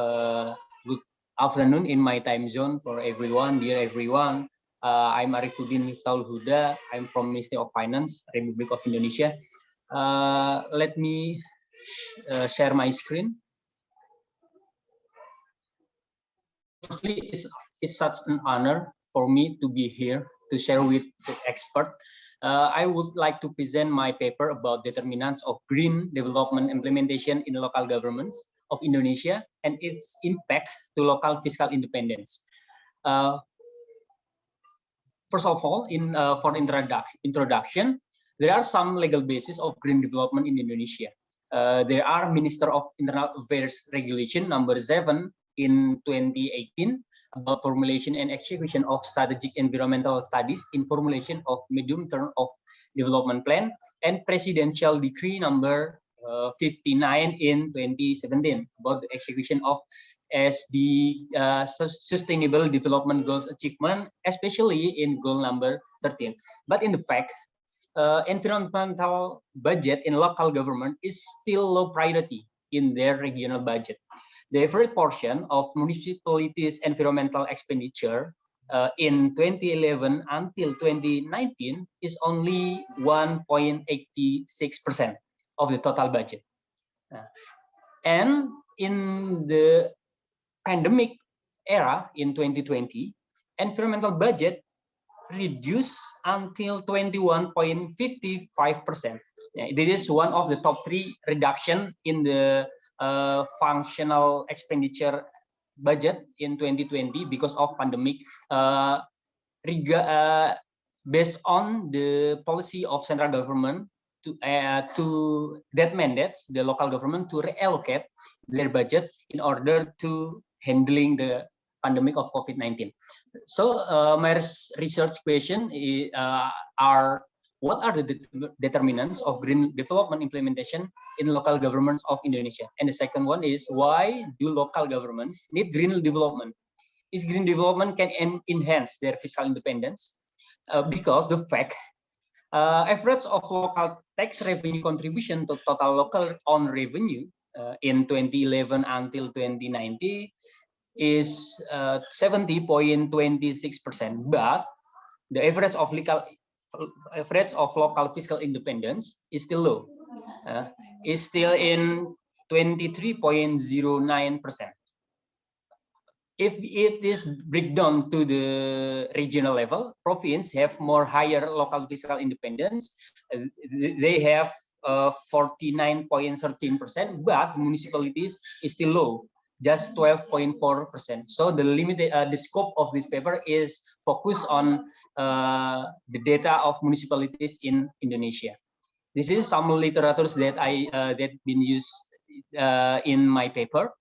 Good afternoon in my time zone for everyone, dear everyone. I'm Arifuddin Miftahul Huda. I'm from Ministry of Finance, Republic of Indonesia. Let me share my screen. Firstly, it's such an honor for me to be here to share with the expert. I would like to present my paper about determinants of green development implementation in local governments of Indonesia and its impact to local fiscal independence. First of all, for introduction, there are some legal basis of green development in Indonesia. There are Minister of Internal Affairs Regulation number 7 in 2018 about formulation and execution of strategic environmental studies in formulation of medium term of development plan, and Presidential Decree number 59 in 2017 about the execution of SD Sustainable Development Goals achievement, especially in goal number 13. But in the fact, environmental budget in local government is still low priority in their regional budget. The average portion of municipalities' environmental expenditure in 2011 until 2019 is only 1.86% of the total budget. And in the pandemic era in 2020, environmental budget reduced until 21.55%. This is one of the top 3 reduction in the functional expenditure budget in 2020 because of pandemic, based on the policy of central government to that mandates the local government to reallocate their budget in order to handling the pandemic of COVID-19. So my research question are, what are the determinants of green development implementation in local governments of Indonesia? And the second one is, why do local governments need green development? Is green development can enhance their fiscal independence? Because the fact, average of local tax revenue contribution to total local own revenue in 2011 until 2019 is 70.26%, but the average of local fiscal independence is still low, is still in 23.09%. if it is breakdown to the regional level, province have more higher local fiscal independence. They have 49.13%, but municipalities is still low, just 12.4%. So the limited, the scope of this paper is focused on the data of municipalities in Indonesia. This is some literatures that that been used in my paper.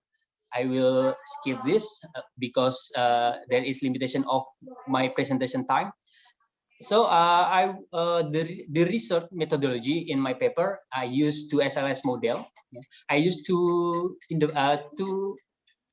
I will skip this because there is limitation of my presentation time. So the research methodology in my paper, I used two SLS model. I used two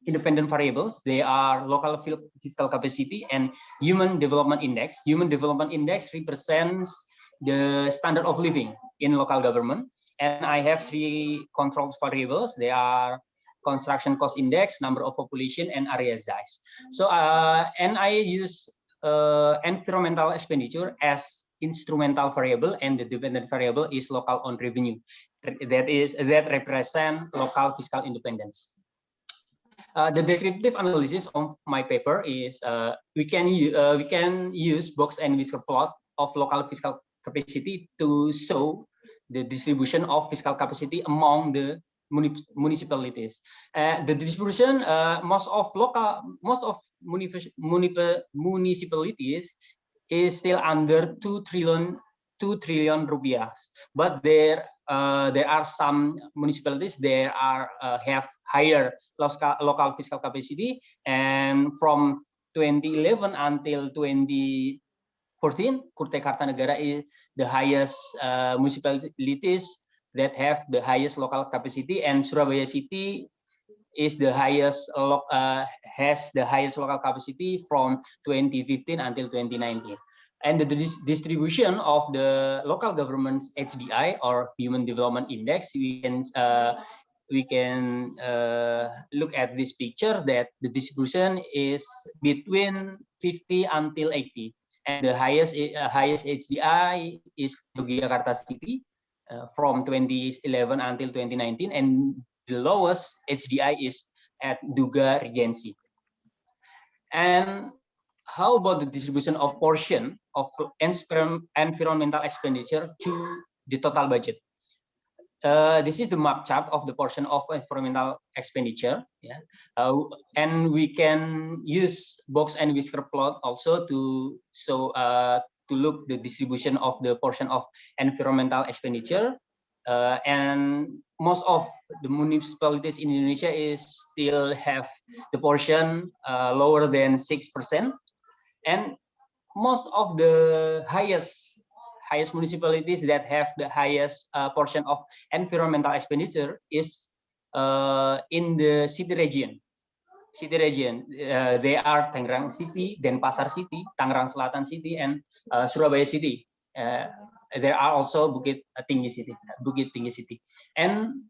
independent variables. They are local fiscal capacity and human development index. Human development index represents the standard of living in local government. And I have three controls variables. They are construction cost index, number of population, and area size. So and I use environmental expenditure as instrumental variable, and the dependent variable is local on revenue. That represent local fiscal independence. The descriptive analysis of my paper is we can use box and whisker plot of local fiscal capacity to show the distribution of fiscal capacity among the municipalities. The distribution, most of municipalities is still under 2 trillion rupiah, but there are some municipalities there are have higher local fiscal capacity, and from 2011 until 2014, Kutai Kartanegara is the highest municipalities that have the highest local capacity, and Surabaya City is the highest has the highest local capacity from 2015 until 2019. And the distribution of the local government's HDI, or Human Development Index, we can look at this picture that the distribution is between 50 until 80, and the highest HDI is Yogyakarta City from 2011 until 2019, and the lowest HDI is at Duga Regency. And how about the distribution of portion of environmental expenditure to the total budget? This is the map chart of the portion of environmental expenditure. Yeah, and we can use box and whisker plot also to show to look the distribution of the portion of environmental expenditure. And most of the municipalities in Indonesia is still have the portion lower than 6%, and most of the highest municipalities that have the highest portion of environmental expenditure is in the city region. They are Tangerang City, Denpasar City, Tangerang Selatan City, and Surabaya City. There are also Bukit Tinggi City, and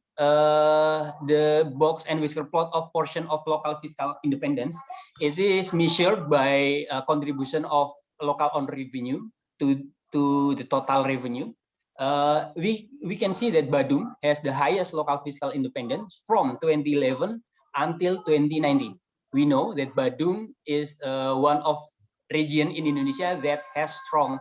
the box and whisker plot of portion of local fiscal independence. It is measured by contribution of local on revenue to the total revenue. We can see that Badung has the highest local fiscal independence from 2011 until 2019. We know that Badung is one of region in Indonesia that has strong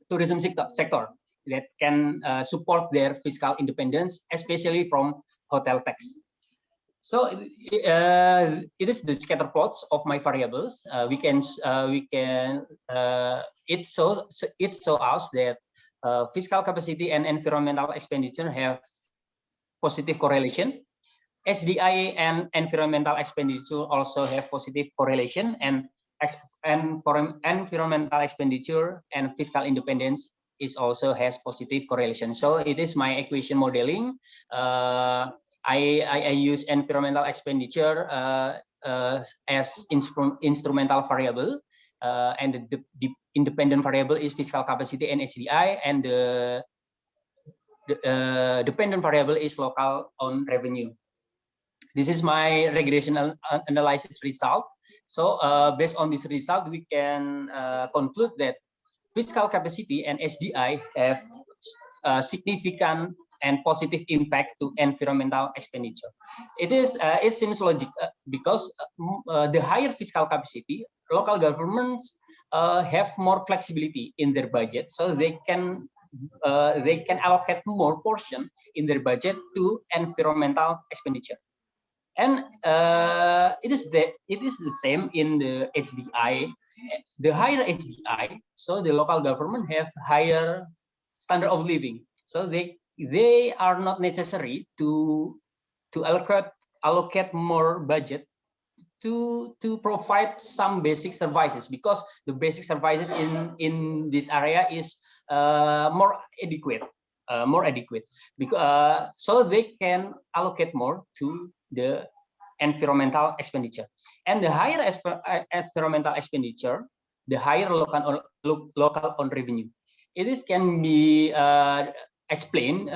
tourism sector that can support their fiscal independence, especially from hotel tax. So it is the scatter plots of my variables. It shows us that fiscal capacity and environmental expenditure have positive correlation. SDI and environmental expenditure also have positive correlation, and environmental expenditure and fiscal independence is also has positive correlation. So it is my equation modeling. I use environmental expenditure as instrumental variable, and the independent variable is fiscal capacity and SDI, and the dependent variable is local on revenue. This is my regression analysis result. So based on this result, we can conclude that fiscal capacity and SDI have significant and positive impact to environmental expenditure. It seems logic because the higher fiscal capacity, local governments have more flexibility in their budget, so they can allocate more portion in their budget to environmental expenditure. And it is the same in the HDI. The higher HDI, so the local government have higher standard of living, so they are not necessary to allocate more budget to provide some basic services, because the basic services in this area is more adequate, because so they can allocate more to the environmental expenditure. And the higher environmental expenditure, the higher local on revenue. It can be explained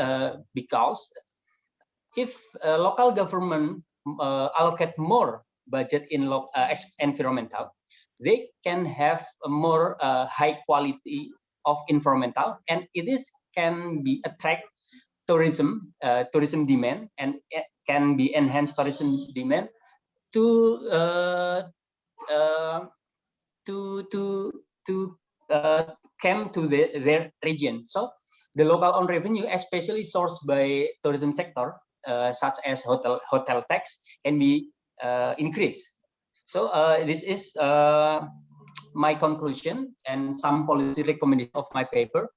because if local government allocate more budget in environmental, they can have a more high quality of environmental, and can be attract tourism demand, and it can be enhanced tourism demand to come to their region. So the local on revenue, especially sourced by tourism sector, such as hotel tax, can be increased. So this is my conclusion and some policy recommendation of my paper.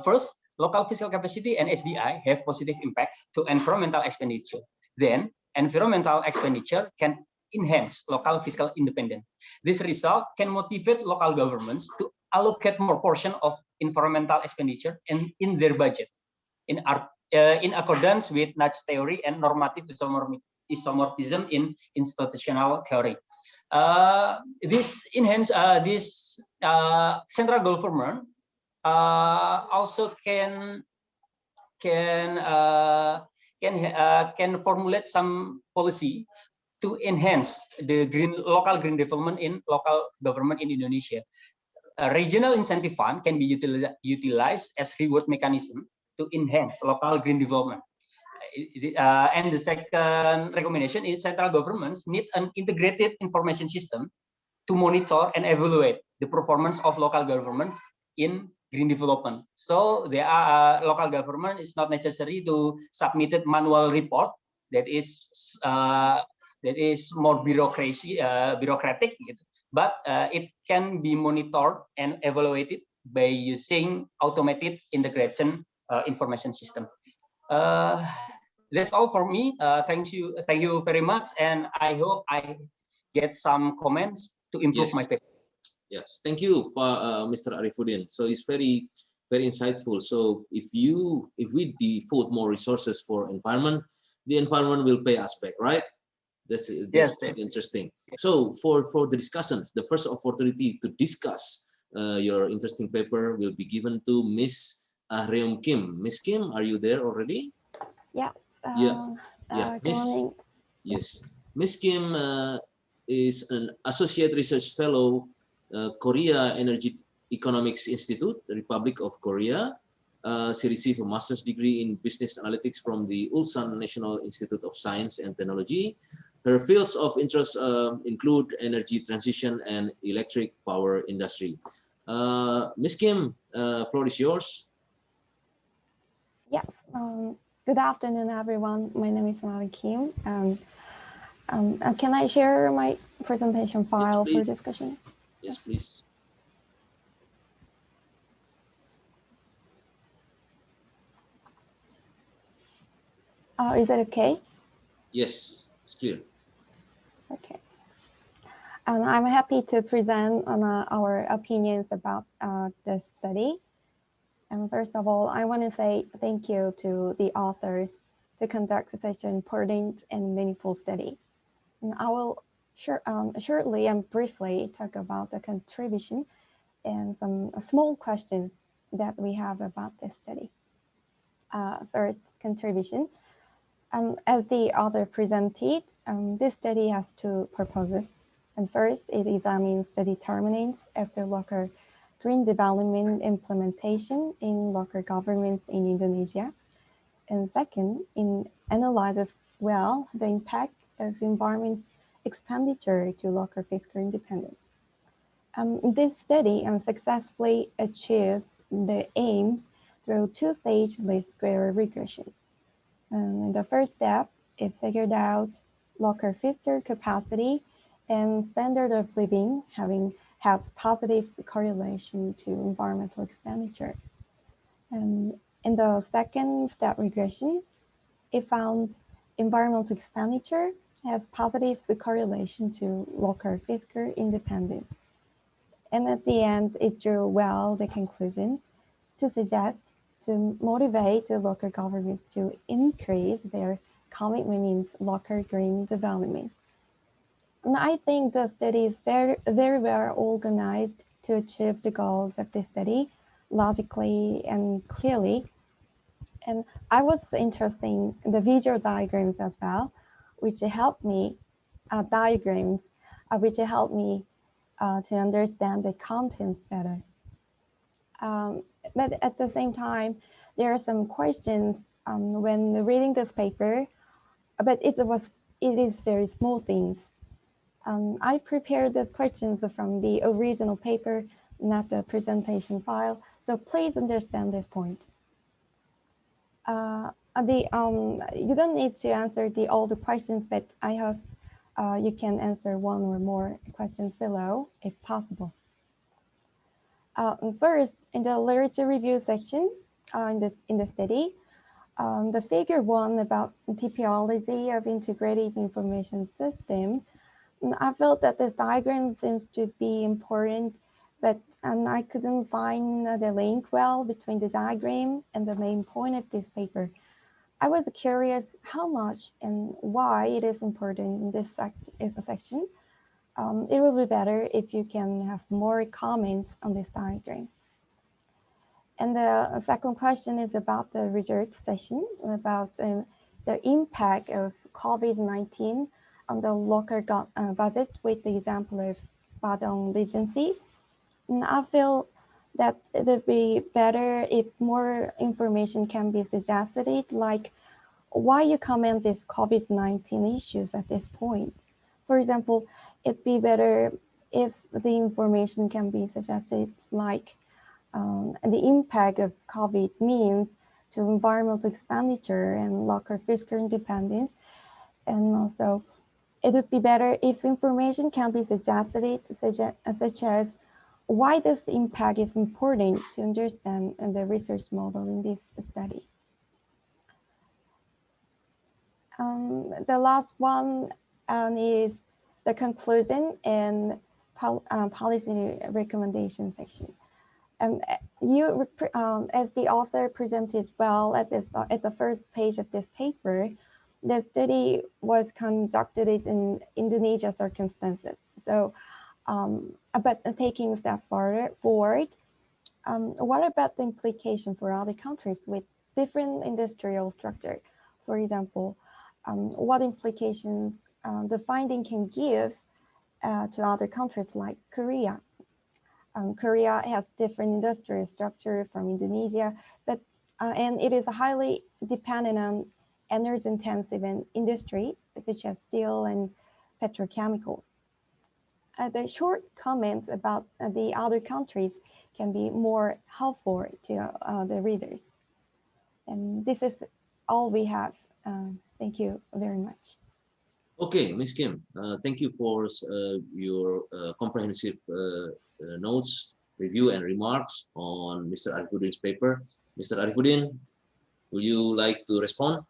First, local fiscal capacity and SDI have positive impact to environmental expenditure. Then, environmental expenditure can enhance local fiscal independence. This result can motivate local governments to allocate more portion of environmental expenditure in their budget, in accordance with Nudge theory and normative isomorphism in institutional theory. This central government also can formulate some policy to enhance the local green development in local government in Indonesia. A regional incentive fund can be utilized as reward mechanism to enhance local green development. And the second recommendation is central governments need an integrated information system to monitor and evaluate the performance of local governments in green development. So there are local government is not necessary to submit a manual report that is more bureaucratic, but it can be monitored and evaluated by using automated integration information system. That's all for me. Thank you very much, and I hope I get some comments to improve my paper. Yes, thank you, Mr. Arifuddin. So it's very insightful. So if we devote more resources for environment, the environment will pay us back, right? That's quite interesting. So for the discussion, the first opportunity to discuss your interesting paper will be given to Miss Ahreum Kim. Miss Kim, are you there already? Yeah. Yes. Miss Kim is an associate research fellow, Korea Energy Economics Institute, the Republic of Korea. She received a master's degree in business analytics from the Ulsan National Institute of Science and Technology. Her fields of interest include energy transition and electric power industry. Ms. Kim, floor is yours. Yes. Good afternoon, everyone. My name is Mary Kim. Can I share my presentation file for discussion? Yes, please. Is it okay? Yes, it's clear. Okay. I'm happy to present on our opinions about this study. And first of all, I want to say thank you to the authors to conduct such an important and meaningful study. And I will shortly and briefly talk about the contribution and some small questions that we have about this study. First, contribution. As the author presented, this study has two purposes. And first, it examines the determinants of the local green development implementation in local governments in Indonesia. And second, it analyzes well the impact of environment expenditure to local fiscal independence. This study successfully achieved the aims through two-stage least square regression. In the first step, it figured out local fiscal capacity and standard of living have positive correlation to environmental expenditure. And in the second step regression, it found environmental expenditure has positive correlation to local fiscal independence. And at the end, it drew well the conclusion to suggest to motivate the local governments to increase their commitment in local green development. And I think the study is very well organized to achieve the goals of the study logically and clearly. And I was interested in the visual diagrams as well, which helped me, which helped me to understand the contents better. But at the same time, there are some questions when reading this paper, but it is very small things. I prepared these questions from the original paper, not the presentation file, so please understand this point. You don't need to answer all the questions, but I hope you can answer one or more questions below, if possible. First, in the literature review section in the study, the figure 1 about typology of integrated information system, I felt that this diagram seems to be important, but I couldn't find the link well between the diagram and the main point of this paper. I was curious how much and why it is important in this section. It will be better if you can have more comments on this diagram. And the second question is about the research session, about the impact of COVID-19 on the local budget with the example of Badong Regency. And I feel that it would be better if more information can be suggested, like why you comment these COVID-19 issues at this point. For example, it'd be better if the information can be suggested, like the impact of COVID means to environmental expenditure and local fiscal independence. And also, it would be better if information can be suggested, such as why this impact is important to understand the research model in this study. The last one is the conclusion and policy recommendation section. As the author presented well at the first page of this paper, the study was conducted in Indonesia circumstances. So, but taking a step forward, what about the implication for other countries with different industrial structure? For example, what implications the finding can give to other countries like Korea? Korea has different industrial structure from Indonesia, but and it is highly dependent on energy-intensive industries such as steel and petrochemicals. The short comments about the other countries can be more helpful to the readers. And this is all we have. Thank you very much. Okay, Ms. Kim, thank you for your comprehensive notes, review, and remarks on Mr. Arifudin's paper. Mr. Arifudin, would you like to respond?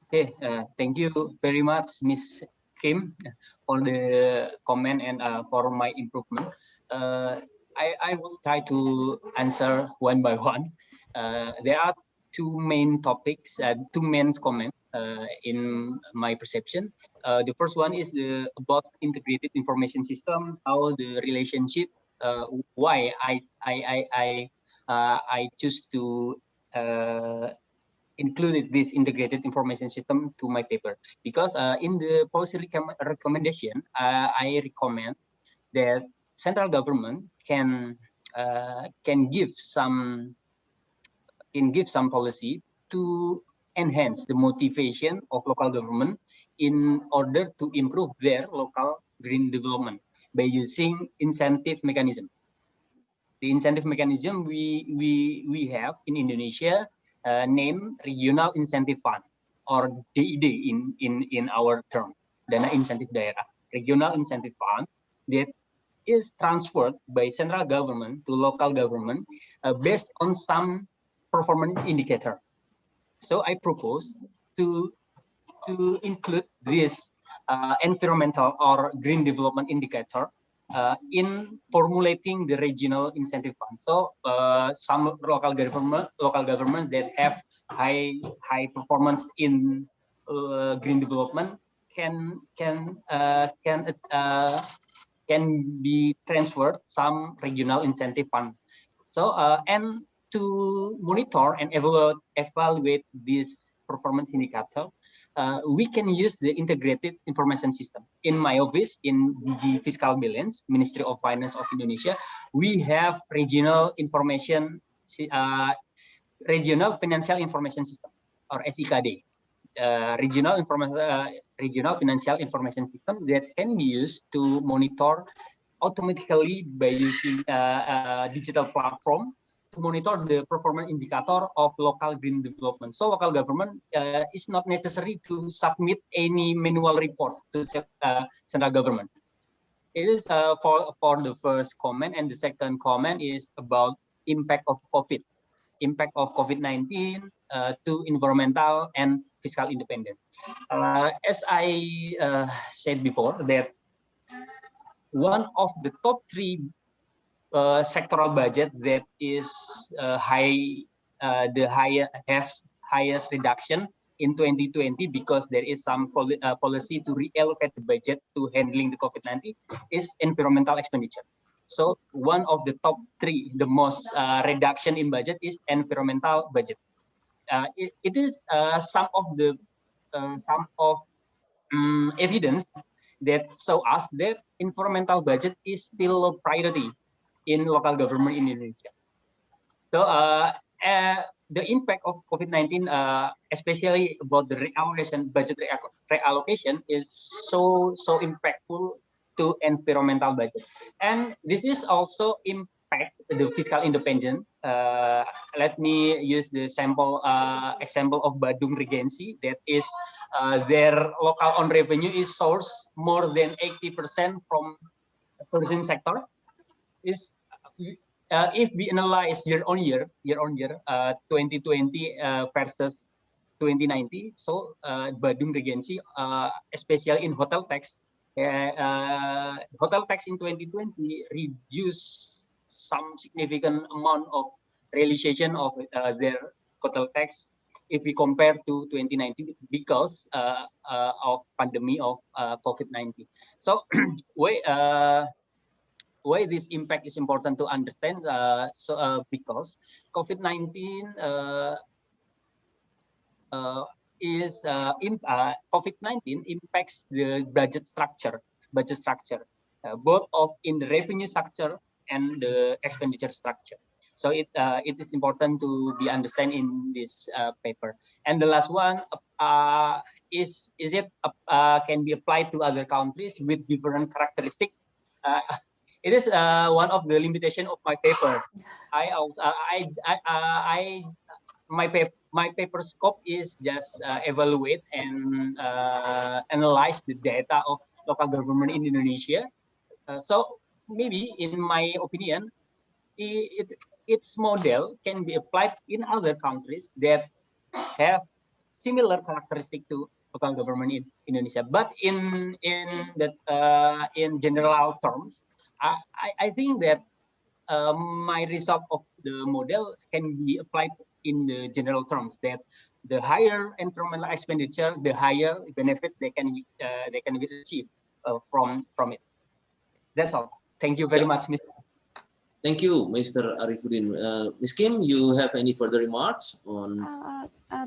Okay, thank you very much, Ms. Kim, for the comment and for my improvement. I will try to answer one by one. There are two main topics, two main comments in my perception. The first one is about integrated information system, how the relationship, why I choose to included this integrated information system to my paper, because in the policy recommendation, I recommend that central government can give some policy to enhance the motivation of local government in order to improve their local green development by using incentive mechanism. The incentive mechanism we have in Indonesia named Regional Incentive Fund, or DID in our term, Dana Insentif Daerah, Regional Incentive Fund, that is transferred by central government to local government based on some performance indicator. So I propose to include this environmental or green development indicator in formulating the regional incentive fund. So some local government that have high performance in green development can be transferred some regional incentive fund. So and to monitor and evaluate this performance indicator, we can use the integrated information system. In my office, in DG Fiscal Balance, Ministry of Finance of Indonesia, we have regional financial information system, or SIKD. Regional financial information system that can be used to monitor automatically by using digital platform to monitor the performance indicator of local green development. So local government is not necessary to submit any manual report to central government. It is for the first comment, and the second comment is about impact of COVID-19 to environmental and fiscal independence. As I said before, that one of the top 3 sectoral budget that is highest reduction in 2020, because there is some policy to reallocate the budget to handling the COVID-19, is environmental expenditure. So one of the top 3, the most reduction in budget is environmental budget. It is some of evidence that show us that environmental budget is still low priority in local government in Indonesia. So the impact of COVID-19, especially about the budget reallocation, is so impactful to environmental budget, and this is also impact the fiscal independence. Let me use the example of Badung Regency, that is their local own revenue is sourced more than 80% from tourism sector. Is if we analyze year on year, 2020 versus 2019, so Badung Regency, especially in hotel tax in 2020 reduced some significant amount of realization of their hotel tax if we compare to 2019 because of pandemic of COVID-19. So why this impact is important to understand? Because COVID-19 COVID-19 impacts the budget structure, both in the revenue structure and the expenditure structure. So it is important to be understand in this paper. And the last one is it can be applied to other countries with different characteristics. It is one of the limitation of my paper. My paper scope is just evaluate and analyze the data of local government in Indonesia. So maybe, in my opinion, its model can be applied in other countries that have similar characteristic to local government in Indonesia. But in general terms, I think that my result of the model can be applied in the general terms, that the higher environmental expenditure, the higher benefit they can achieve from it. That's all. Thank you very much, Mr. Thank you, Mr. Arifuddin. Ms. Kim, you have any further remarks on?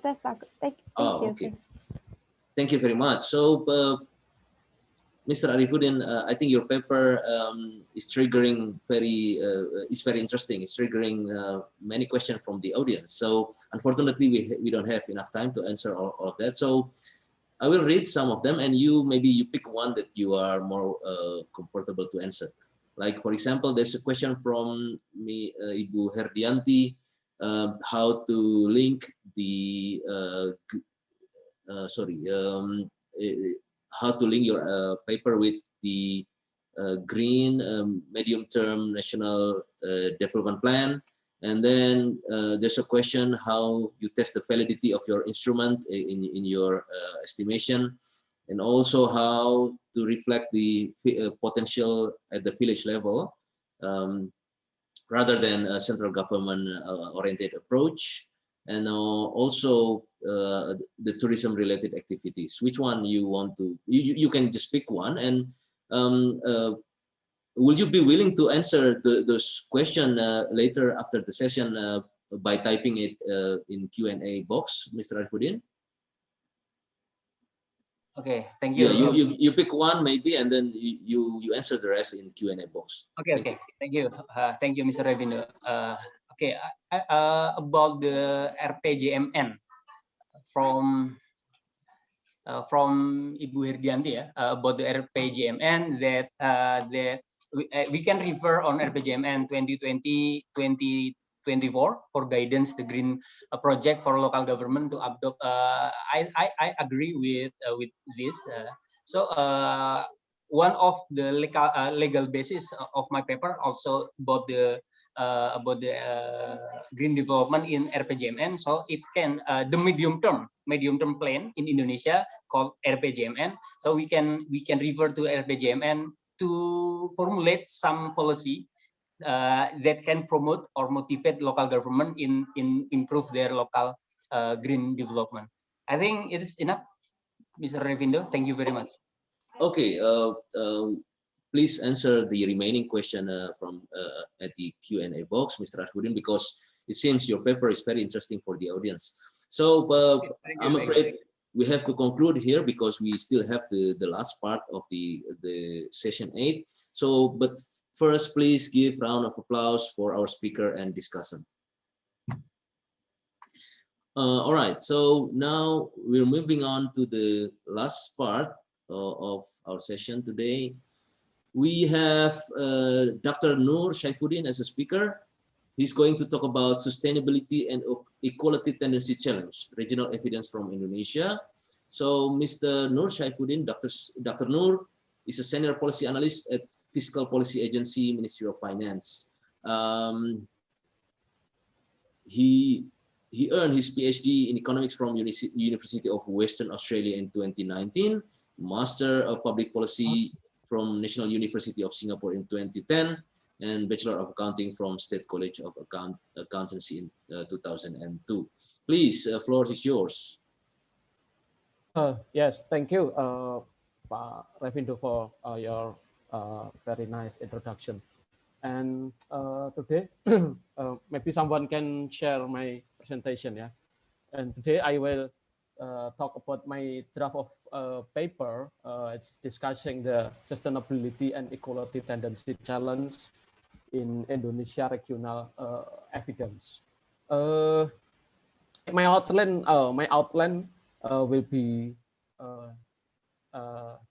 That's all. Thank you. Okay. Thank you very much. So Mr. Arifuddin, I think your paper is triggering is very interesting. It's triggering many questions from the audience. So unfortunately, we don't have enough time to answer all of that. So I will read some of them, and maybe you pick one that you are more comfortable to answer. Like, for example, there's a question from me, Ibu Herdianti, how to link the how to link your paper with the green medium-term national development plan. And then there's a question how you test the validity of your instrument in your estimation, and also how to reflect the potential at the village level rather than a central government oriented approach. And also the tourism related activities. Which one you want to, you can just pick one. And will you be willing to answer those questions later after the session by typing it in Q&A box, Mr. Arifuddin? Okay, thank you. Yeah, you pick one maybe, and then you answer the rest in Q&A box. Okay, thank you. Thank you, Mr. Ravindo. Okay, about the RPJMN from Ibu Herdianti, about the RPJMN that we can refer on RPJMN 2020-2024 for guidance the green project for local government to adopt. I agree with this. So one of the legal basis of my paper also about the green development in RPJMN. So it can the medium term plan in Indonesia called RPJMN. So we can refer to RPJMN to formulate some policy that can promote or motivate local government in improve their local green development. I think it is enough, Mr. Ravindo. Thank you very much. Okay, please answer the remaining question from at the Q&A box, Mr. Arifuddin, because it seems your paper is very interesting for the audience. So I'm afraid we have to conclude here because we still have the last part of the session 8. So, but first, please give a round of applause for our speaker and discussant. All right, so now we're moving on to the last part of our session today. We have Dr. Nur Syaifuddin as a speaker. He's going to talk about sustainability and equality tendency challenge, regional evidence from Indonesia. So Mr. Nur Syaifuddin, Dr. Nur is a senior policy analyst at Fiscal Policy Agency, Ministry of Finance. He earned his PhD in economics from University of Western Australia in 2019, Master of Public Policy from National University of Singapore in 2010, and Bachelor of Accounting from State College of Accountancy in 2002. Please, floor is yours. Yes, thank you, Pak Ravindo, for your very nice introduction. And today, maybe someone can share my presentation, yeah. And today I will talk about my draft of paper. It's discussing the sustainability and equality tendency challenge in Indonesia regional evidence. My outline will be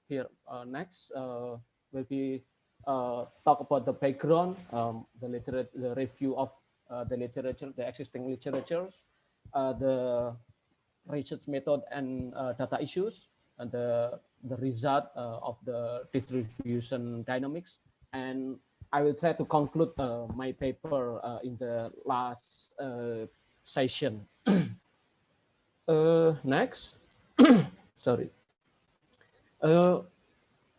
here next. Will be talk about the background, the review of the literature, the existing literatures, the research method and data issues, and the result of the distribution dynamics. And I will try to conclude my paper in the last session. Next, sorry.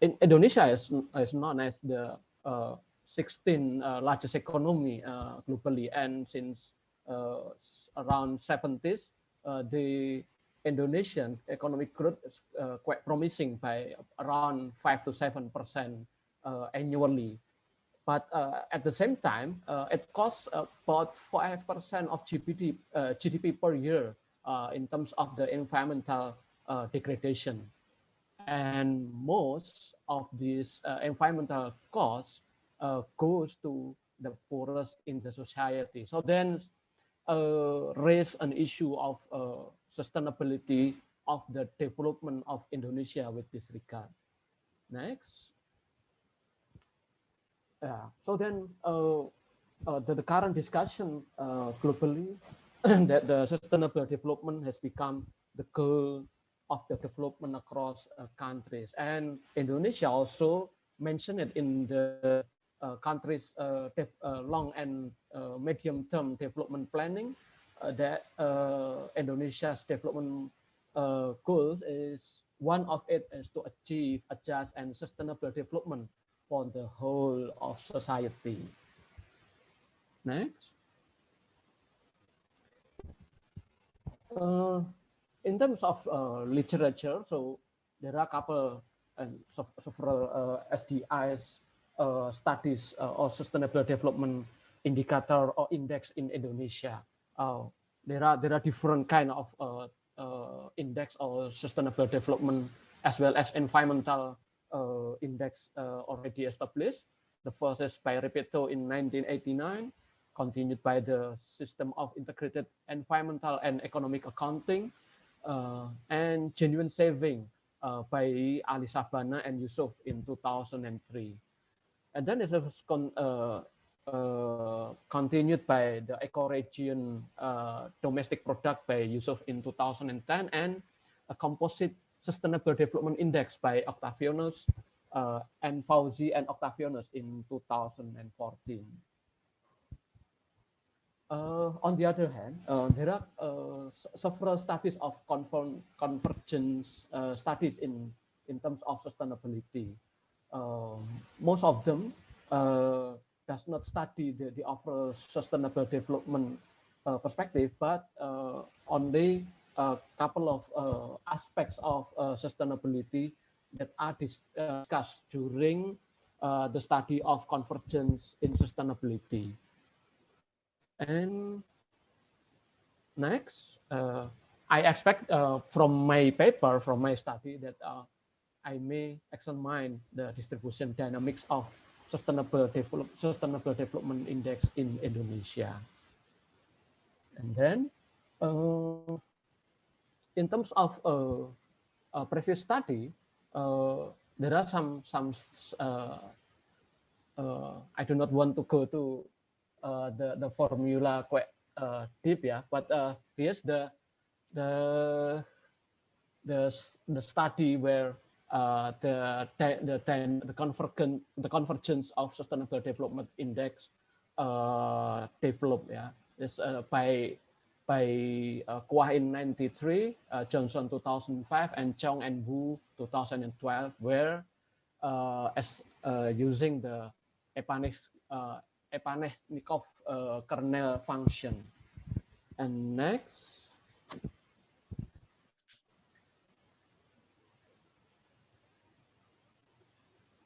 In Indonesia is known as the 16th largest economy globally, and since around 70s, the Indonesian economic growth is quite promising by around 5 to 7% annually. But at the same time, it costs about 5% of GDP per year in terms of the environmental degradation. and most of these environmental costs goes to the poorest in the society. So then raise an issue of sustainability of the development of Indonesia with this regard. Next. So then the current discussion globally that the sustainable development has become the goal of the development across countries, and Indonesia also mentioned it in the country's long and medium-term development planning, that Indonesia's development goals is one of it is to achieve a just and sustainable development for the whole of society. Next. In terms of literature, so there are a couple and several SDIs studies or sustainable development indicator or index in Indonesia. There are different kind of index or sustainable development as well as environmental index already established. The first is by Repetto in 1989, continued by the System of Integrated Environmental and Economic Accounting, and Genuine Saving by Ali Sabana and Yusuf in 2003. And then it was continued by the Ecoregion Domestic Product by Yusuf in 2010, and a Composite Sustainable Development Index by Octavianus and Fauzi and Octavianus in 2014. On the other hand, there are several studies of convergence studies in terms of sustainability. Most of them does not study the overall sustainable development perspective, but only a couple of aspects of sustainability that are discussed during the study of convergence in sustainability. And next, I expect from my paper, from my study, that I may examine the distribution dynamics of sustainable development index in Indonesia. And then, in terms of a previous study, there are some I do not want to go to the formula quite deep, yeah, but here's the study where the convergence of sustainable development index developed, yeah. It's by Kwah in 93, Johnson 2005, and Chong and Wu 2012, where as using the Epanechnikov kernel function. And next.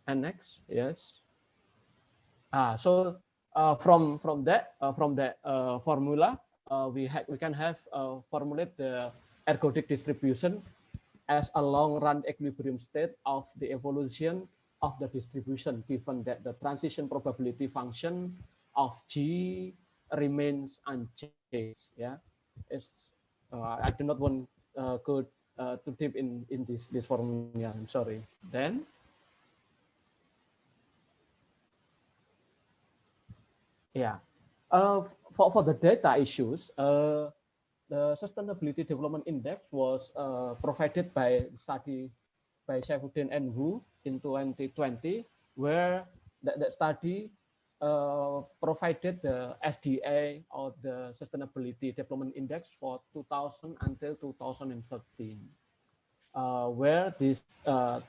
And next, yes. So from that formula, we can have formulate the ergodic distribution as a long-run equilibrium state of the evolution of the distribution, given that the transition probability function of G remains unchanged. Yeah, I do not want go too deep in this formula. I'm sorry. Then. Yeah, for the data issues, the Sustainability Development Index was provided by study by Saifuddin and Wu in 2020, where that study provided the SDA or the Sustainability Development Index for 2000 until 2013, where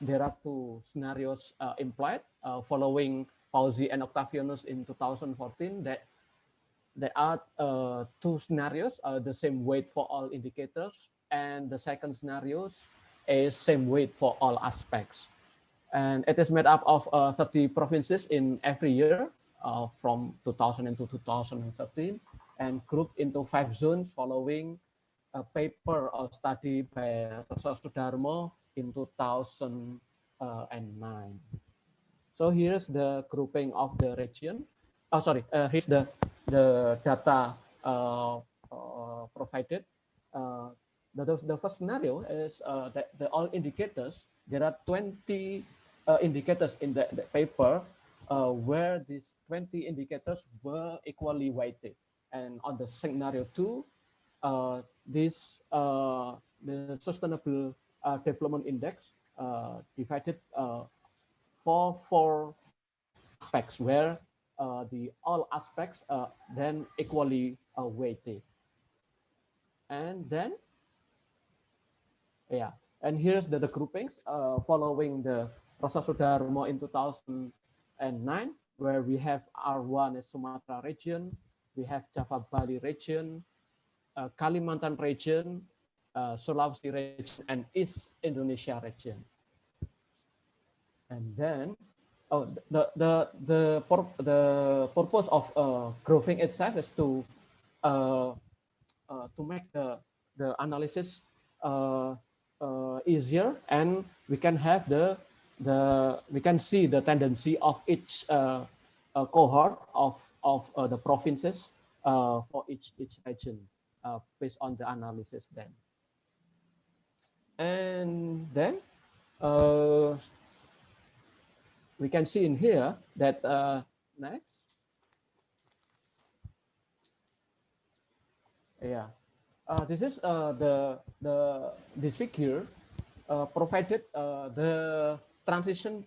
there are two scenarios implied following Fauzi and Octavianus in 2014, that there are two scenarios, the same weight for all indicators, and the second scenario is same weight for all aspects. And it is made up of 30 provinces in every year from 2000 to 2013, and grouped into 5 zones following a paper or study by Professor Sudarmo in 2009. So here's the grouping of the region. Oh, sorry. Here's the data provided. The first scenario is that all indicators. There are 20 indicators in the paper where these 20 indicators were equally weighted. And on the scenario 2, this the Sustainable Development Index divided for 4 aspects where all aspects then equally weighted. And then, yeah, and here's the groupings following the Rasa Sudarmo in 2009, where we have R1 as Sumatra region, we have Java Bali region, Kalimantan region, Sulawesi region, and East Indonesia region. And then, oh, the purpose of grouping itself is to make the analysis easier, and we can have we can see the tendency of each cohort of the provinces for each region based on the analysis then. And then we can see in here that next, yeah, this is this figure provided the transition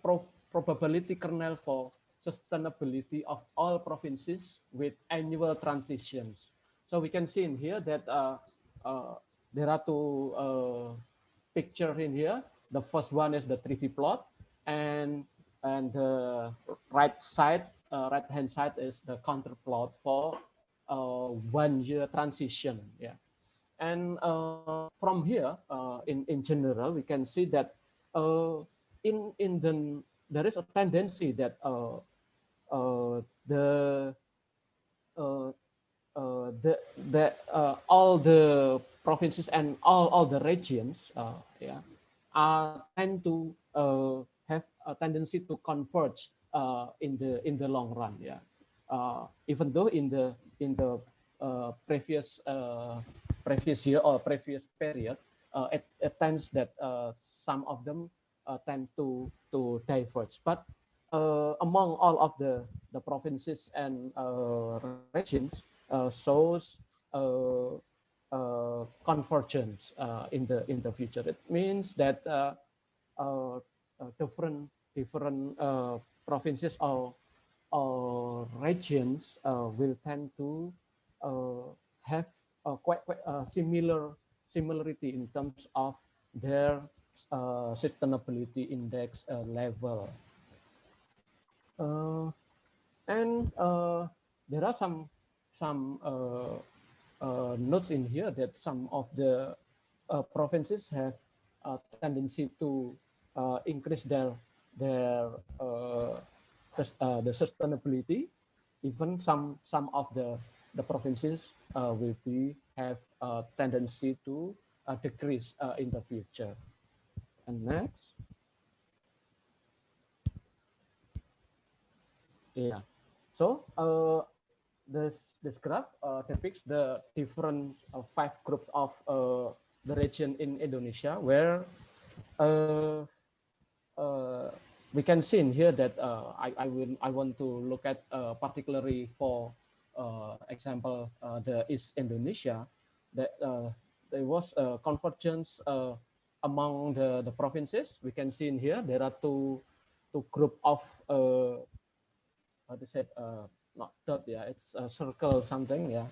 probability kernel for sustainability of all provinces with annual transitions. So we can see in here that there are 2 pictures in here. The first one is the 3D plot, and the right-hand side is the counter plot for 1-year transition. Yeah, and from here, in general, we can see that there is a tendency that all the provinces and all the regions, yeah, tend to have a tendency to converge in the long run. Yeah, even though in the previous year or previous period, it tends that some of them tend to diverge, but among all of the provinces and regions shows convergence in the future. It means that different provinces or regions will tend to have quite similarity in terms of their sustainability index level. And there are some notes in here that some of the provinces have a tendency to increase the sustainability. Even some of the provinces will have a tendency to decrease in the future. And next, yeah. So this graph depicts the different 5 groups of the region in Indonesia, where we can see in here that I want to look at particularly for example the East Indonesia, that there was a convergence among the provinces. We can see in here there are two group of how to say not dot, yeah, it's a circle something, yeah.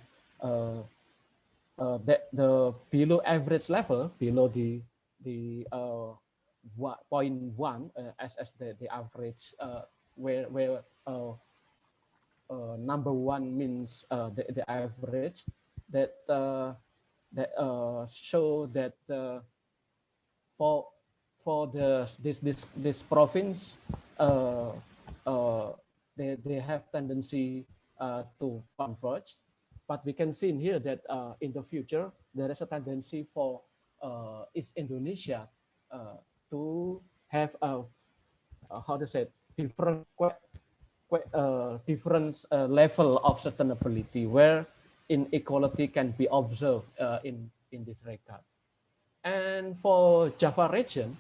The below average level, below the 0.1 as the average, where number 1 means the average, that show that for this province they have tendency to converge. But we can see in here that in the future there is a tendency for East Indonesia to have a how to say different different level of sustainability where inequality can be observed in this regard. And for Java region,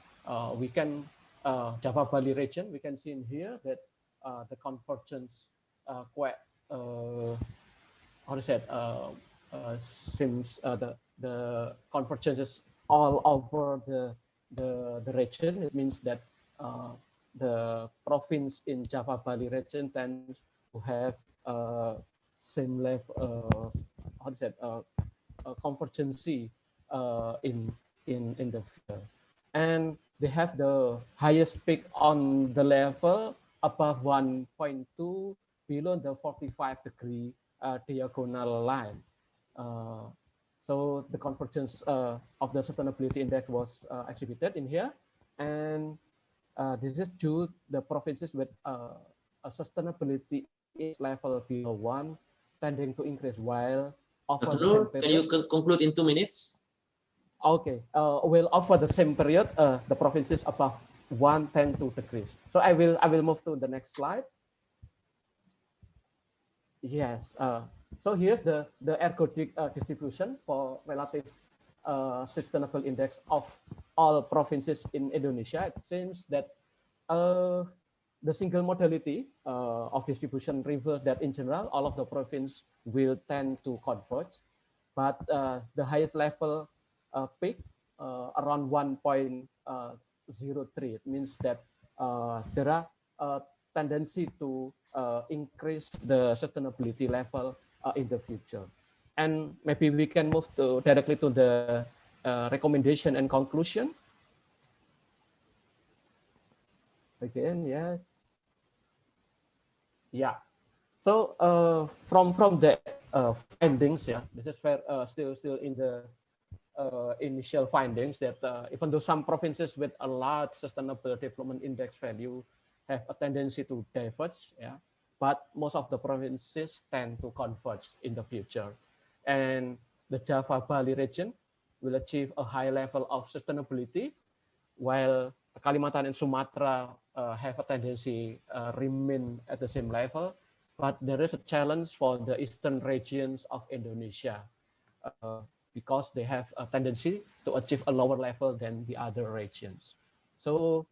we can Java Bali region, we can see in here that the convergence quite how to say since the convergence is all over the region. It means that the province in Java Bali region tends to have same level how to say convergency in the field, and they have the highest peak on the level above 1.2 below the 45-degree diagonal line. So the convergence of the sustainability index was exhibited in here, and this is due the provinces with a sustainability is level below 1 tending to increase, while over Dr. the same Noor, period, can you conclude in 2 minutes? okay, well, over the same period, the provinces above 1 tend to decrease. So I will move to the next slide. Yes. So here's the ergodic distribution for relative sustainable index of all provinces in Indonesia. It seems that the single modality of distribution reveals that in general, all of the provinces will tend to converge, but the highest level peak around 1.03. It means that there are tendency to increase the sustainability level in the future. And maybe we can move directly to the recommendation and conclusion. Again, yes. Yeah. So from the findings, yeah, this is still in the initial findings that even though some provinces with a large sustainable development index value have a tendency to diverge, yeah, but most of the provinces tend to converge in the future. And the Java Bali region will achieve a high level of sustainability, while Kalimantan and Sumatra have a tendency remain at the same level. But there is a challenge for the eastern regions of Indonesia because they have a tendency to achieve a lower level than the other regions. So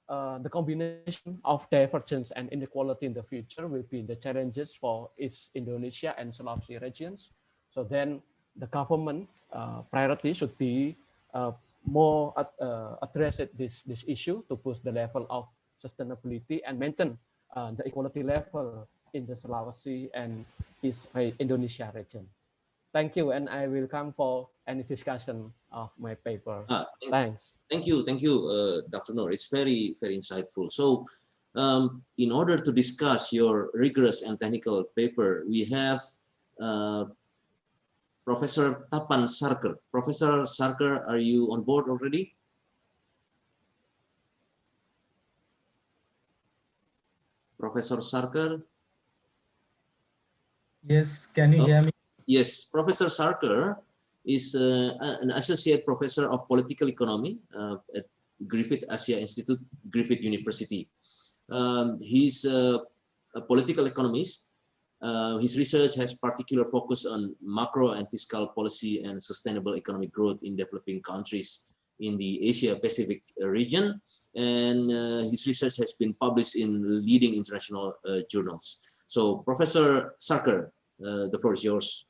the combination of divergence and inequality in the future will be the challenges for East Indonesia and Sulawesi regions. So then the government priority should be more address this issue to boost the level of sustainability and maintain the equality level in the Sulawesi and East Indonesia region. Thank you, and I will come for any discussion of my paper. Thanks. Thank you, Dr. Noor. It's very, very insightful. So, in order to discuss your rigorous and technical paper, we have Professor Tapan Sarker. Professor Sarker, are you on board already? Professor Sarker? Yes, can you hear me? Yes, Professor Sarker is an associate professor of political economy at Griffith Asia Institute, Griffith University. He's a political economist. His research has particular focus on macro and fiscal policy and sustainable economic growth in developing countries in the Asia Pacific region. And his research has been published in leading international journals. So Professor Sarker, the floor is yours.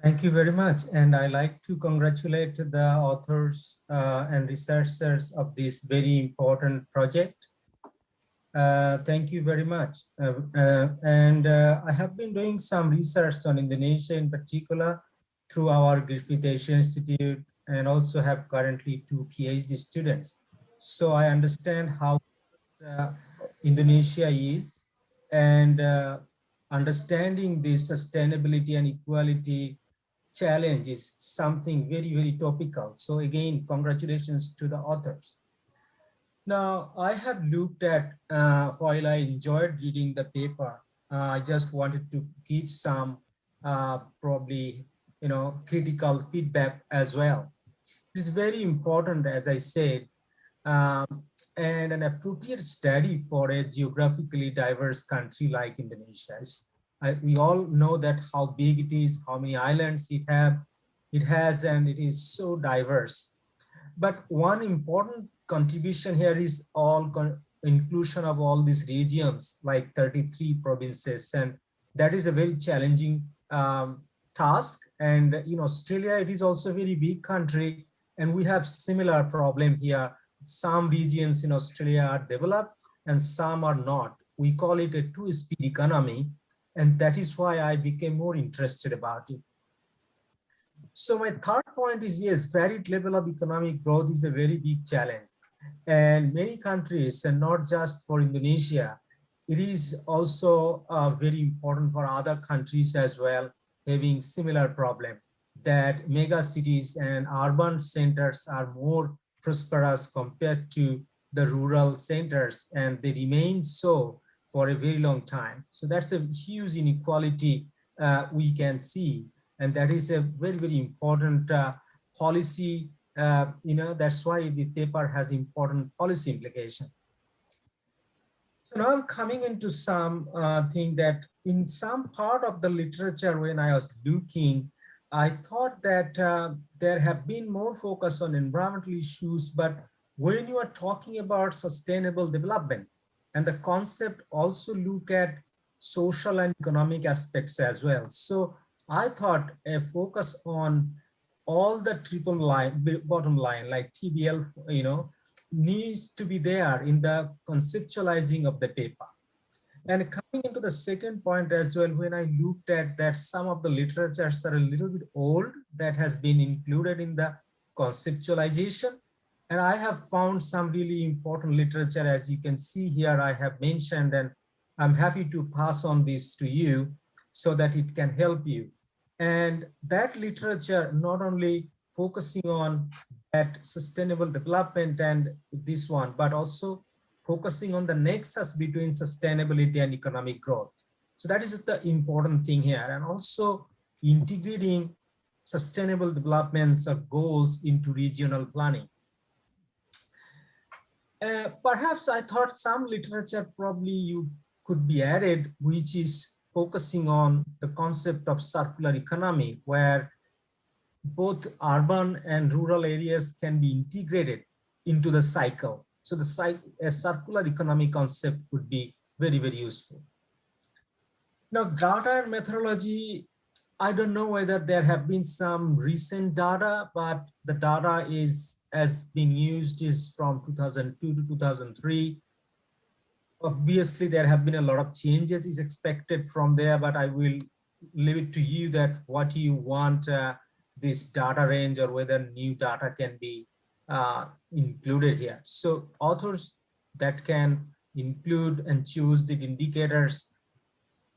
Thank you very much. And I like to congratulate the authors and researchers of this very important project. Thank you very much. I have been doing some research on Indonesia in particular through our Griffith Asia Institute, and also have currently 2 PhD students. So I understand how Indonesia is, and understanding the sustainability and equality challenge is something very, very topical. So again, congratulations to the authors. Now, I have looked at, while I enjoyed reading the paper, I just wanted to give some probably, critical feedback as well. It's very important, as I said, um, and an appropriate study for a geographically diverse country like Indonesia. We all know that how big it is, how many islands it has, and it is so diverse. But one important contribution here is inclusion of all these regions, like 33 provinces, and that is a very challenging task. And in Australia, it is also a very big country, and we have similar problem here. Some regions in Australia are developed and some are not. We call it a two-speed economy, and that is why I became more interested about it. So my third point is, yes, varied level of economic growth is a very big challenge. And many countries, and not just for Indonesia, it is also very important for other countries as well, having similar problem, that mega cities and urban centers are more prosperous compared to the rural centers, and they remain so for a very long time. So that's a huge inequality we can see. And that is a very, very important policy. That's why the paper has important policy implication. So now I'm coming into some thing that in some part of the literature, when I was looking, I thought that there have been more focus on environmental issues, but when you are talking about sustainable development, and the concept also look at social and economic aspects as well. So I thought a focus on all the triple line, bottom line, like TBL, needs to be there in the conceptualizing of the paper. And coming into the second point as well, when I looked at that, some of the literatures are a little bit old that has been included in the conceptualization. And I have found some really important literature, as you can see here, I have mentioned, and I'm happy to pass on this to you so that it can help you. And that literature not only focusing on that sustainable development and this one, but also focusing on the nexus between sustainability and economic growth. So that is the important thing here. And also integrating sustainable developments or goals into regional planning. Perhaps I thought some literature probably you could be added, which is focusing on the concept of circular economy, where both urban and rural areas can be integrated into the cycle. So a circular economy concept would be very, very useful. Now, data and methodology, I don't know whether there have been some recent data, but the data has been used is from 2002 to 2003. Obviously, there have been a lot of changes is expected from there, but I will leave it to you that what you want this data range or whether new data can be included here. So authors that can include and choose the indicators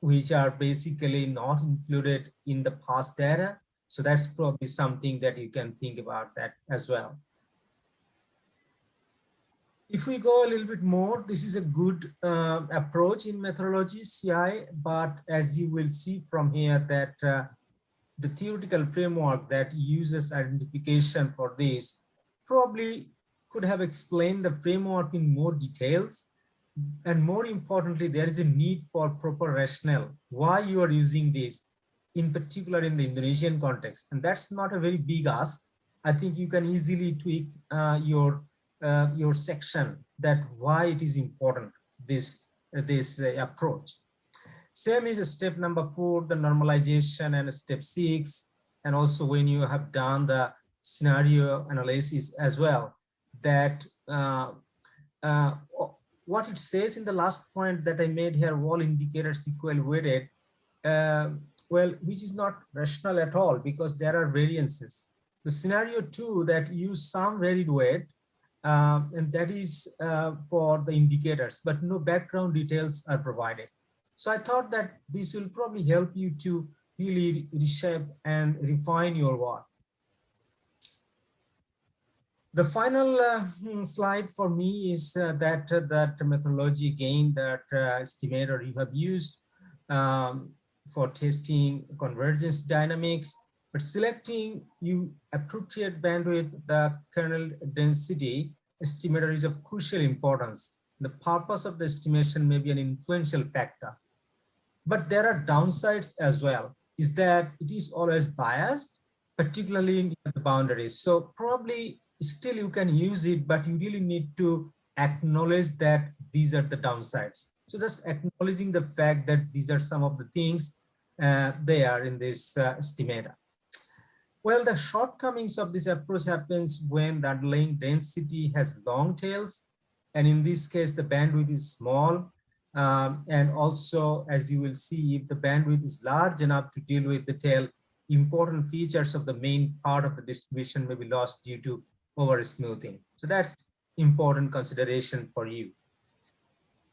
which are basically not included in the past data. So that's probably something that you can think about that as well. If we go a little bit more, this is a good approach in methodology, CI, but as you will see from here that the theoretical framework that uses identification for this probably could have explained the framework in more details. And more importantly, there is a need for proper rationale, why you are using this, in particular in the Indonesian context. And that's not a very big ask. I think you can easily tweak your section that why it is important, this approach. Same is step number 4, the normalization, and step 6. And also when you have done the scenario analysis as well, that what it says in the last point that I made here, all indicators equal weighted, well, which is not rational at all because there are variances. The scenario 2 that use some varied weight, and that is for the indicators, but no background details are provided. So I thought that this will probably help you to really reshape and refine your work. The final slide for me is that methodology again, that estimator you have used for testing convergence dynamics, but selecting you appropriate bandwidth, the kernel density estimator is of crucial importance. The purpose of the estimation may be an influential factor, but there are downsides as well, is that it is always biased, particularly in the boundaries. So probably still you can use it, but you really need to acknowledge that these are the downsides. So just acknowledging the fact that these are some of the things they are in this estimator. Well, the shortcomings of this approach happens when the underlying density has long tails, and in this case, the bandwidth is small. And also, as you will see, if the bandwidth is large enough to deal with the tail, important features of the main part of the distribution may be lost due to over smoothing. So that's important consideration for you.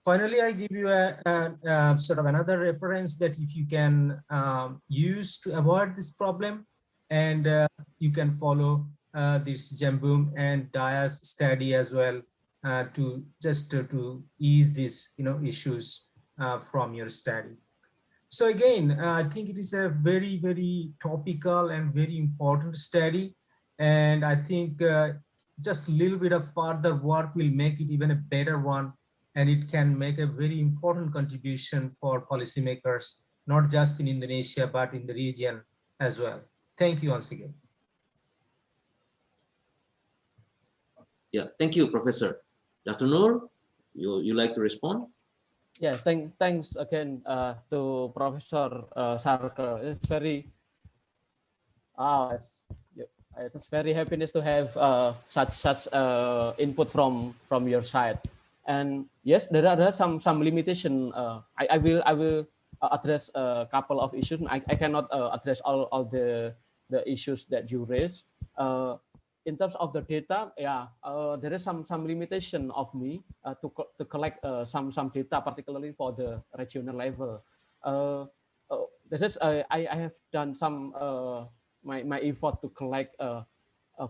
Finally, I give you a sort of another reference that if you can use to avoid this problem, and you can follow this Jamboom and Dias study as well to just to ease these issues from your study. So again, I think it is a very, very topical and very important study, and I think just a little bit of further work will make it even a better one, and it can make a very important contribution for policymakers, not just in Indonesia, but in the region as well. Thank you once again. Yeah, thank you, Professor. Dr. Noor, you like to respond? Yes, thanks again to Professor Sarker. It's very, it's very happiness to have such input from your side. And yes, there are some limitation. I will address a couple of issues. I cannot address all the issues that you raised. In terms of the data, there is some limitation of me to collect some data, particularly for the regional level. This is I have done some my effort to collect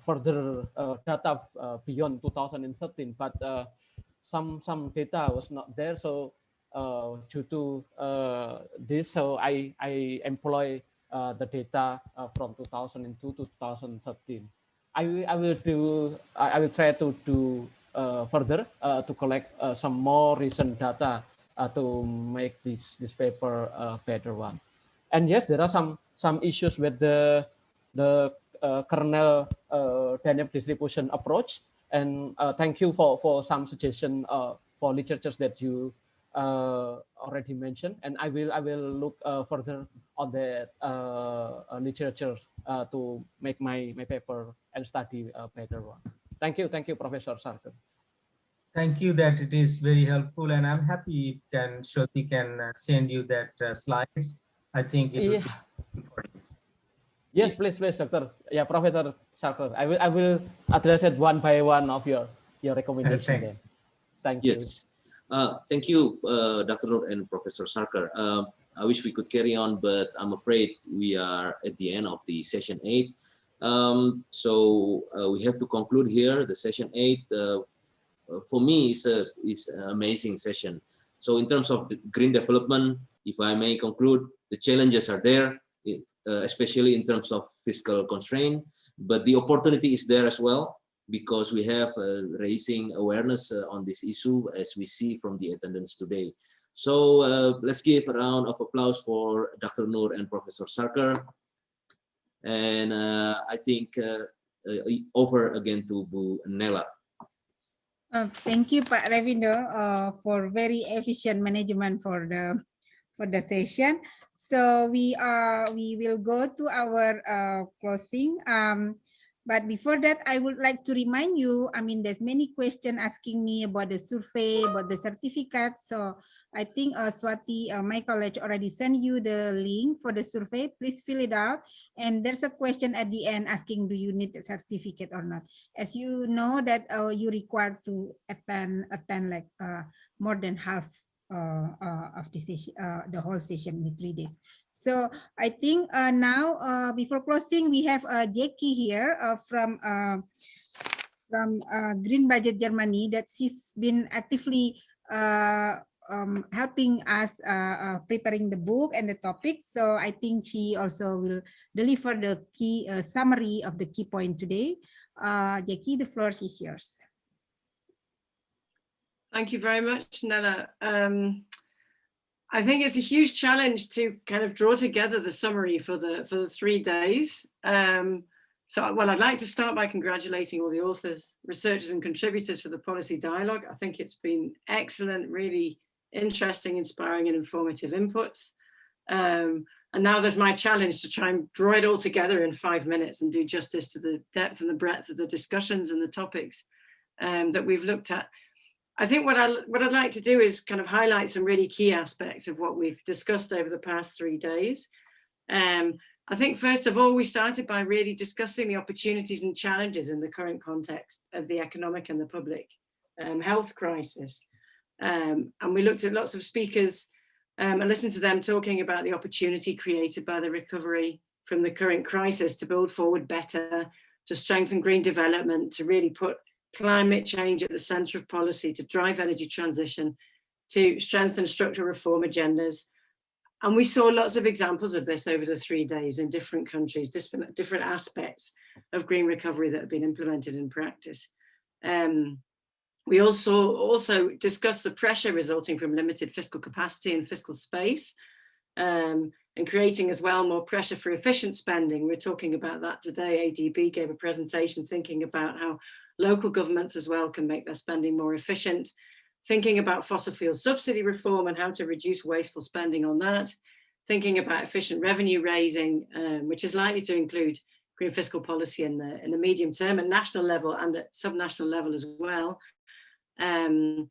further data beyond 2013, but some data was not there. So due to this, so I employ the data from 2002 to 2013. I will try to do further to collect some more recent data to make this paper a better one. And yes, there are some issues with the kernel dynamic distribution approach. And thank you for some suggestion for literatures that you already mentioned. And I will look further on the literature to make my paper and study a better one. Thank you, Professor Sarker. Thank you, that it is very helpful, and I'm happy can Shoti can send you that slides. I think it will be for you. Yes, please, Doctor. Yeah, Professor Sarker. I will address it one by one of your recommendation. Thanks. Thank you. Yes. Thank you, Dr. Noor and Professor Sarker. I wish we could carry on, but I'm afraid we are at the end of the session 8. So we have to conclude here. The session 8, for me, is an amazing session. So in terms of green development, if I may conclude, the challenges are there, especially in terms of fiscal constraint, but the opportunity is there as well, because we have raising awareness on this issue, as we see from the attendance today. So let's give a round of applause for Dr. Noor and Professor Sarker. And I think over again to Bu Nela. Thank you, Pak Ravindo, for very efficient management for the session. So we will go to our closing. But before that, I would like to remind you, I mean, there's many questions asking me about the survey, about the certificate. So I think Swati, my college already sent you the link for the survey. Please fill it out. And there's a question at the end asking, do you need a certificate or not? As you know that you require to attend like more than half of the session, the whole session in 3 days. So I think now before closing, we have Jackie here from Green Budget Germany, that she's been actively helping us preparing the book and the topic. So I think she also will deliver the key summary of the key point today. Jackie, the floor is yours. Thank you very much, Nella. I think it's a huge challenge to kind of draw together the summary for the 3 days. Well, I'd like to start by congratulating all the authors, researchers, and contributors for the policy dialogue. I think it's been excellent, really interesting, inspiring, and informative inputs. And now there's my challenge to try and draw it all together in 5 minutes and do justice to the depth and the breadth of the discussions and the topics that we've looked at. I think what I'd like to do is kind of highlight some really key aspects of what we've discussed over the past 3 days. I think first of all, we started by really discussing the opportunities and challenges in the current context of the economic and the public health crisis. And we looked at lots of speakers and listened to them talking about the opportunity created by the recovery from the current crisis to build forward better, to strengthen green development, to really put climate change at the center of policy, to drive energy transition, to strengthen structural reform agendas. And we saw lots of examples of this over the 3 days in different countries, different aspects of green recovery that have been implemented in practice. We also discussed the pressure resulting from limited fiscal capacity and fiscal space, and creating as well more pressure for efficient spending. We're talking about that today. ADB gave a presentation thinking about how local governments as well can make their spending more efficient, thinking about fossil fuel subsidy reform and how to reduce wasteful spending on that, thinking about efficient revenue raising, which is likely to include green fiscal policy in the medium term at national level and at subnational level as well. And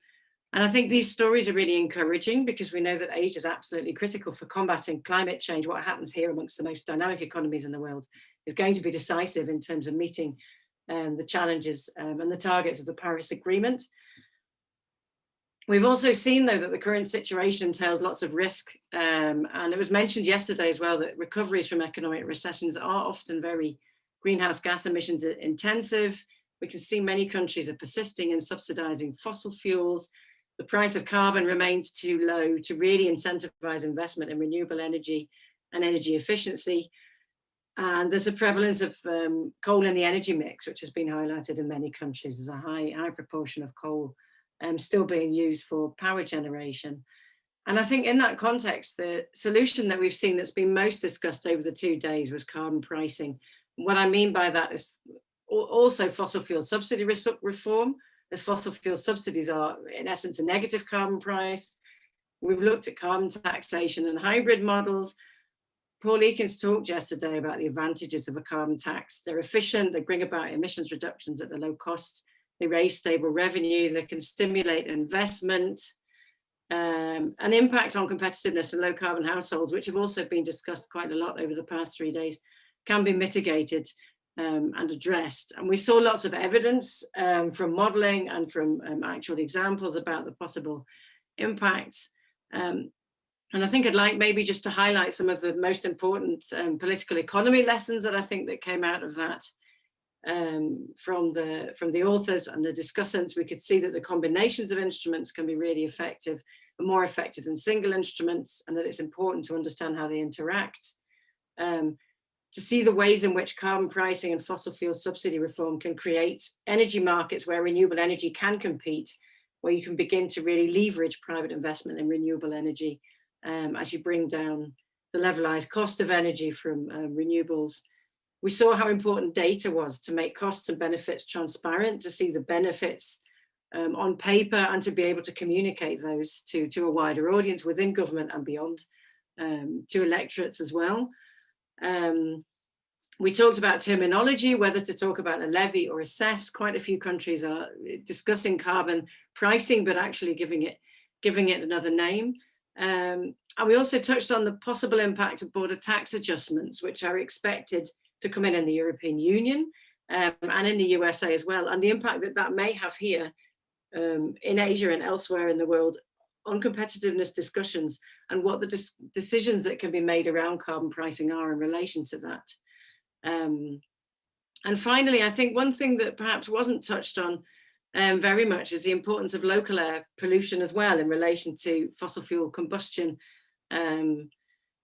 I think these stories are really encouraging because we know that aid is absolutely critical for combating climate change. What happens here amongst the most dynamic economies in the world is going to be decisive in terms of meeting the challenges and the targets of the Paris Agreement. We've also seen, though, that the current situation entails lots of risk. And it was mentioned yesterday as well that recoveries from economic recessions are often very greenhouse gas emissions intensive. We can see many countries are persisting in subsidizing fossil fuels. The price of carbon remains too low to really incentivize investment in renewable energy and energy efficiency. And there's a prevalence of coal in the energy mix, which has been highlighted in many countries. There's a high proportion of coal still being used for power generation. And I think in that context, the solution that we've seen that's been most discussed over the 2 days was carbon pricing. What I mean by that is also fossil fuel subsidy reform, as fossil fuel subsidies are in essence a negative carbon price. We've looked at carbon taxation and hybrid models. Paul Eakins talked yesterday about the advantages of a carbon tax. They're efficient, they bring about emissions reductions at a low cost, they raise stable revenue, they can stimulate investment, an impact on competitiveness in low carbon households, which have also been discussed quite a lot over the past 3 days, can be mitigated and addressed. And we saw lots of evidence from modeling and from actual examples about the possible impacts. And I think I'd like maybe just to highlight some of the most important political economy lessons that I think that came out of that from the authors and the discussants. We could see that the combinations of instruments can be really effective and more effective than single instruments, and that it's important to understand how they interact. To see the ways in which carbon pricing and fossil fuel subsidy reform can create energy markets where renewable energy can compete, where you can begin to really leverage private investment in renewable energy as you bring down the levelized cost of energy from renewables. We saw how important data was to make costs and benefits transparent, to see the benefits on paper and to be able to communicate those to a wider audience within government and beyond, to electorates as well. We talked about terminology, whether to talk about a levy or assess. Quite a few countries are discussing carbon pricing, but actually giving it another name. And we also touched on the possible impact of border tax adjustments, which are expected to come in the European Union and in the USA as well, and the impact that that may have here in Asia and elsewhere in the world on competitiveness discussions and what the decisions that can be made around carbon pricing are in relation to that. And finally, I think one thing that perhaps wasn't touched on very much is the importance of local air pollution as well in relation to fossil fuel combustion.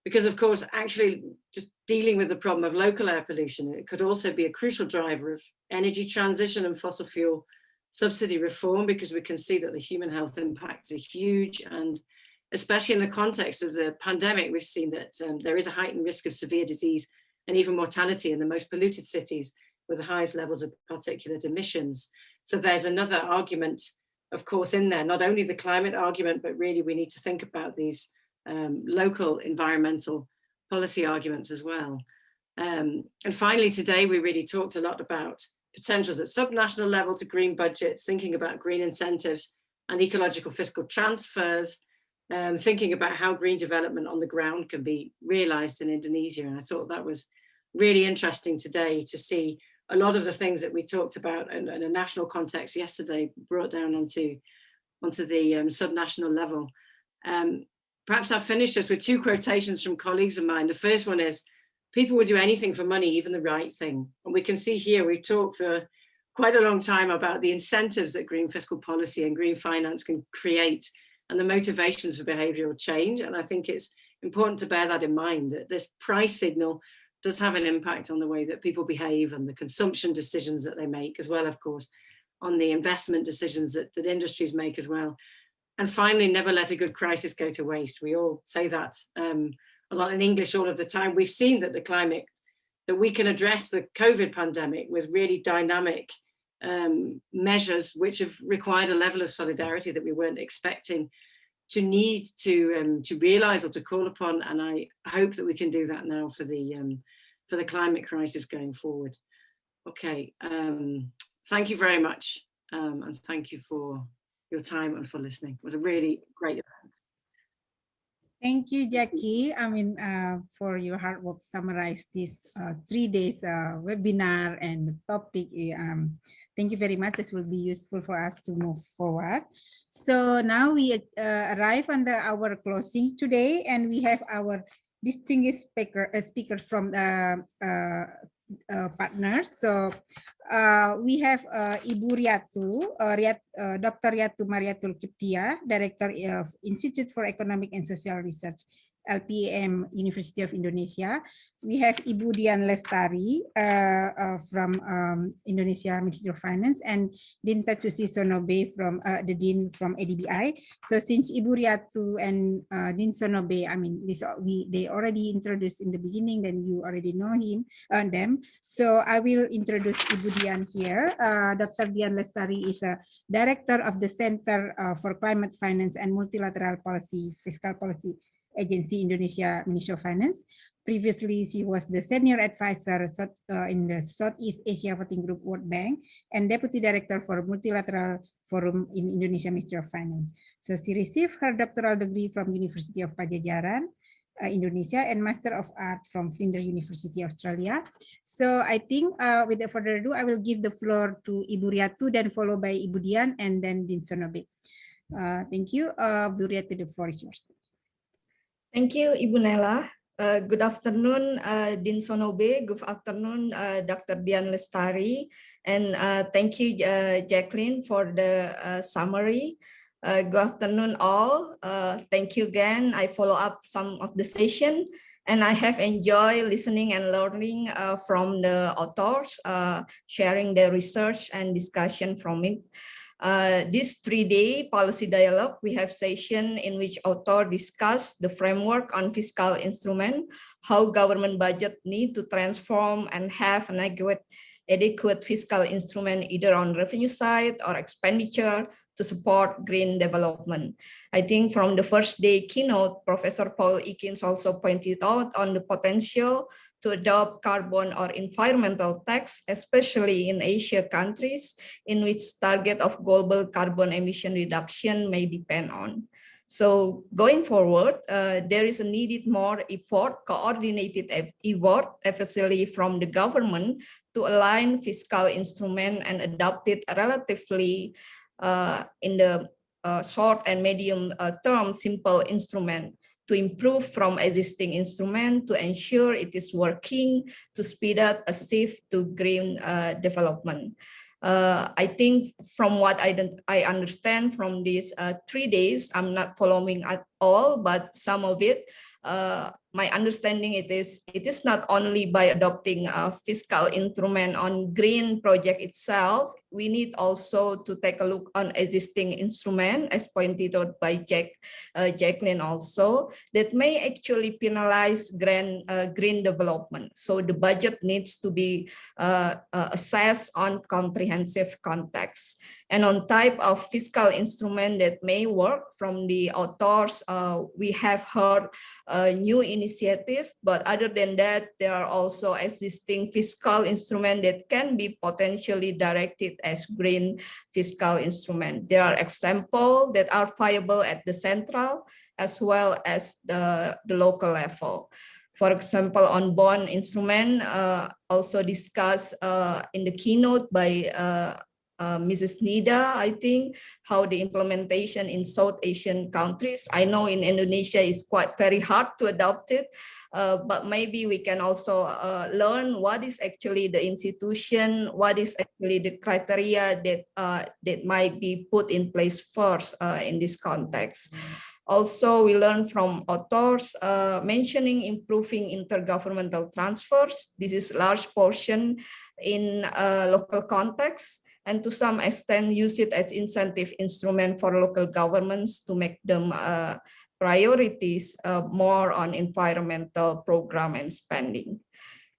Because of course, actually just dealing with the problem of local air pollution, it could also be a crucial driver of energy transition and fossil fuel subsidy reform, because we can see that the human health impacts are huge. And especially in the context of the pandemic, we've seen that there is a heightened risk of severe disease and even mortality in the most polluted cities with the highest levels of particulate emissions. So there's another argument, of course, in there, not only the climate argument, but really we need to think about these local environmental policy arguments as well. And finally, today, we really talked a lot about potentials at subnational level to green budgets, thinking about green incentives and ecological fiscal transfers, thinking about how green development on the ground can be realized in Indonesia. And I thought that was really interesting today to see a lot of the things that we talked about in a national context yesterday brought down onto the subnational level. Perhaps I'll finish this with two quotations from colleagues of mine. The first one is, people would do anything for money, even the right thing. And we can see here, we've talked for quite a long time about the incentives that green fiscal policy and green finance can create and the motivations for behavioral change. And I think it's important to bear that in mind, that this price signal does have an impact on the way that people behave and the consumption decisions that they make, as well, of course, on the investment decisions that industries make as well. And finally, never let a good crisis go to waste. We all say that a lot in English all of the time. We've seen that that we can address the COVID pandemic with really dynamic measures, which have required a level of solidarity that we weren't expecting to need to realize or to call upon. And I hope that we can do that now for the climate crisis going forward. Okay, thank you very much. And thank you for your time and for listening. It was a really great event. Thank you, Jackie. I mean, for your hard work, summarize this 3 days webinar and the topic. Thank you very much. This will be useful for us to move forward. So now we arrive on our closing today, and we have our distinguished speaker from the partners. So we have Ibu Riatu, Dr. Riatu Mariatul Kiptia, Director of Institute for Economic and Social Research, LPM, University of Indonesia. We have Ibu Dian Lestari from Indonesia Ministry of Finance, and Din Tatsusi Sonobe from the Dean from ADBI. So since Ibu Riatu and Din Sonobe, I mean, they already introduced in the beginning, then you already know them. So I will introduce Ibu Dian here. Dr. Dian Lestari is a Director of the Center for Climate Finance and Multilateral Policy, Fiscal Policy Agency, Indonesia Ministry of Finance. Previously, she was the Senior Advisor in the Southeast Asia Voting Group World Bank and Deputy Director for Multilateral Forum in Indonesia Ministry of Finance. So she received her doctoral degree from University of Pajajaran, Indonesia, and Master of Art from Flinders University, Australia. So I think without further ado, I will give the floor to Ibu Riatu, then followed by Ibu Dian, and then Din Sonobe. Thank you. Ibu Riatu, the floor is yours. Thank you, Ibu Nela. Good afternoon, Din Sonobe. Good afternoon, Dr. Dian Lestari. And thank you, Jacqueline, for the summary. Good afternoon, all. Thank you again. I follow up some of the session, and I have enjoyed listening and learning from the authors, sharing their research and discussion from it. This 3-day policy dialogue, we have session in which author discuss the framework on fiscal instrument, how government budget need to transform and have an adequate fiscal instrument either on revenue side or expenditure to support green development. I think from the first day keynote, Professor Paul Ekins also pointed out on the potential to adopt carbon or environmental tax, especially in Asia countries in which target of global carbon emission reduction may depend on. So going forward, there is a needed more effort, coordinated effort, especially from the government, to align fiscal instrument and adopt it relatively in the short and medium term simple instrument to improve from existing instrument to ensure it is working to speed up a shift to green development. I think from what I understand from these 3 days, I'm not following at all, but some of it, my understanding it is not only by adopting a fiscal instrument on green project itself, we need also to take a look on existing instrument, as pointed out by Jacqueline also, that may actually penalize green development. So the budget needs to be assessed on comprehensive context. And on type of fiscal instrument that may work from the authors, we have heard a new initiative, but other than that, there are also existing fiscal instruments that can be potentially directed as green fiscal instrument. There are examples that are viable at the central as well as the local level. For example, on bond instrument, also discussed in the keynote by Mrs. Nida, I think, how the implementation in South Asian countries. I know in Indonesia is quite very hard to adopt it, but maybe we can also learn what is actually the institution, what is actually the criteria that might be put in place first in this context. Also, we learn from authors mentioning improving intergovernmental transfers. This is a large portion in local context, and to some extent use it as incentive instrument for local governments to make them priorities more on environmental program and spending.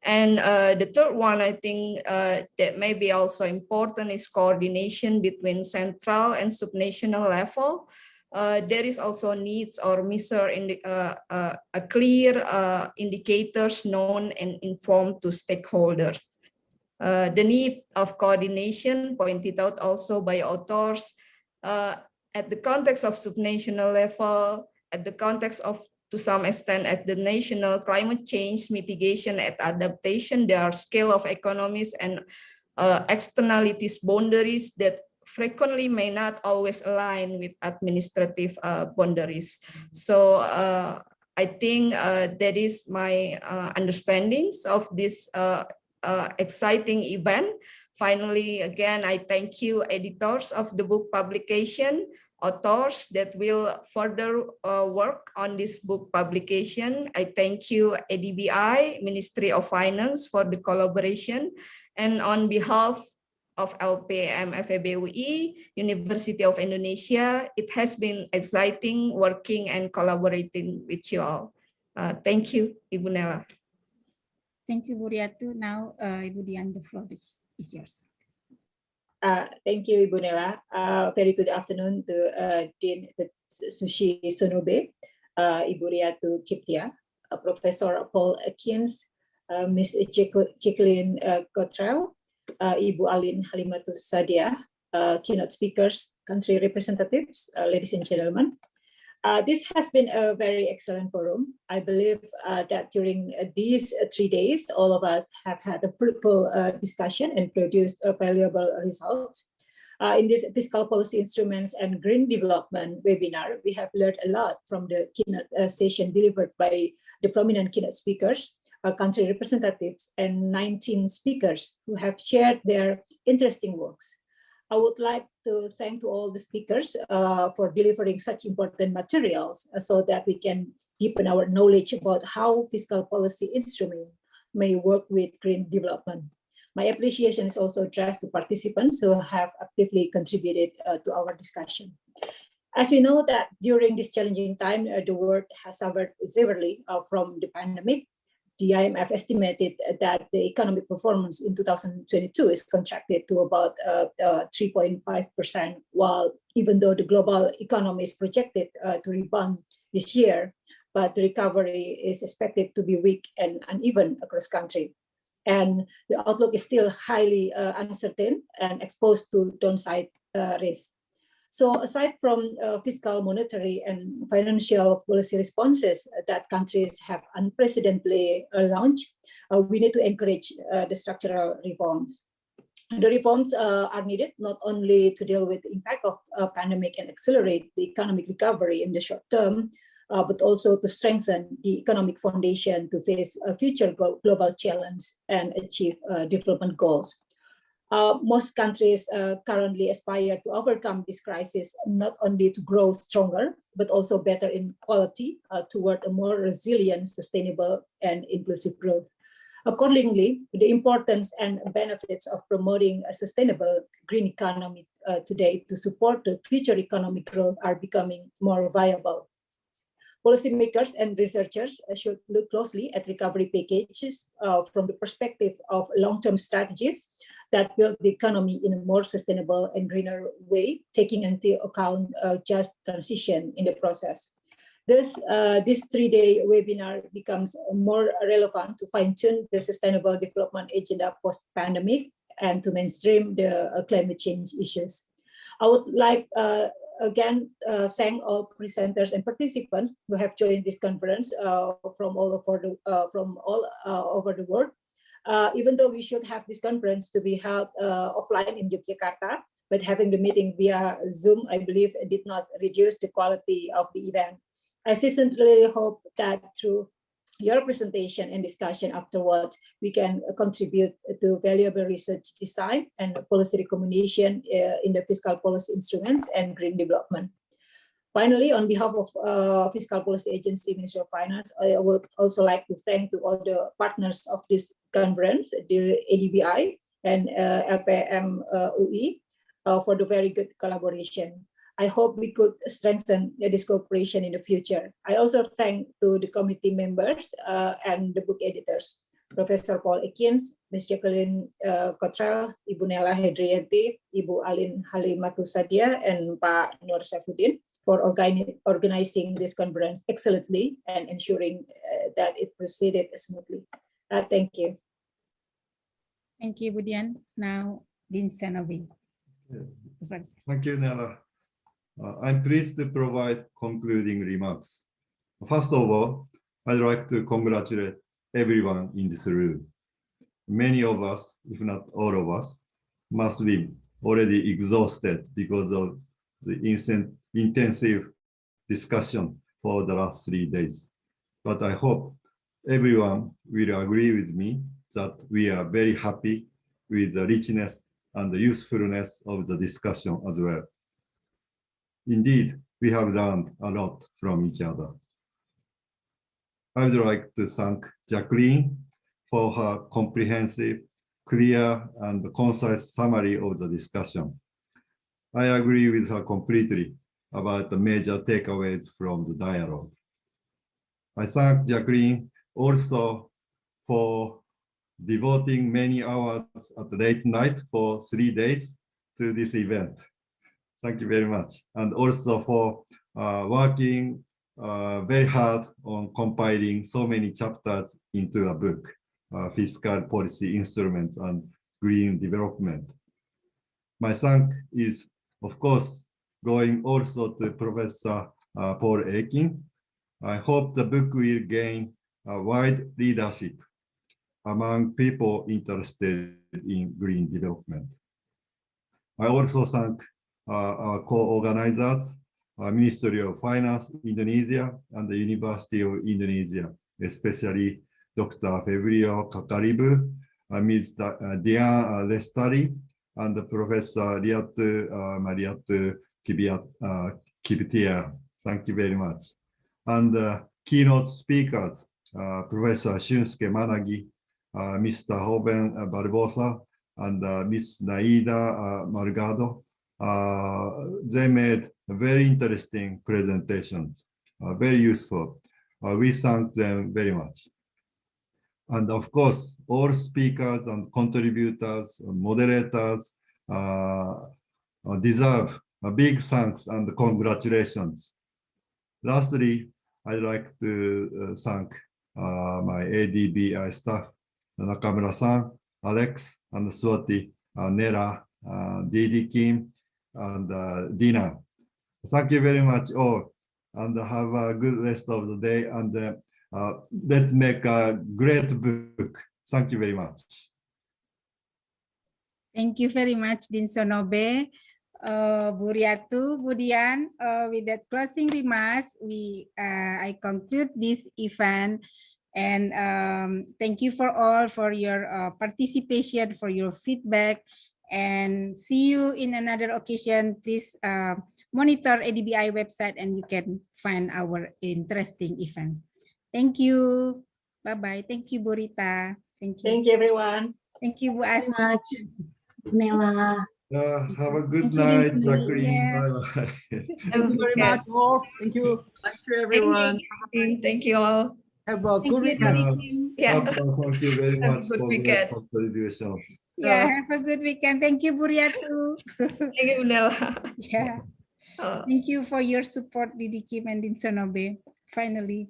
And the third one, I think that may be also important is coordination between central and subnational level. There is also needs or measure in a clear indicators known and informed to stakeholders. The need of coordination pointed out also by authors at the context of subnational level, at the context of, to some extent, at the national climate change mitigation and adaptation. There are scale of economies and externalities boundaries that frequently may not always align with administrative boundaries. So I think that is my understandings of this exciting event. Finally, again, I thank you, editors of the book publication, authors that will further work on this book publication. I thank you, ADBI, Ministry of Finance, for the collaboration. And on behalf of LPM FEB-UI, University of Indonesia, it has been exciting working and collaborating with you all. Thank you, Ibu Nela. Thank you, Bu Riatu. Now, Ibu Dian, the floor is yours. Thank you, Ibu Nela. Very good afternoon to Dean Sushi Sonobe, Ibu Riatu Kiptia, Professor Paul Akins, Ms. Jacqueline Cottrell, Ibu Alin Halimatus Sadia, keynote speakers, country representatives, ladies and gentlemen. This has been a very excellent forum. I believe that during these 3 days, all of us have had a fruitful discussion and produced valuable results. In this fiscal policy instruments and green development webinar, we have learned a lot from the keynote session delivered by the prominent keynote speakers, country representatives, and 19 speakers who have shared their interesting works. I would like to thank to all the speakers for delivering such important materials so that we can deepen our knowledge about how fiscal policy instruments may work with green development. My appreciation is also addressed to participants who have actively contributed to our discussion. As we know that during this challenging time, the world has suffered severely from the pandemic. The IMF estimated that the economic performance in 2022 is contracted to about 3.5%, while even though the global economy is projected to rebound this year, but the recovery is expected to be weak and uneven across country. And the outlook is still highly uncertain and exposed to downside risk. So aside from fiscal, monetary, and financial policy responses that countries have unprecedentedly launched, we need to encourage the structural reforms. The reforms are needed not only to deal with the impact of pandemic and accelerate the economic recovery in the short term, but also to strengthen the economic foundation to face a future global challenge and achieve development goals. Most countries currently aspire to overcome this crisis, not only to grow stronger, but also better in quality toward a more resilient, sustainable, and inclusive growth. Accordingly, the importance and benefits of promoting a sustainable green economy today to support the future economic growth are becoming more viable. Policymakers and researchers should look closely at recovery packages from the perspective of long-term strategies that build the economy in a more sustainable and greener way, taking into account just transition in the process. Thus, this 3-day webinar becomes more relevant to fine-tune the sustainable development agenda post-pandemic and to mainstream the climate change issues. I would like again, thank all presenters and participants who have joined this conference from all over the world. Even though we should have this conference to be held offline in Yogyakarta, but having the meeting via Zoom, I believe, did not reduce the quality of the event. I sincerely hope that through your presentation and discussion afterwards, we can contribute to valuable research design and policy recommendation in the fiscal policy instruments and green development. Finally, on behalf of Fiscal Policy Agency, Ministry of Finance, I would also like to thank to all the partners of this conference, the ADBI and LPM UI, for the very good collaboration. I hope we could strengthen this cooperation in the future. I also thank to the committee members and the book editors, Professor Paul Ekins, Ms. Jacqueline Cottrell, Ibu Nela Hedrianti, Ibu Alin Halimatu Sadia, and Pak Nur Saifuddin for organizing this conference excellently and ensuring that it proceeded smoothly. Thank you. Thank you, Budian. Now, Dean Sanobi. Thank you, Nela. I'm pleased to provide concluding remarks. First of all, I'd like to congratulate everyone in this room. Many of us, if not all of us, must be already exhausted because of the intensive discussion for the last 3 days. But I hope everyone will agree with me that we are very happy with the richness and the usefulness of the discussion as well. Indeed, we have learned a lot from each other. I would like to thank Jacqueline for her comprehensive, clear, and concise summary of the discussion. I agree with her completely about the major takeaways from the dialogue. I thank Jacqueline also for devoting many hours at late night for 3 days to this event. Thank you very much. And also for working very hard on compiling so many chapters into a book, Fiscal Policy Instruments and Green Development. My thank is, of course, going also to Professor Paul Ekin. I hope the book will gain a wide readership among people interested in green development. I also thank our co-organizers, Ministry of Finance Indonesia and the University of Indonesia, especially Dr. Febrio Kakaribu, Ms. Dian Lestari, and Professor Liatu Mariatu Kibitier. Thank you very much. And keynote speakers, Professor Shunsuke Managi, Mr. Hoben Barbosa, and Ms. Naida Margado. They made very interesting presentations, very useful. We thank them very much. And of course, all speakers and contributors, moderators deserve a big thanks and congratulations. Lastly, I'd like to thank my ADBI staff, Nakamura-san, Alex, and Swati, Nera, Didi Kim, and Dina. Thank you very much all, and have a good rest of the day, and let's make a great book. Thank you very much. Thank you very much, Dean Sonobe. Bu Riatu, Budian, with that closing remarks, I conclude this event, and thank you for all for your participation, for your feedback, And see you in another occasion. Please monitor ADBI website and you can find our interesting events. Thank you. Bye-bye. Thank you, Burita. Thank you. Thank you, everyone. Thank you, Bu Thank you Asmi. much, Nela. Have a good Thank you, night, Dinky. Jacqueline. Yeah. Bye-bye. Thank you very much, all. Thank you. Thank you, everyone. Thank you all. Have a Thank good you, weekend. Dinky. Yeah. Thank you very Have a much good for your weekend. contribution. Yeah, have a good weekend. Thank you, Buriatu. Thank you, Nela. Yeah. Thank you for your support, Didi Kim and Din Sonobe. Finally.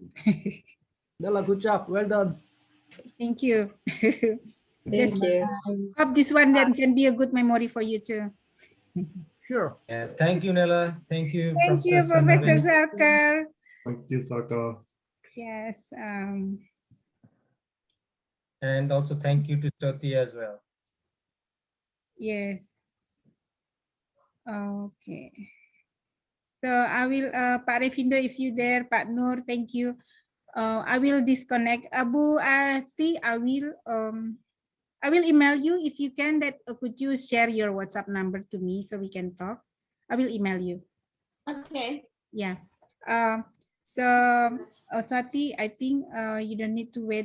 Nela, good job. Well done. Thank you. Thank you. Hope this one then can be a good memory for you too. Sure. Yeah, thank you, Nela. Thank you, Thank you, Professor Professor Sonobe. Sarkar. Thank you, Saka. Yes. And also thank you to Jyoti as well. Yes. Okay. So I will, Pak Revindo, if you there, Pak Nur, thank you. I will disconnect. Abu Asti, I will email you if you can. That could you share your WhatsApp number to me so we can talk? I will email you. Okay. Yeah. So Oswati, I think you don't need to wait.